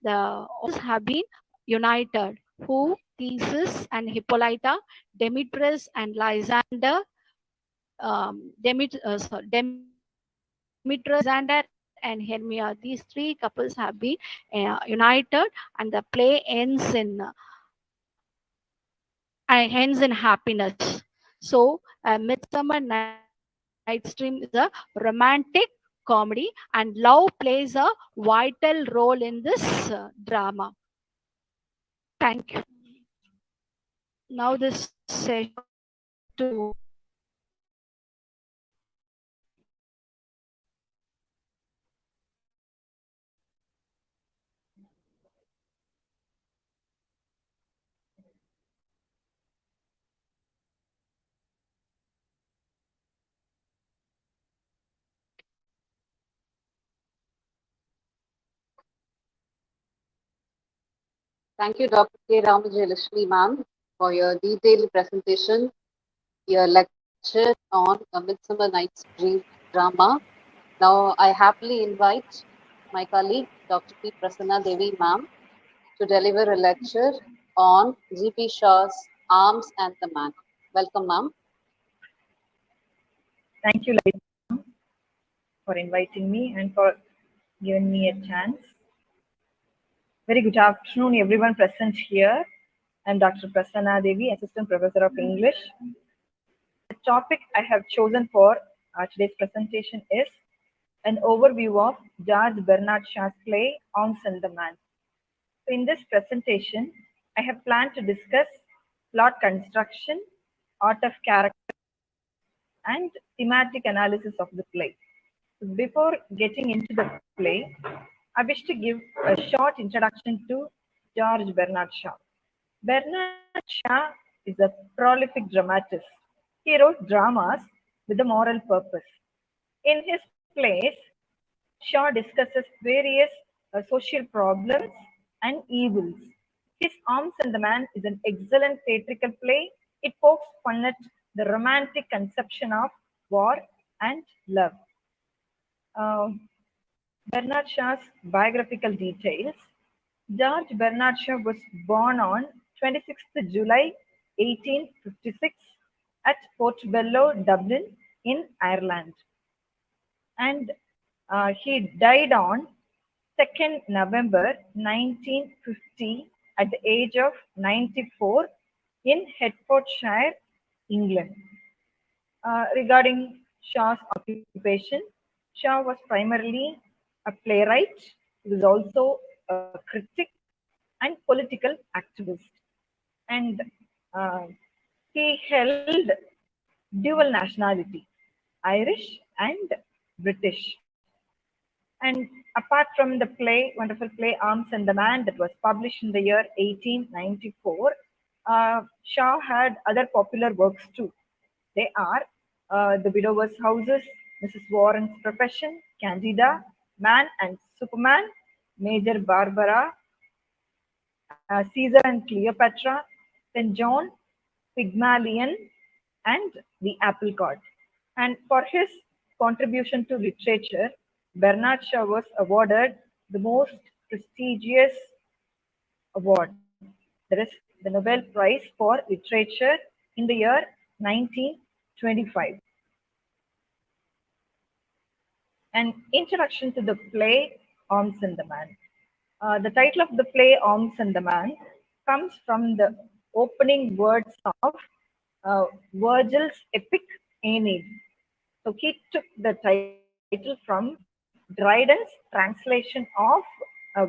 The authors have been united, who Theseus and Hippolyta, Demetrius and Lysander, Demetrius, Lysander and Hermia. These three couples have been united, and the play ends in happiness. So, Midsummer Night's Dream is a romantic comedy. comedy, and love plays a vital role in this drama. Thank you. Now this session goes to Thank you, Dr. K. Ramajayalakshmi, ma'am, for your detailed presentation, your lecture on A Midsummer Night's Dream drama. Now, I happily invite my colleague, Dr. P. Prasanna Devi, ma'am, to deliver a lecture on G.P. Shaw's Arms and the Man. Welcome, ma'am. Thank you, Lisa, for inviting me and for giving me a chance. Very good afternoon, everyone present here. I'm Dr. Prasanna Devi, Assistant Professor of English. The topic I have chosen for today's presentation is an overview of George Bernard Shaw's play Arms and the Man. So in this presentation, I have planned to discuss plot construction, art of character, and thematic analysis of the play. Before getting into the play, I wish to give a short introduction to George Bernard Shaw. Bernard Shaw is a prolific dramatist. He wrote dramas with a moral purpose. In his plays, Shaw discusses various social problems and evils. His Arms and the Man is an excellent theatrical play. It pokes fun at the romantic conception of war and love. Uh, Bernard Shaw's biographical details. George Bernard Shaw was born on 26th July 1856 at Portobello, Dublin, in Ireland. And he died on 2nd November 1950 at the age of 94 in Hertfordshire, England. Regarding Shaw's occupation, Shaw was primarily a playwright. He was also a critic and political activist. And uh, he held dual nationality, Irish and British. And apart from the play, wonderful play Arms and the Man that was published in the year 1894, Shaw had other popular works too. They are The Widower's Houses, Mrs. Warren's Profession, Candida, Man and Superman, Major Barbara, Caesar and Cleopatra, then John, Pygmalion, and The Apple Cart. And for his contribution to literature, Bernard Shaw was awarded the most prestigious award, that is the Nobel Prize for Literature in the year 1925. An introduction to the play Arms and the Man. The title of the play Arms and the Man comes from the opening words of Virgil's epic Aeneid. So he took the title from Dryden's translation of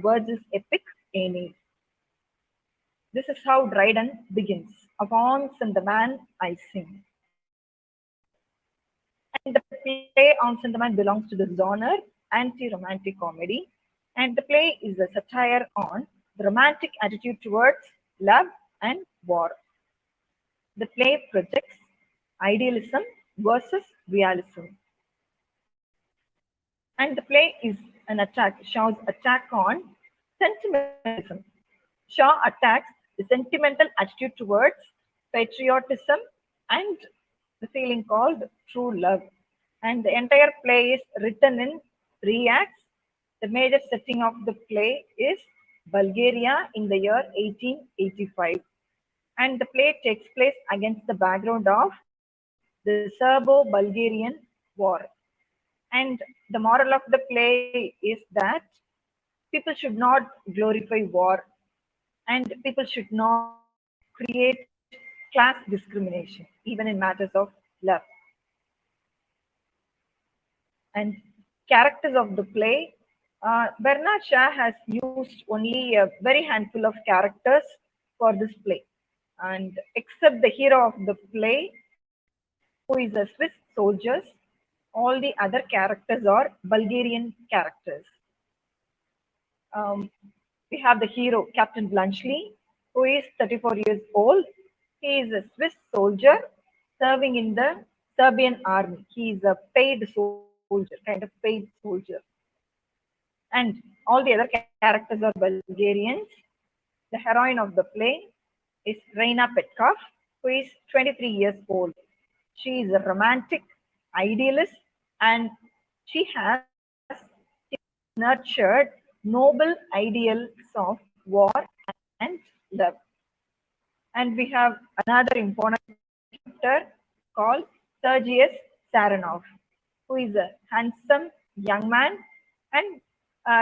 Virgil's epic Aeneid. This is how Dryden begins. Of arms and the man I sing. And the play Arms and the Man belongs to the genre anti-romantic comedy. And the play is a satire on the romantic attitude towards love and war. The play projects idealism versus realism. And the play is an attack, Shaw's attack on sentimentalism. Shaw attacks the sentimental attitude towards patriotism and the feeling called true love. And the entire play is written in 3 acts. The major setting of the play is Bulgaria in the year 1885. And the play takes place against the background of the Serbo-Bulgarian War. And the moral of the play is that people should not glorify war and people should not create class discrimination, even in matters of love. And characters of the play, Bernard Shaw has used only a very handful of characters for this play. And except the hero of the play, who is a Swiss soldier, all the other characters are Bulgarian characters. Um, we have the hero, Captain Blunchley, who is 34 years old. He is a Swiss soldier serving in the Serbian army. He is a paid soldier, kind of paid soldier. And all the other characters are Bulgarians. The heroine of the play is Reina Petkov, who is 23 years old. She is a romantic idealist and she has nurtured noble ideals of war and love. And we have another important character called Sergius Saranov, who is a handsome young man. And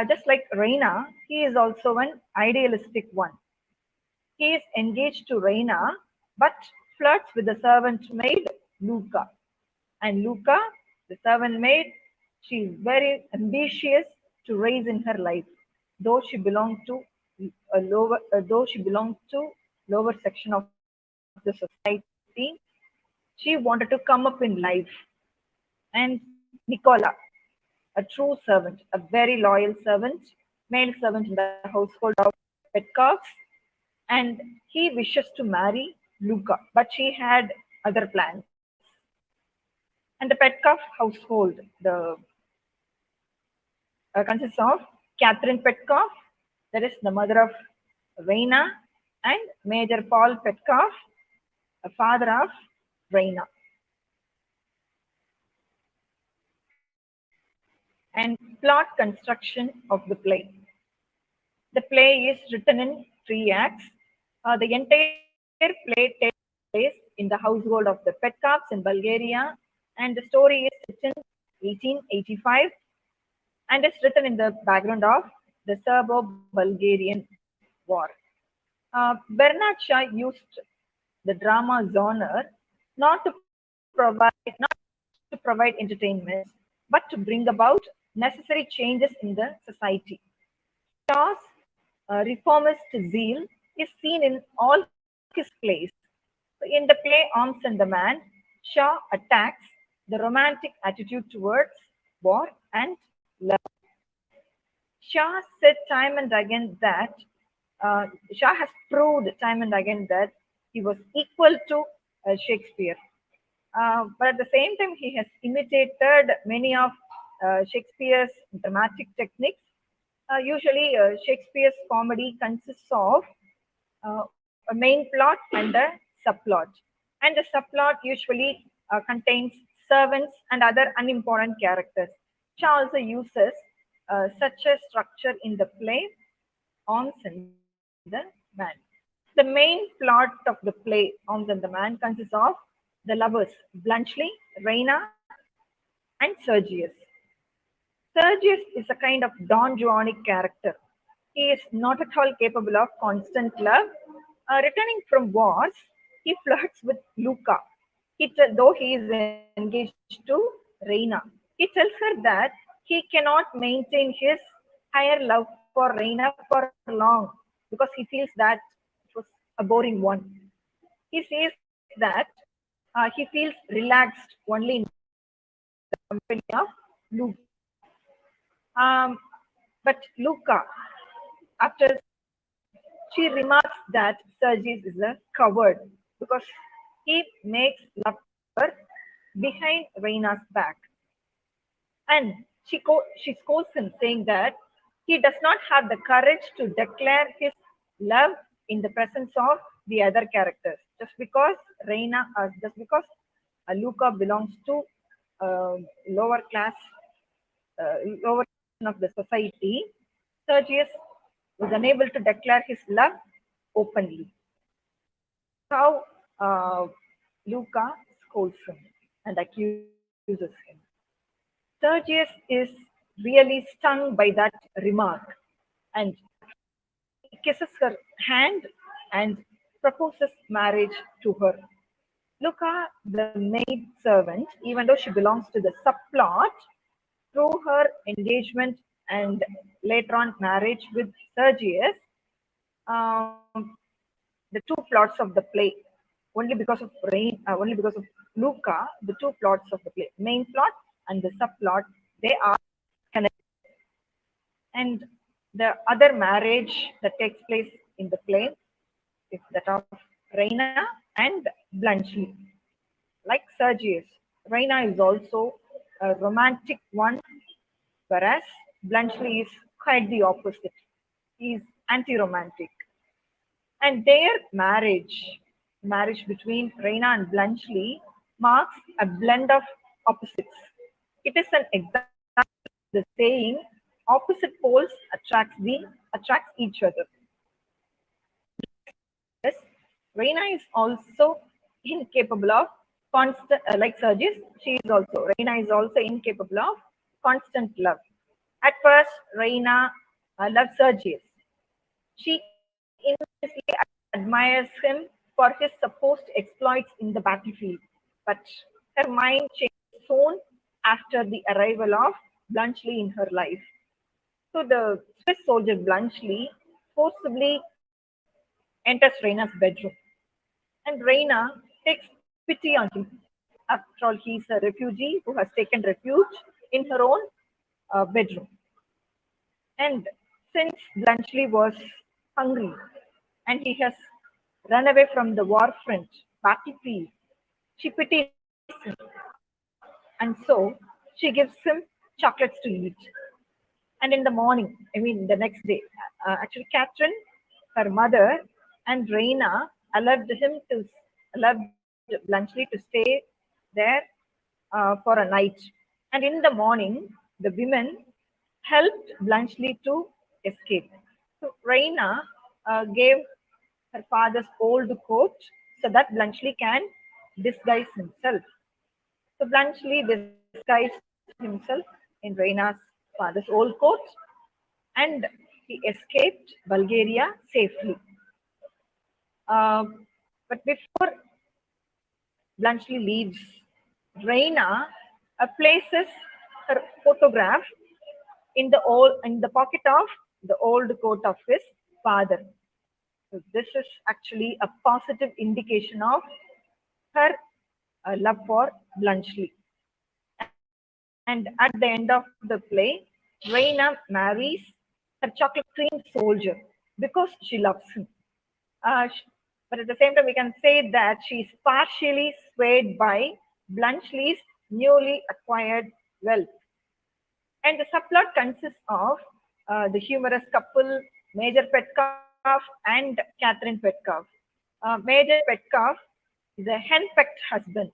just like Reina, he is also an idealistic one. He is engaged to Reina, but flirts with the servant maid Luca. And Luca, the servant maid, she is very ambitious to raise in her life. Though she belonged to lower section of the society, she wanted to come up in life. And Nicola, a true servant, a very loyal servant, male servant in the household of Petkovs, and he wishes to marry Luca, but she had other plans. And the Petkov household consists of Catherine Petkov, that is the mother of Reina, and Major Paul Petkov, a father of Reina. And plot construction of the play. The play is written in 3 acts. The entire play takes place in the household of the Petkovs in Bulgaria, and the story is set in 1885 and is written in the background of the Serbo-Bulgarian War. Bernard Shaw used the drama genre not to provide entertainment, but to bring about necessary changes in the society. Shaw's reformist zeal is seen in all his plays. In the play Arms and the Man, Shaw attacks the romantic attitude towards war and love. Shaw said time and again that Shaw has proved time and again that he was equal to Shakespeare. But at the same time, he has imitated many of Shakespeare's dramatic techniques. Usually, Shakespeare's comedy consists of a main plot and a subplot. And the subplot usually contains servants and other unimportant characters. Shaw also uses such a structure in the play Arms and the Man. The main plot of the play Arms and the Man consists of the lovers Blunchley, Reina, and Sergius. Sergius is a kind of Don Juanic character. He is not at all capable of constant love. Returning from wars, he flirts with Luca. Though he is engaged to Reina, he tells her that he cannot maintain his higher love for Reina for long because he feels that it was a boring one. He says that he feels relaxed only in the company of Luca. But Luca, after she remarks that Sergius is a coward because he makes love to her behind Reina's back. And she scolds him, saying that he does not have the courage to declare his love in the presence of the other characters. Just because Luca belongs to lower class, lower of the society, Sergius was unable to declare his love openly. How Luca scolds him and accuses him. Sergius is really stung by that remark and he kisses her hand and proposes marriage to her. Luca, the maid servant, even though she belongs to the subplot, through her engagement and later on marriage with Sergius, um, the two plots of the play, only because of only because of Luca, the two plots of the play, main plot and the subplot, they are connected. And the other marriage that takes place in the play is that of Reina and Bluntschli. Like Sergius, Reina is also a romantic one, whereas Bluntschli is quite the opposite. He is anti-romantic. And their marriage between Reina and Bluntschli, marks a blend of opposites. It is an example of the saying, opposite poles attracts each other. Yes, Reina is also incapable of constant, like Sergius, Reina is also incapable of constant love. At first, Reina loves Sergius. She intensely admires him for his supposed exploits in the battlefield, but her mind changes soon after the arrival of Bluntschli in her life. So the Swiss soldier Bluntschli forcibly enters Reina's bedroom, and Reina takes pity on him. After all, he is a refugee who has taken refuge in her own bedroom. And since Bluntschli was hungry and he has run away from the war front, battlefield, she pities him. And so she gives him chocolates to eat. And in the morning, the next day, actually, Catherine, her mother, and Reina allowed Bluntschli to stay there for a night. And in the morning, the women helped Bluntschli to escape. So Reina gave her father's old coat so that Bluntschli can disguise himself. So Bluntschli disguised himself in Reina's father's old coat, and he escaped Bulgaria safely. But before Bluntschli leaves, Reina places her photograph in the pocket of the old coat of his father. So this is actually a positive indication of her love for Bluntschli. And at the end of the play, Reina marries her chocolate cream soldier because she loves him. But at the same time, we can say that she is partially swayed by Bluntschli's newly acquired wealth. And the subplot consists of the humorous couple Major Petkoff and Catherine Petkoff. Major Petkoff is a henpecked husband.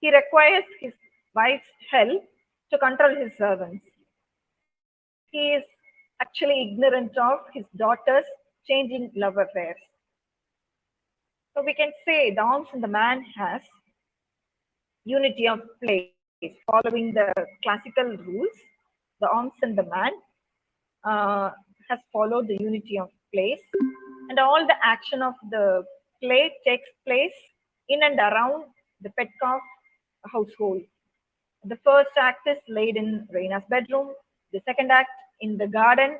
He requires his wife's help to control his servants. He is actually ignorant of his daughter's changing love affairs. So we can say the arms and the man has unity of place. Following the classical rules, the arms and the man has followed the unity of place, and all the action of the play takes place in and around the Petkoff household. The first act is laid in Reina's bedroom, the second act in the garden,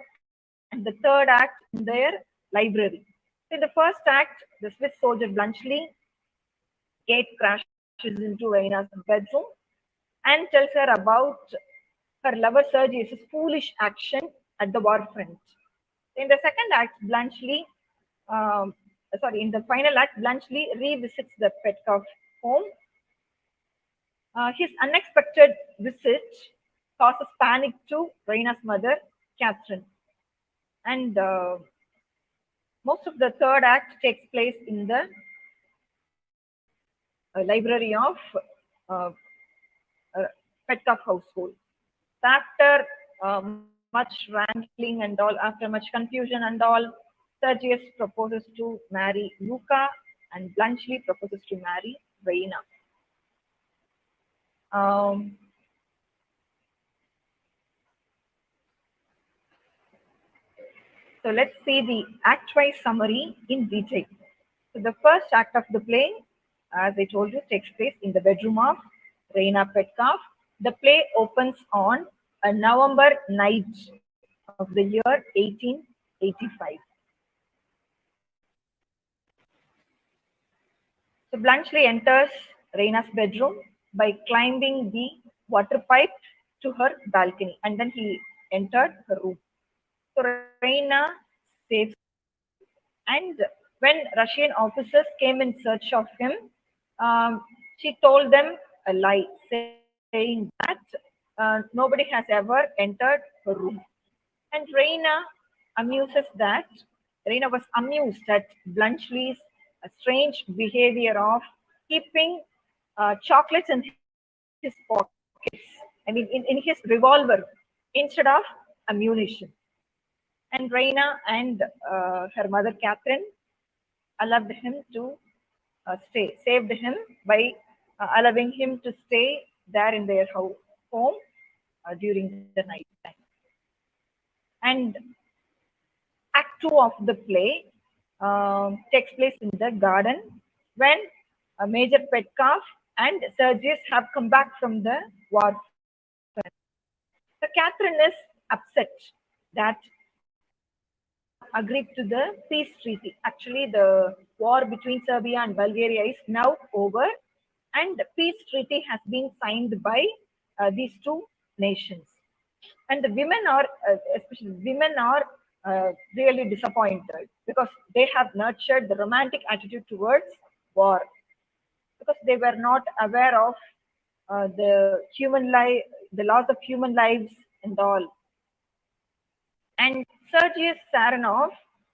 and the third act in their library. In the first act, the Swiss soldier Bluntschli gate crashes into Reina's bedroom and tells her about her lover Sergius' foolish action at the war front. In the second act, in the final act, Bluntschli revisits the Petkoff home. His unexpected visit causes panic to Reina's mother, Catherine. And most of the third act takes place in the library of uh, uh, Petkoff household. After much wrangling and all, after much confusion and all, Sergius proposes to marry Luca, and Bluntschli proposes to marry Reina. Um, so let's see the act-wise summary in detail. So the first act of the play, as I told you, takes place in the bedroom of Reina Petkoff. The play opens on a November night of the year 1885. So Bluntschli enters Reina's bedroom by climbing the water pipe to her balcony, and then he entered her room. So Reina saves, and when Russian officers came in search of him, she told them a lie, saying that nobody has ever entered her room. And Reina was amused at Bluntschli's strange behavior of keeping chocolates in his pockets. I mean, in his revolver instead of ammunition. And Reina and her mother Catherine allowed him to saved him by allowing him to stay there in their home during the night time. And Act 2 of the play takes place in the garden when Major Petkoff and Sergius have come back from the war front. So Catherine is upset that Reina agreed to the peace treaty. Actually, the war between Serbia and Bulgaria is now over, and the peace treaty has been signed by these two nations. And the women are, especially women, are really disappointed because they have nurtured the romantic attitude towards war, because they were not aware of the loss of human lives and all. And Sergius Saranov,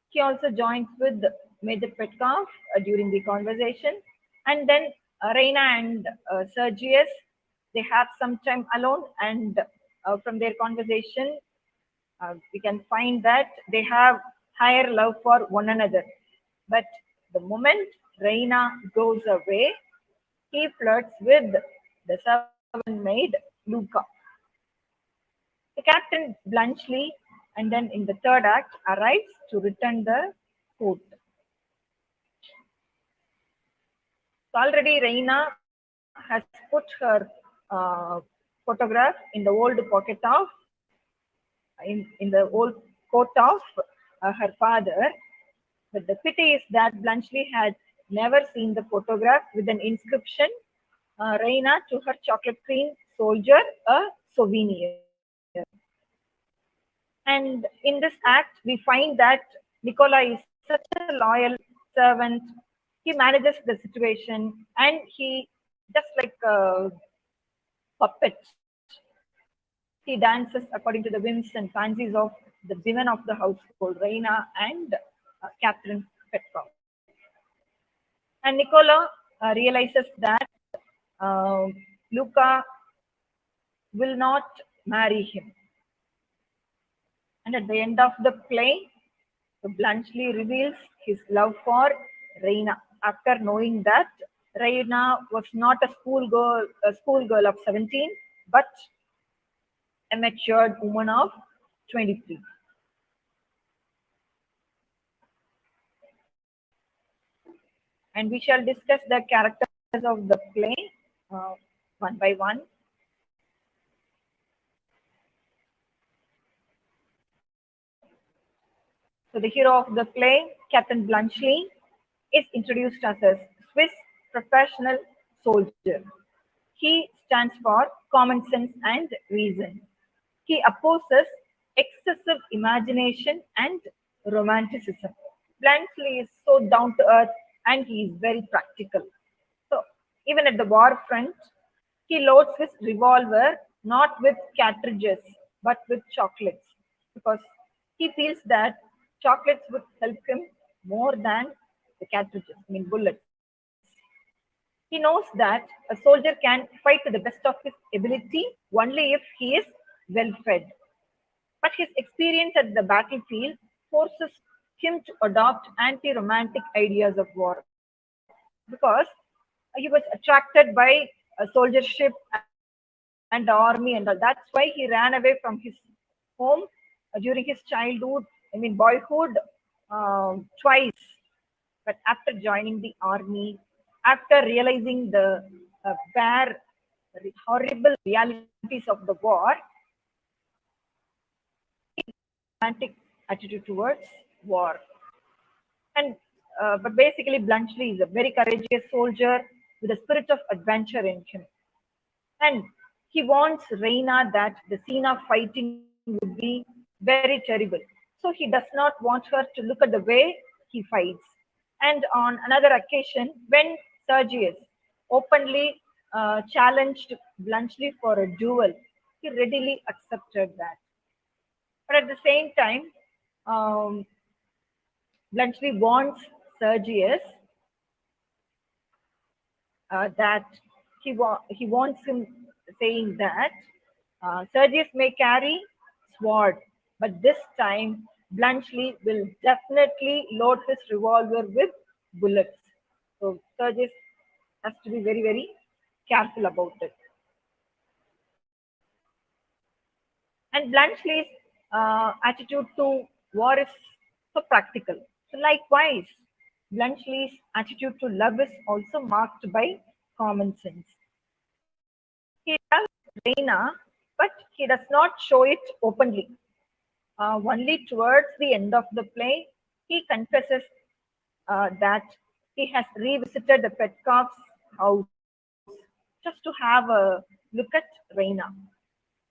he also joins with Major Petkov during the conversation. And then Reina and Sergius, they have some time alone, and from their conversation, we can find that they have higher love for one another. But the moment Reina goes away, he flirts with the servant maid Luca. The Captain Bluntschli, and then in the third act, arrives to return the coat. So already Reina has put her photograph in the old pocket of in the old coat of her father. But the pity is that Bluntschli had never seen the photograph with an inscription, Reina to her chocolate cream soldier, a souvenir. And in this act, we find that Nicola is such a loyal servant. He manages the situation, and he just like a puppet. He dances according to the whims and fancies of the women of the household, Reina and Catherine Petkov. And Nicola realizes that Luca will not marry him. And at the end of the play, Bluntschli reveals his love for Reina after knowing that Reina was not a schoolgirl of 17, but a matured woman of 23. And we shall discuss the characters of the play one by one. So the hero of the play, Captain Bluntschli, is introduced as a Swiss professional soldier. He stands for common sense and reason. He opposes excessive imagination and romanticism. Bluntschli is so down to earth, and he is very practical. So even at the war front, he loads his revolver not with cartridges but with chocolates, because he feels that chocolates would help him more than the cartridges, I mean bullets. He knows that a soldier can fight to the best of his ability only if he is well fed. But his experience at the battlefield forces him to adopt anti-romantic ideas of war, because he was attracted by soldiership and the army, and that's why he ran away from his home during his childhood, boyhood, twice. But after joining the army, after realizing the bare, horrible realities of the war, romantic attitude towards war. And but basically, Bluntschli is a very courageous soldier with a spirit of adventure in him. And he warns Reina that the scene of fighting would be very terrible. So he does not want her to look at the way he fights. And on another occasion, when Sergius openly challenged Bluntschli for a duel, he readily accepted that. But at the same time, um, Bluntschli warns Sergius that he wants him, saying that Sergius may carry sword, but this time Bluntschli will definitely load his revolver with bullets. So Sergius has to be very, very careful about it. And Bluntschli's attitude to war is so practical. So likewise, Bluntschli's attitude to love is also marked by common sense. He loves Reina, but he does not show it openly. Only towards the end of the play, he confesses that he has revisited the Petkov's house just to have a look at Reina.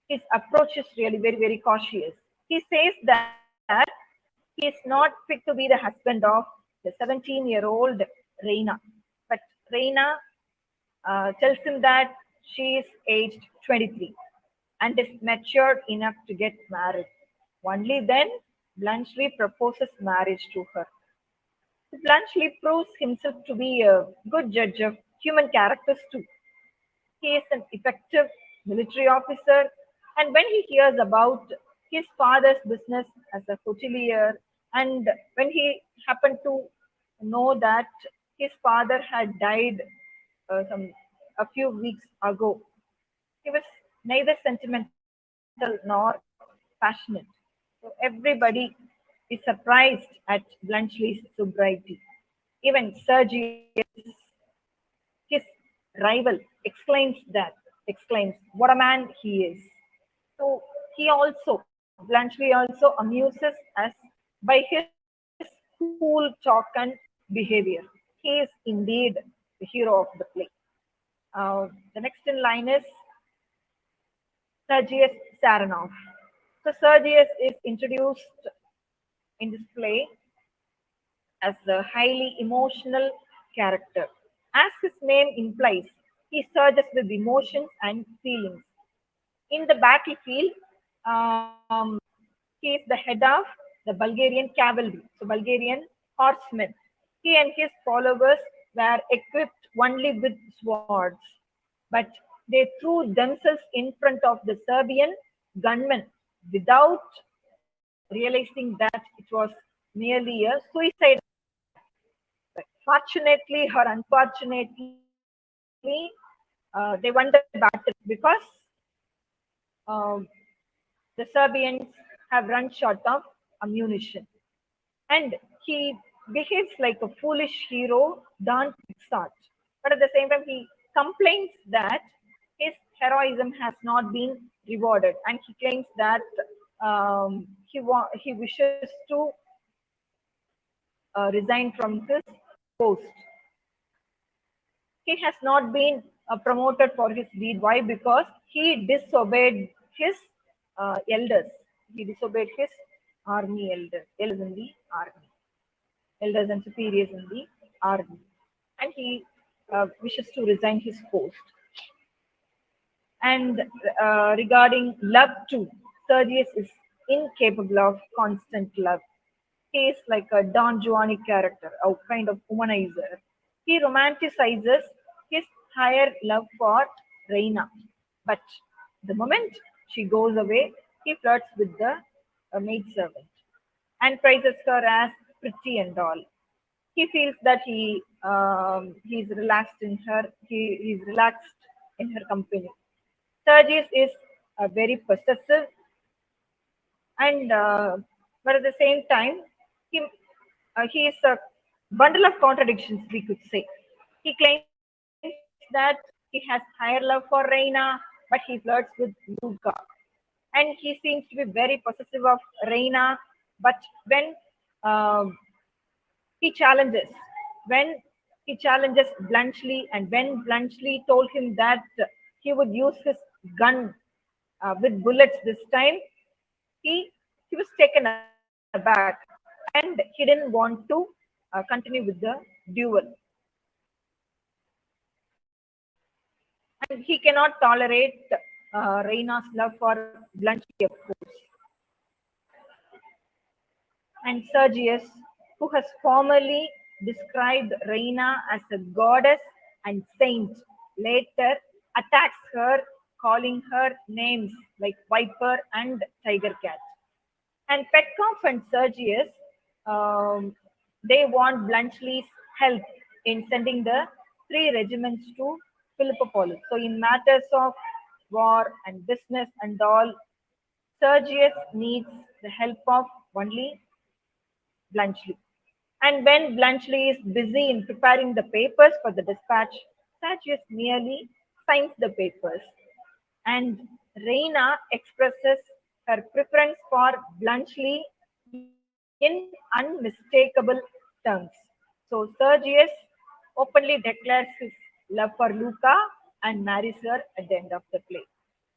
His approach is really very, very cautious. He says that he is not fit to be the husband of the 17-year-old Reina. But Reina tells him that she is aged 23 and is matured enough to get married. Only then, Bluntschli proposes marriage to her. Bluntschli proves himself to be a good judge of human characters too. He is an effective military officer, and when he hears about his father's business as a hotelier, and when he happened to know that his father had died a few weeks ago, he was neither sentimental nor passionate. So everybody is surprised at Bluntschli's sobriety. Even Sergius, his rival, exclaims, "What a man he is!" So Bluntschli also amuses us by his cool talk and behavior. He is indeed the hero of the play. The next in line is Sergius Saranov. So Sergius is introduced in this play as a highly emotional character. As his name implies, he surges with emotions and feelings. In the battlefield, um, he is the head of the Bulgarian cavalry, so Bulgarian horsemen. He and his followers were equipped only with swords, but they threw themselves in front of the Serbian gunmen without realizing that it was merely a suicide. But fortunately or unfortunately, they won the battle because um, the Serbians have run short of ammunition. And he behaves like a foolish hero done Pixar. But at the same time, he complains that his heroism has not been rewarded, and he claims that he wishes to resign from his post. He has not been promoted for his deed. Why? Because he disobeyed his elders. He disobeyed his elders in the army, elders and superiors in the army, and he wishes to resign his post. And regarding love too, Sergius is incapable of constant love. He is like a Don Giovanni character, a kind of womanizer. He romanticizes his higher love for Reina, but the moment she goes away, he flirts with the maidservant and praises her as pretty and all. He feels that he's relaxed in her. He's relaxed in her company. Sergius is very possessive, and but at the same time, he he is a bundle of contradictions, we could say. He claims that he has higher love for Reina, but he flirts with Luca. and he seems to be very possessive of Reina. But when he challenges, when he challenges Bluntschli, and when Bluntschli told him that he would use his gun with bullets this time, he was taken aback, and he didn't want to continue with the duel. And he cannot tolerate Reina's love for Bluntschli, of course. And Sergius, who has formerly described Reina as a goddess and saint, later attacks her, calling her names like viper and tiger cat. And Petkoff and Sergius, they want Bluntschli's help in sending the 3 regiments to Philippopolis. So in matters of war and business and all, Sergius needs the help of only Bluntschli. And when Bluntschli is busy in preparing the papers for the dispatch, Sergius merely signs the papers. And Reina expresses her preference for Bluntschli in unmistakable terms. So Sergius openly declares his love for Luca and marries her at the end of the play.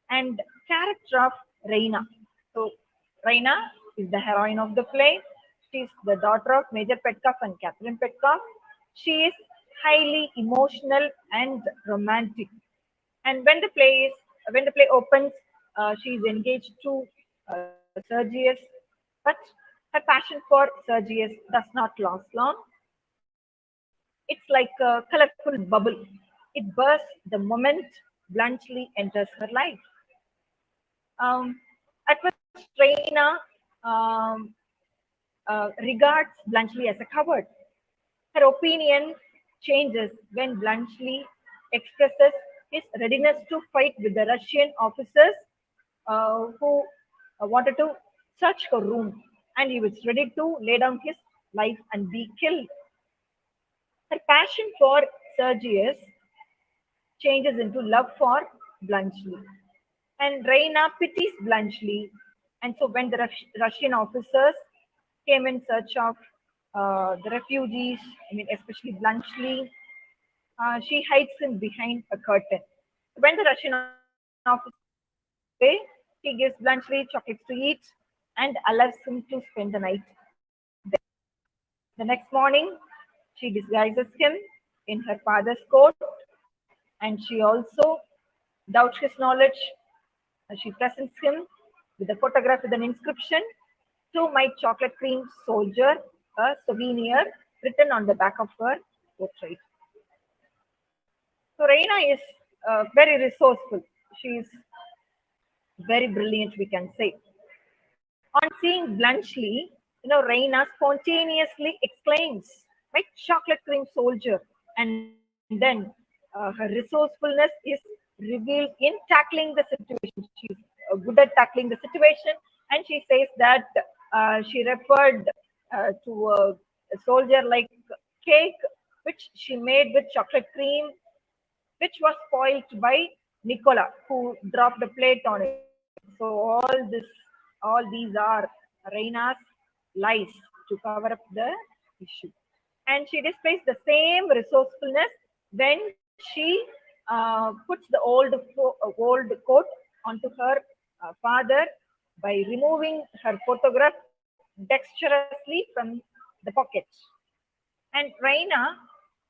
And character of Reina. So Reina is the heroine of the play. She is the daughter of Major Petkoff and Catherine Petkoff. She is highly emotional and romantic. And when the play opens, she is engaged to Sergius, but her passion for Sergius does not last long. It's like a colorful bubble. It bursts the moment Bluntschli enters her life. At first, Reina um, regards Bluntschli as a coward. Her opinion changes when Bluntschli expresses his readiness to fight with the Russian officers who wanted to search her room, and he was ready to lay down his life and be killed. Her passion for Sergius changes into love for Bluntschli. And Reina pities Bluntschli. And so when the Russian officers came in search of the refugees, I mean, especially Bluntschli, she hides him behind a curtain. When the Russian officer away, he gives Bluntschli chocolates to eat and allows him to spend the night there. The next morning, she disguises him in her father's coat, and she also doubts his knowledge. She presents him with a photograph with an inscription, "To my chocolate cream soldier," a souvenir written on the back of her portrait. So Reina is very resourceful. She is very brilliant, we can say. On seeing Bluntschli, Reina spontaneously exclaims, "My chocolate cream soldier!" And then her resourcefulness is revealed in tackling the situation. She's good at tackling the situation, and she says that she referred to a soldier like cake, which she made with chocolate cream, which was spoiled by Nicola, who dropped a plate on it. So all these are Reina's lies to cover up the issue. And she displays the same resourcefulness when she puts the old coat onto her father by removing her photograph dexterously from the pocket. And Reina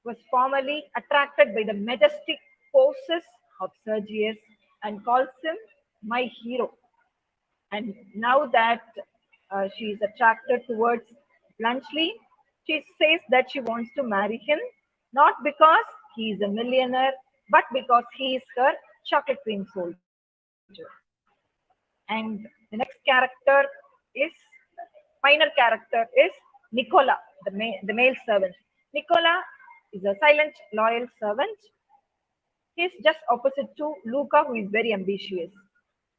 was formerly attracted by the majestic poses of Sergius and calls him my hero. And now that she is attracted towards Bluntschli, she says that she wants to marry him, not because he is a millionaire, but because he is her chocolate cream soldier. And the next character is minor character is Nicola, the male servant. Nicola is a silent, loyal servant. He is just opposite to Luca, who is very ambitious.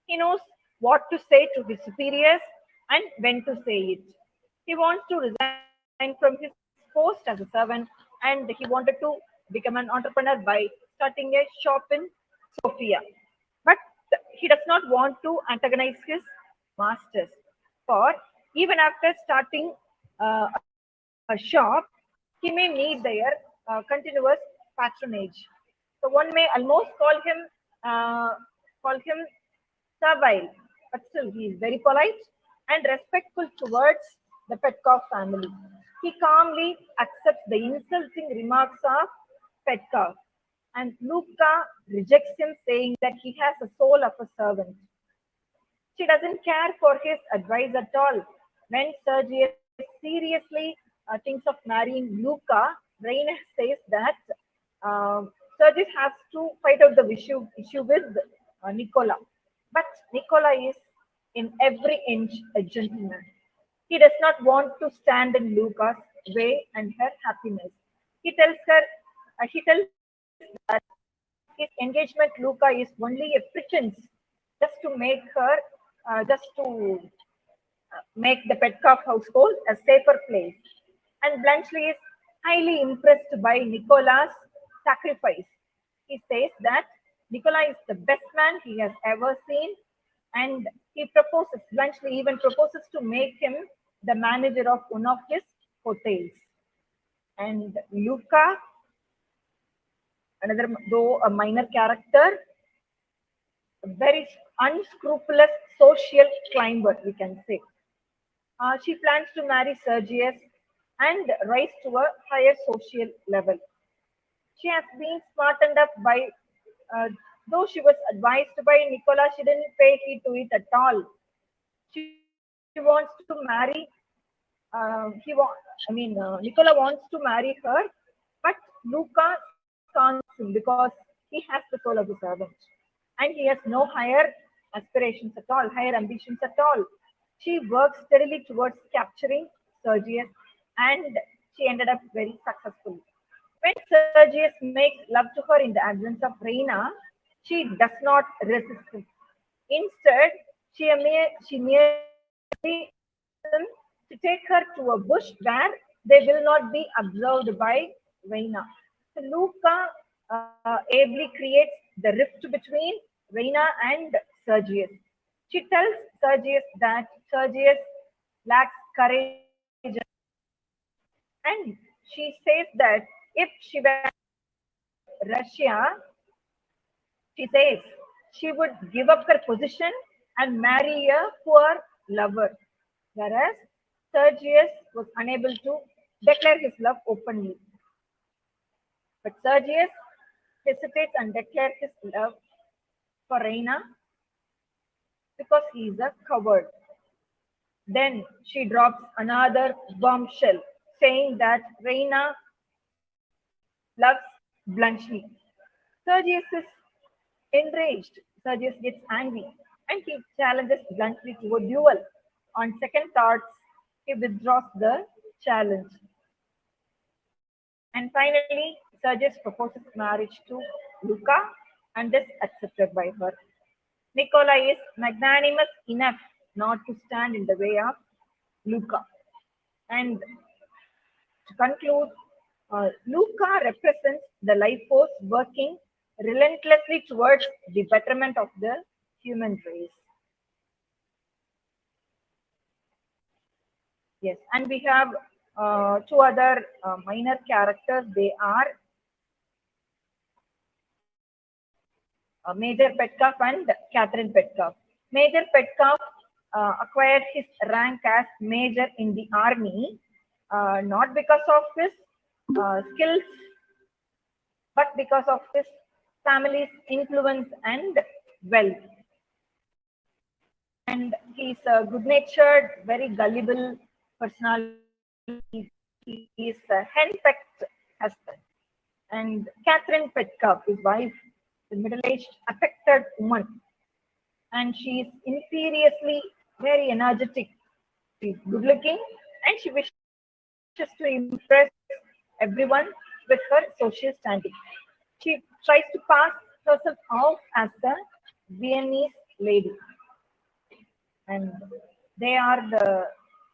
He knows what to say to his superiors and when to say it. He wants to resign from his post as a servant, and he wanted to become an entrepreneur by starting a shop in Sofia. But he he does not want to antagonize his masters. For even after starting a shop, he may meet their continuous patronage. So one may almost call him servile, but still he is very polite and respectful towards the Petkoff family. He calmly accepts the insulting remarks of Petkoff, and Luca rejects him, saying that he has the soul of a servant. She doesn't care for his advice at all. When Sergius seriously thinks of marrying Luca, Raina says that Sergius has to fight out the issue with Nicola. But Nicola is in every inch a gentleman. He does not want to stand in Luca's way and her happiness. He tells that his engagement Luca is only a pretense just to make her, just to make the Petkoff household a safer place. And Bluntschli is highly impressed by Nicola's sacrifice. He says that Nicola is the best man he has ever seen, and Bluntschli even proposes to make him the manager of one of his hotels. And Luca, another though a minor character, a very unscrupulous social climber, we can say. She plans to marry Sergius and rise to a higher social level. She has been smartened up by, though she was advised by Nicola, she didn't pay heed to it at all. She wants to marry. Nicola wants to marry her, but Luca scorns him because he has the soul of a servant, and he has no higher aspirations at all, higher ambitions at all. She works steadily towards capturing Sergius, and she ended up very successfully. When Sergius makes love to her in the absence of Reina, she does not resist him. Instead, she merely him to take her to a bush where they will not be observed by Reina. So Luca ably creates the rift between Reina and Sergius. She tells Sergius that Sergius lacks courage, and she says that if she were Russia, she says she would give up her position and marry a poor lover, whereas Sergius was unable to declare his love openly. But Sergius hesitates and declares his love for Reina because he is a coward. Then she drops another bombshell, saying that Reina loves Bluntschli. Sergius is enraged. Sergius gets angry and he challenges Bluntschli to a duel. On second thoughts, he withdraws the challenge. And finally, Sergius proposes marriage to Luca and is accepted by her. Nicola is magnanimous enough not to stand in the way of Luca. And to conclude, Luca represents the life force working relentlessly towards the betterment of the human race. Yes, and we have two other minor characters. They are Major Petkoff and Catherine Petkoff. Major Petkoff acquired his rank as major in the army, not because of his skills, but because of his family's influence and wealth. And he's a good-natured, very gullible personality. He is a henpecked husband. And Catherine Petkoff, his wife, is a middle-aged, affected woman. And she is imperiously very energetic. She's good-looking, and she wishes to impress everyone with her social standing. She tries to pass herself off as the Viennese lady. And they are the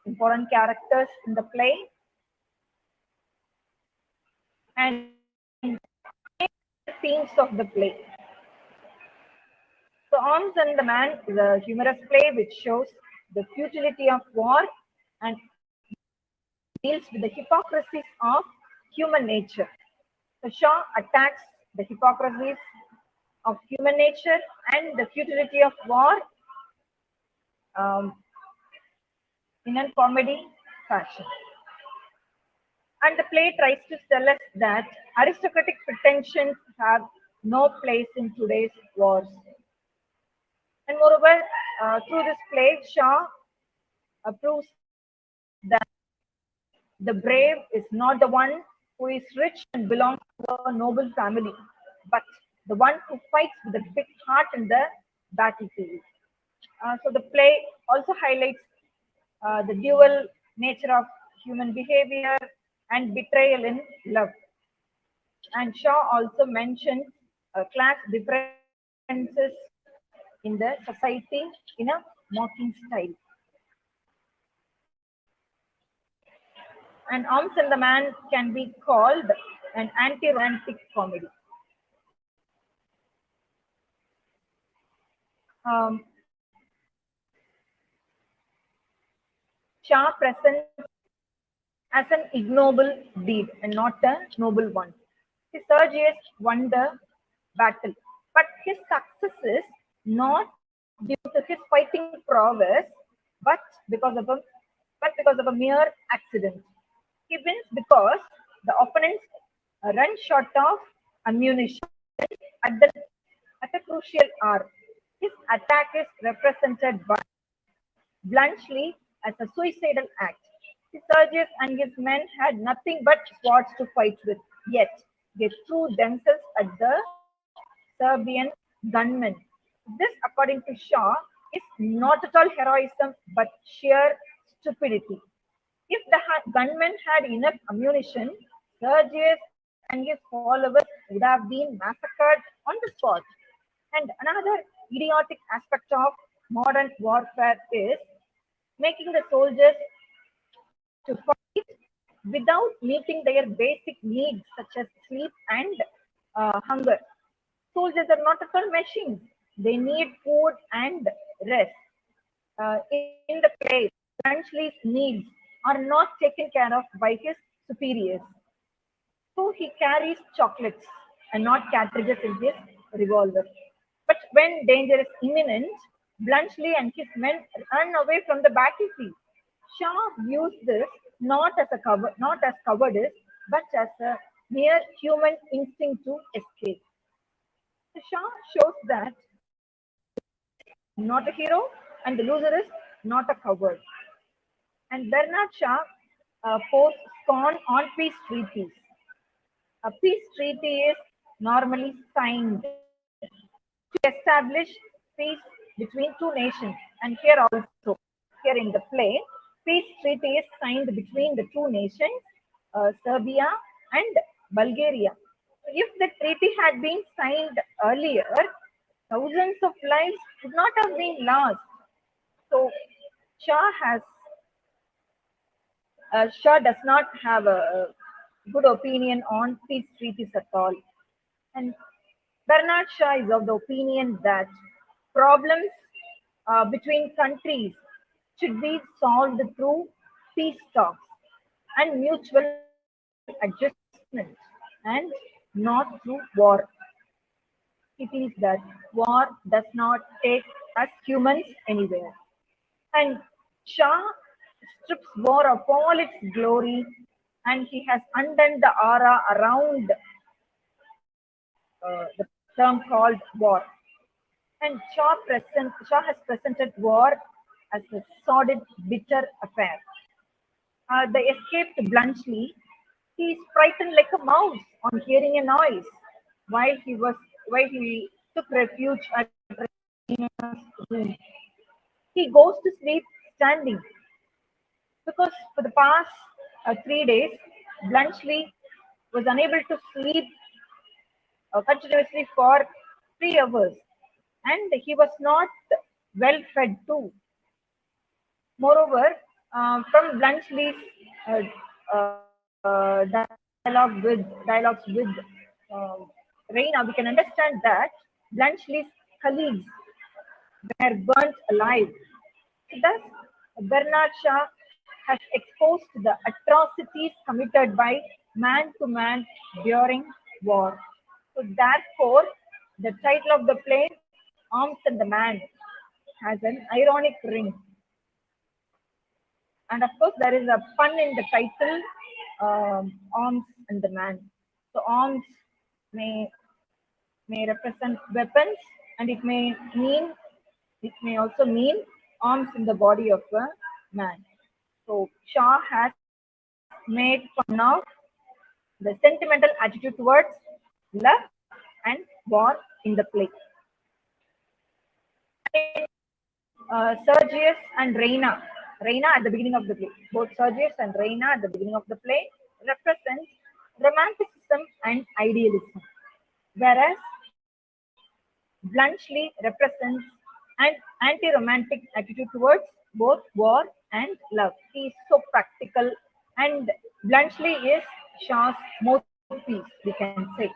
important characters in the play. And themes of the play. So Arms and the Man is a humorous play which shows the futility of war and deals with the hypocrisies of human nature. So Shaw attacks the hypocrisies of human nature and the futility of war um, in a comedy fashion. And the play tries to tell us that aristocratic pretensions have no place in today's wars. And moreover, through this play, Shaw proves that the brave is not the one who is rich and belongs to a noble family, but the one who fights with a big heart in the battlefield. So the play also highlights the dual nature of human behavior and betrayal in love. And Shaw also mentions class differences in the society in a mocking style. And Arms and the Man can be called an anti-romantic comedy. Um, Shah presents as an ignoble deed and not a noble one. His Sergius won the battle, but his success is not due to his fighting prowess, but because of a mere accident. He wins because the opponents run short of ammunition at the at a crucial hour. His attack is represented by bluntly as a suicidal act. Sergius and his men had nothing but swords to fight with, yet they threw themselves at the Serbian gunmen. This, according to Shaw, is not at all heroism but sheer stupidity. If the gunmen had enough ammunition, Sergius and his followers would have been massacred on the spot. And another idiotic aspect of modern warfare is making the soldiers to fight without meeting their basic needs such as sleep and hunger. Soldiers are not at all machines. They need food and rest. In the play, Bluntschli's needs are not taken care of by his superiors. So he carries chocolates and not cartridges in his revolver. But when danger is imminent, Bluntschli and his men run away from the battlefield. Shaw views this not as cowardice, but as a mere human instinct to escape. Shaw shows that not a hero and the loser is not a coward. And Bernard Shaw pours scorn on peace treaties. A peace treaty is normally signed to establish peace between two nations. And here also, here in the play, peace treaty is signed between the two nations, Serbia and Bulgaria. If the treaty had been signed earlier, thousands of lives would not have been lost. So Shaw has Shaw does not have a good opinion on peace treaties at all. And Bernard Shaw is of the opinion that problems between countries should be solved through peace talks and mutual adjustment and not through war. He feels that war does not take us humans anywhere. And Shah strips war of all its glory, and he has undone the aura around the term called war. And Shaw has presented war as a sordid, bitter affair. The escaped Bluntschli, he is frightened like a mouse on hearing a noise while he took refuge at Regina's room. He goes to sleep standing because for the past 3 days, Bluntschli was unable to sleep continuously for 3 hours, and he was not well fed too. Moreover, from Bluntschli's dialogues with Reina, we can understand that Bluntschli's colleagues were burnt alive. Thus, Bernard Shaw has exposed the atrocities committed by man to man during war. So, therefore, the title of the play, Arms and the Man, has an ironic ring. And of course, there is a pun in the title, Arms and the Man. So, arms may represent weapons, and it may also mean arms in the body of a man. So Shaw has made fun of the sentimental attitude towards love and war in the play. Sergius and Reina at the beginning of the play. Both Sergius and Reina at the beginning of the play represent romanticism and idealism, whereas Bluntschli represents an anti-romantic attitude towards both war and love. He is so practical, and Bluntschli is Shaw's mouthpiece, we can say.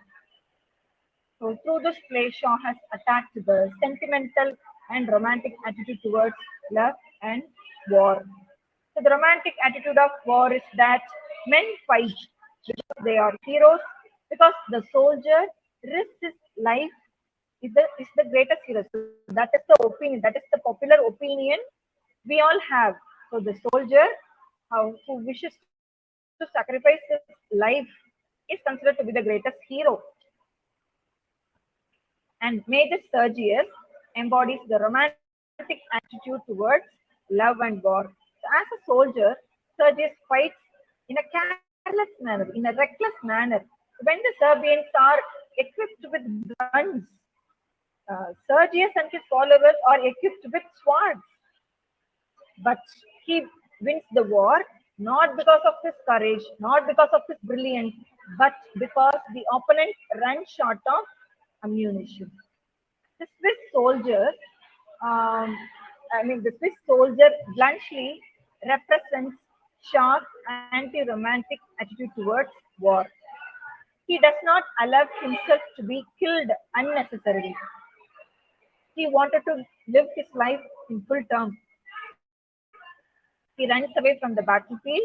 So through this play, Shaw has attacked the sentimental and romantic attitude towards love and war. So the romantic attitude of war is that men fight because they are heroes, because the soldier risks his life is the greatest hero. So that is the opinion, that is the popular opinion we all have. So the soldier who wishes to sacrifice his life is considered to be the greatest hero. And Major Sergius embodies the romantic attitude towards love and war. So as a soldier, Sergius fights in a careless manner, in a reckless manner. When the Serbians are equipped with guns, Sergius and his followers are equipped with swords. But he wins the war not because of his courage, not because of his brilliance, but because the opponent ran short of ammunition. The Swiss soldiers, the Swiss soldier Bluntschli represents Shaw's anti-romantic attitude towards war. He does not allow himself to be killed unnecessarily. He wanted to live his life in full term. He runs away from the battlefield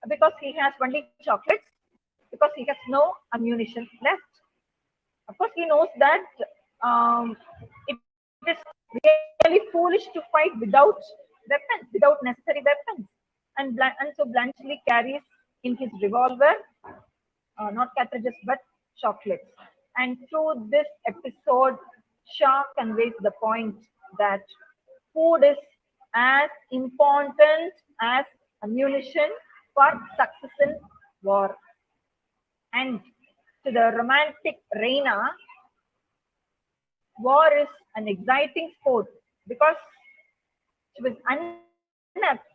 because he has only chocolates, because he has no ammunition left. Of course, he knows that it is really foolish to fight without weapons, without necessary weapons. And so Bluntschli carries in his revolver not cartridges but chocolates. And through this episode, Shaw conveys the point that food is as important as ammunition for success in war. And to the romantic Reina, war is an exciting sport because she was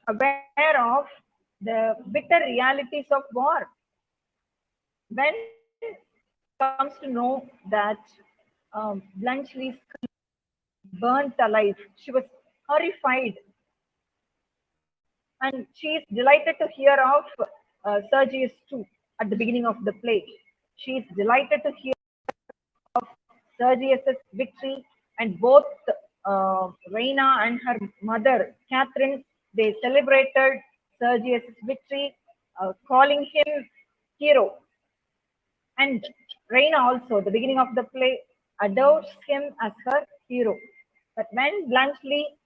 unaware of the bitter realities of war. When comes to know that Bluntschli's burnt alive, she was horrified, and she is delighted to hear of Sergius too at the beginning of the play. She is delighted to hear of Sergius's victory, and both Reina and her mother Catherine, they celebrated Sergius's victory, calling him hero. And Reina also, the beginning of the play, adores him as her hero. But when Bluntschli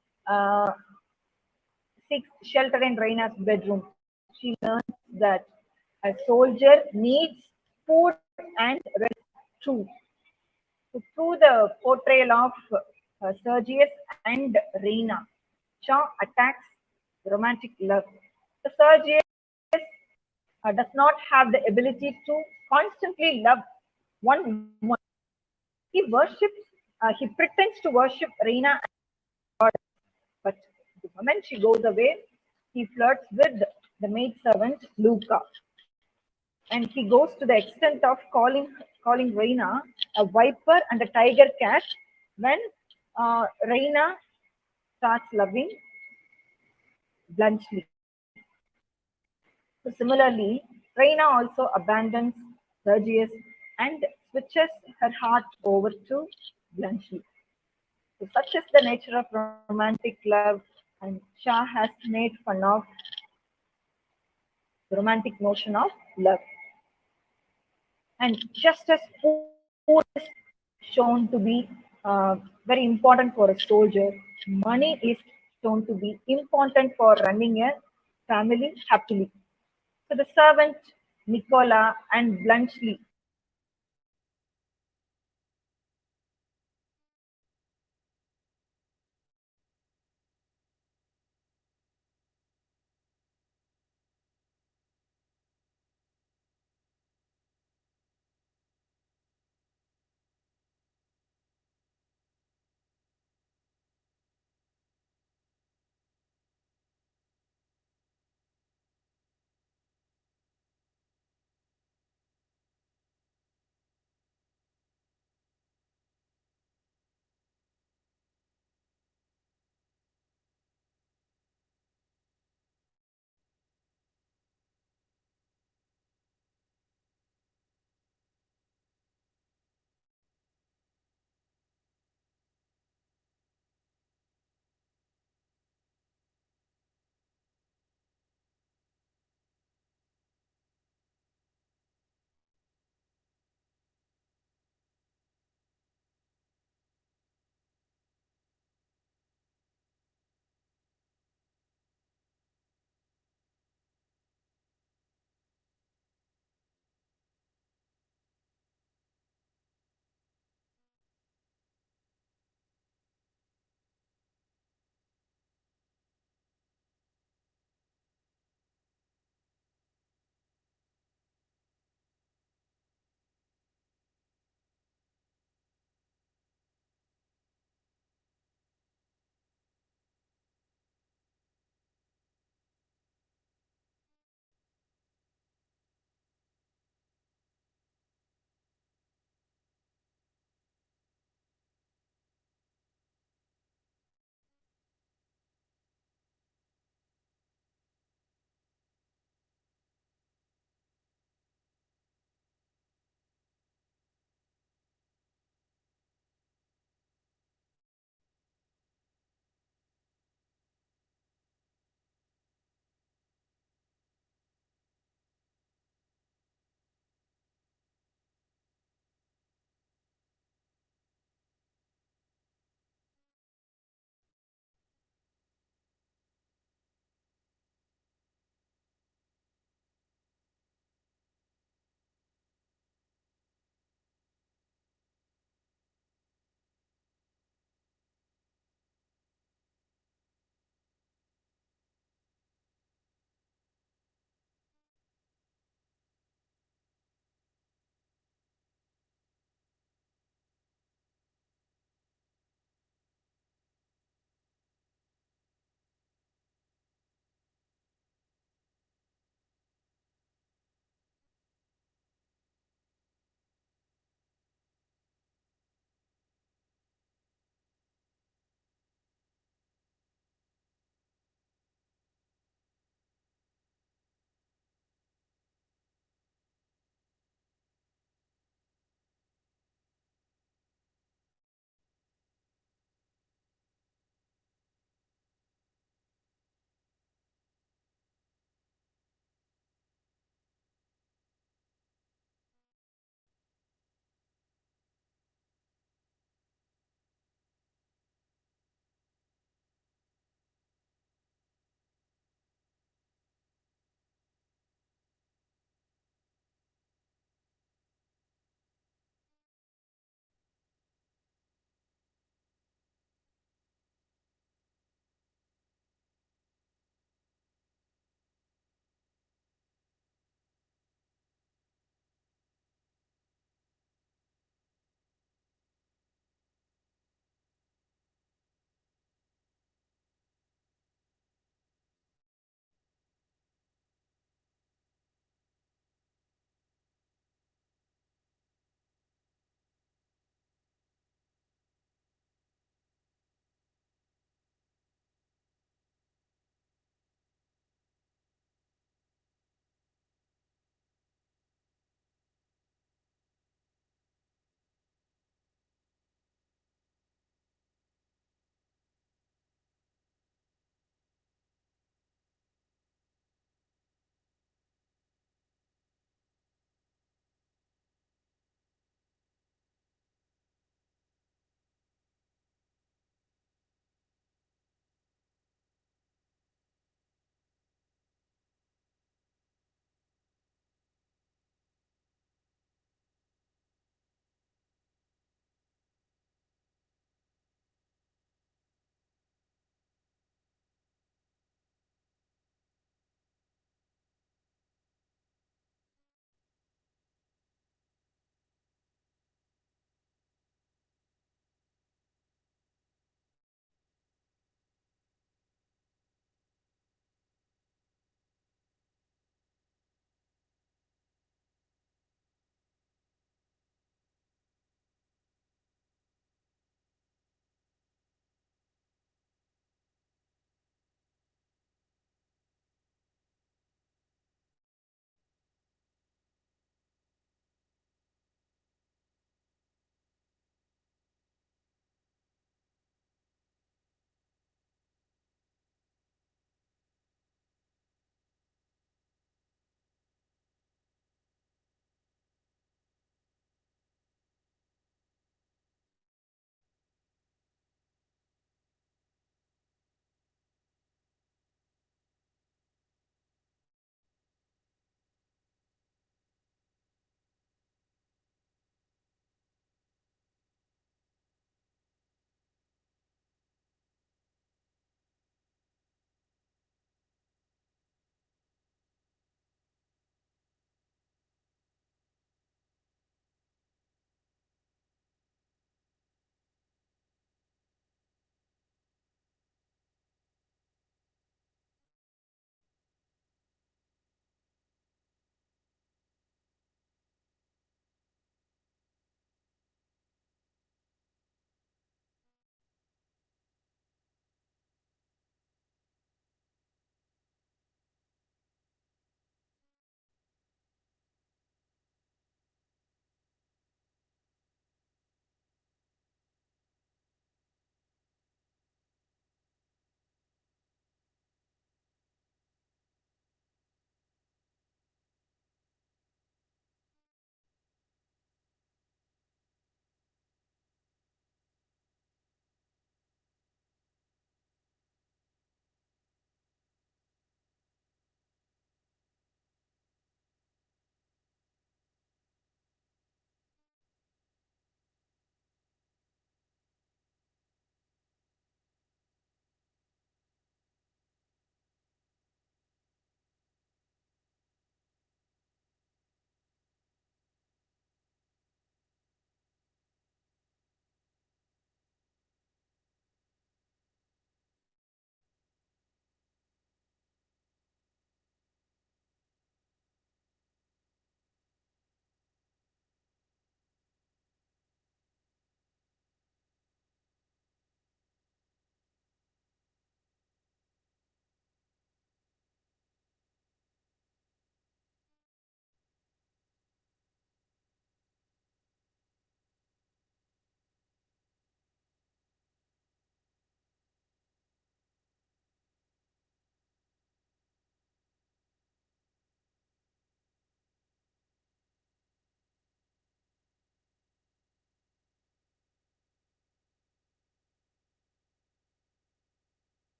seeks shelter in Reina's bedroom, she learns that a soldier needs food and rest too. So through the portrayal of Sergius and Reina, Shaw attacks romantic love. The Sergius does not have the ability to constantly love one woman. He worships, he pretends to worship Reina, but the moment she goes away, he flirts with the maidservant Luca. And he goes to the extent of calling Reina a viper and a tiger cat when Reina starts loving Bluntschli. So similarly, Reina also abandons Sergius and switches her heart over to Bluntschli. So such is the nature of romantic love, and Shah has made fun of the romantic notion of love. And just as food is shown to be very important for a soldier, money is shown to be important for running a family happily. So the servant Nicola and Bluntschli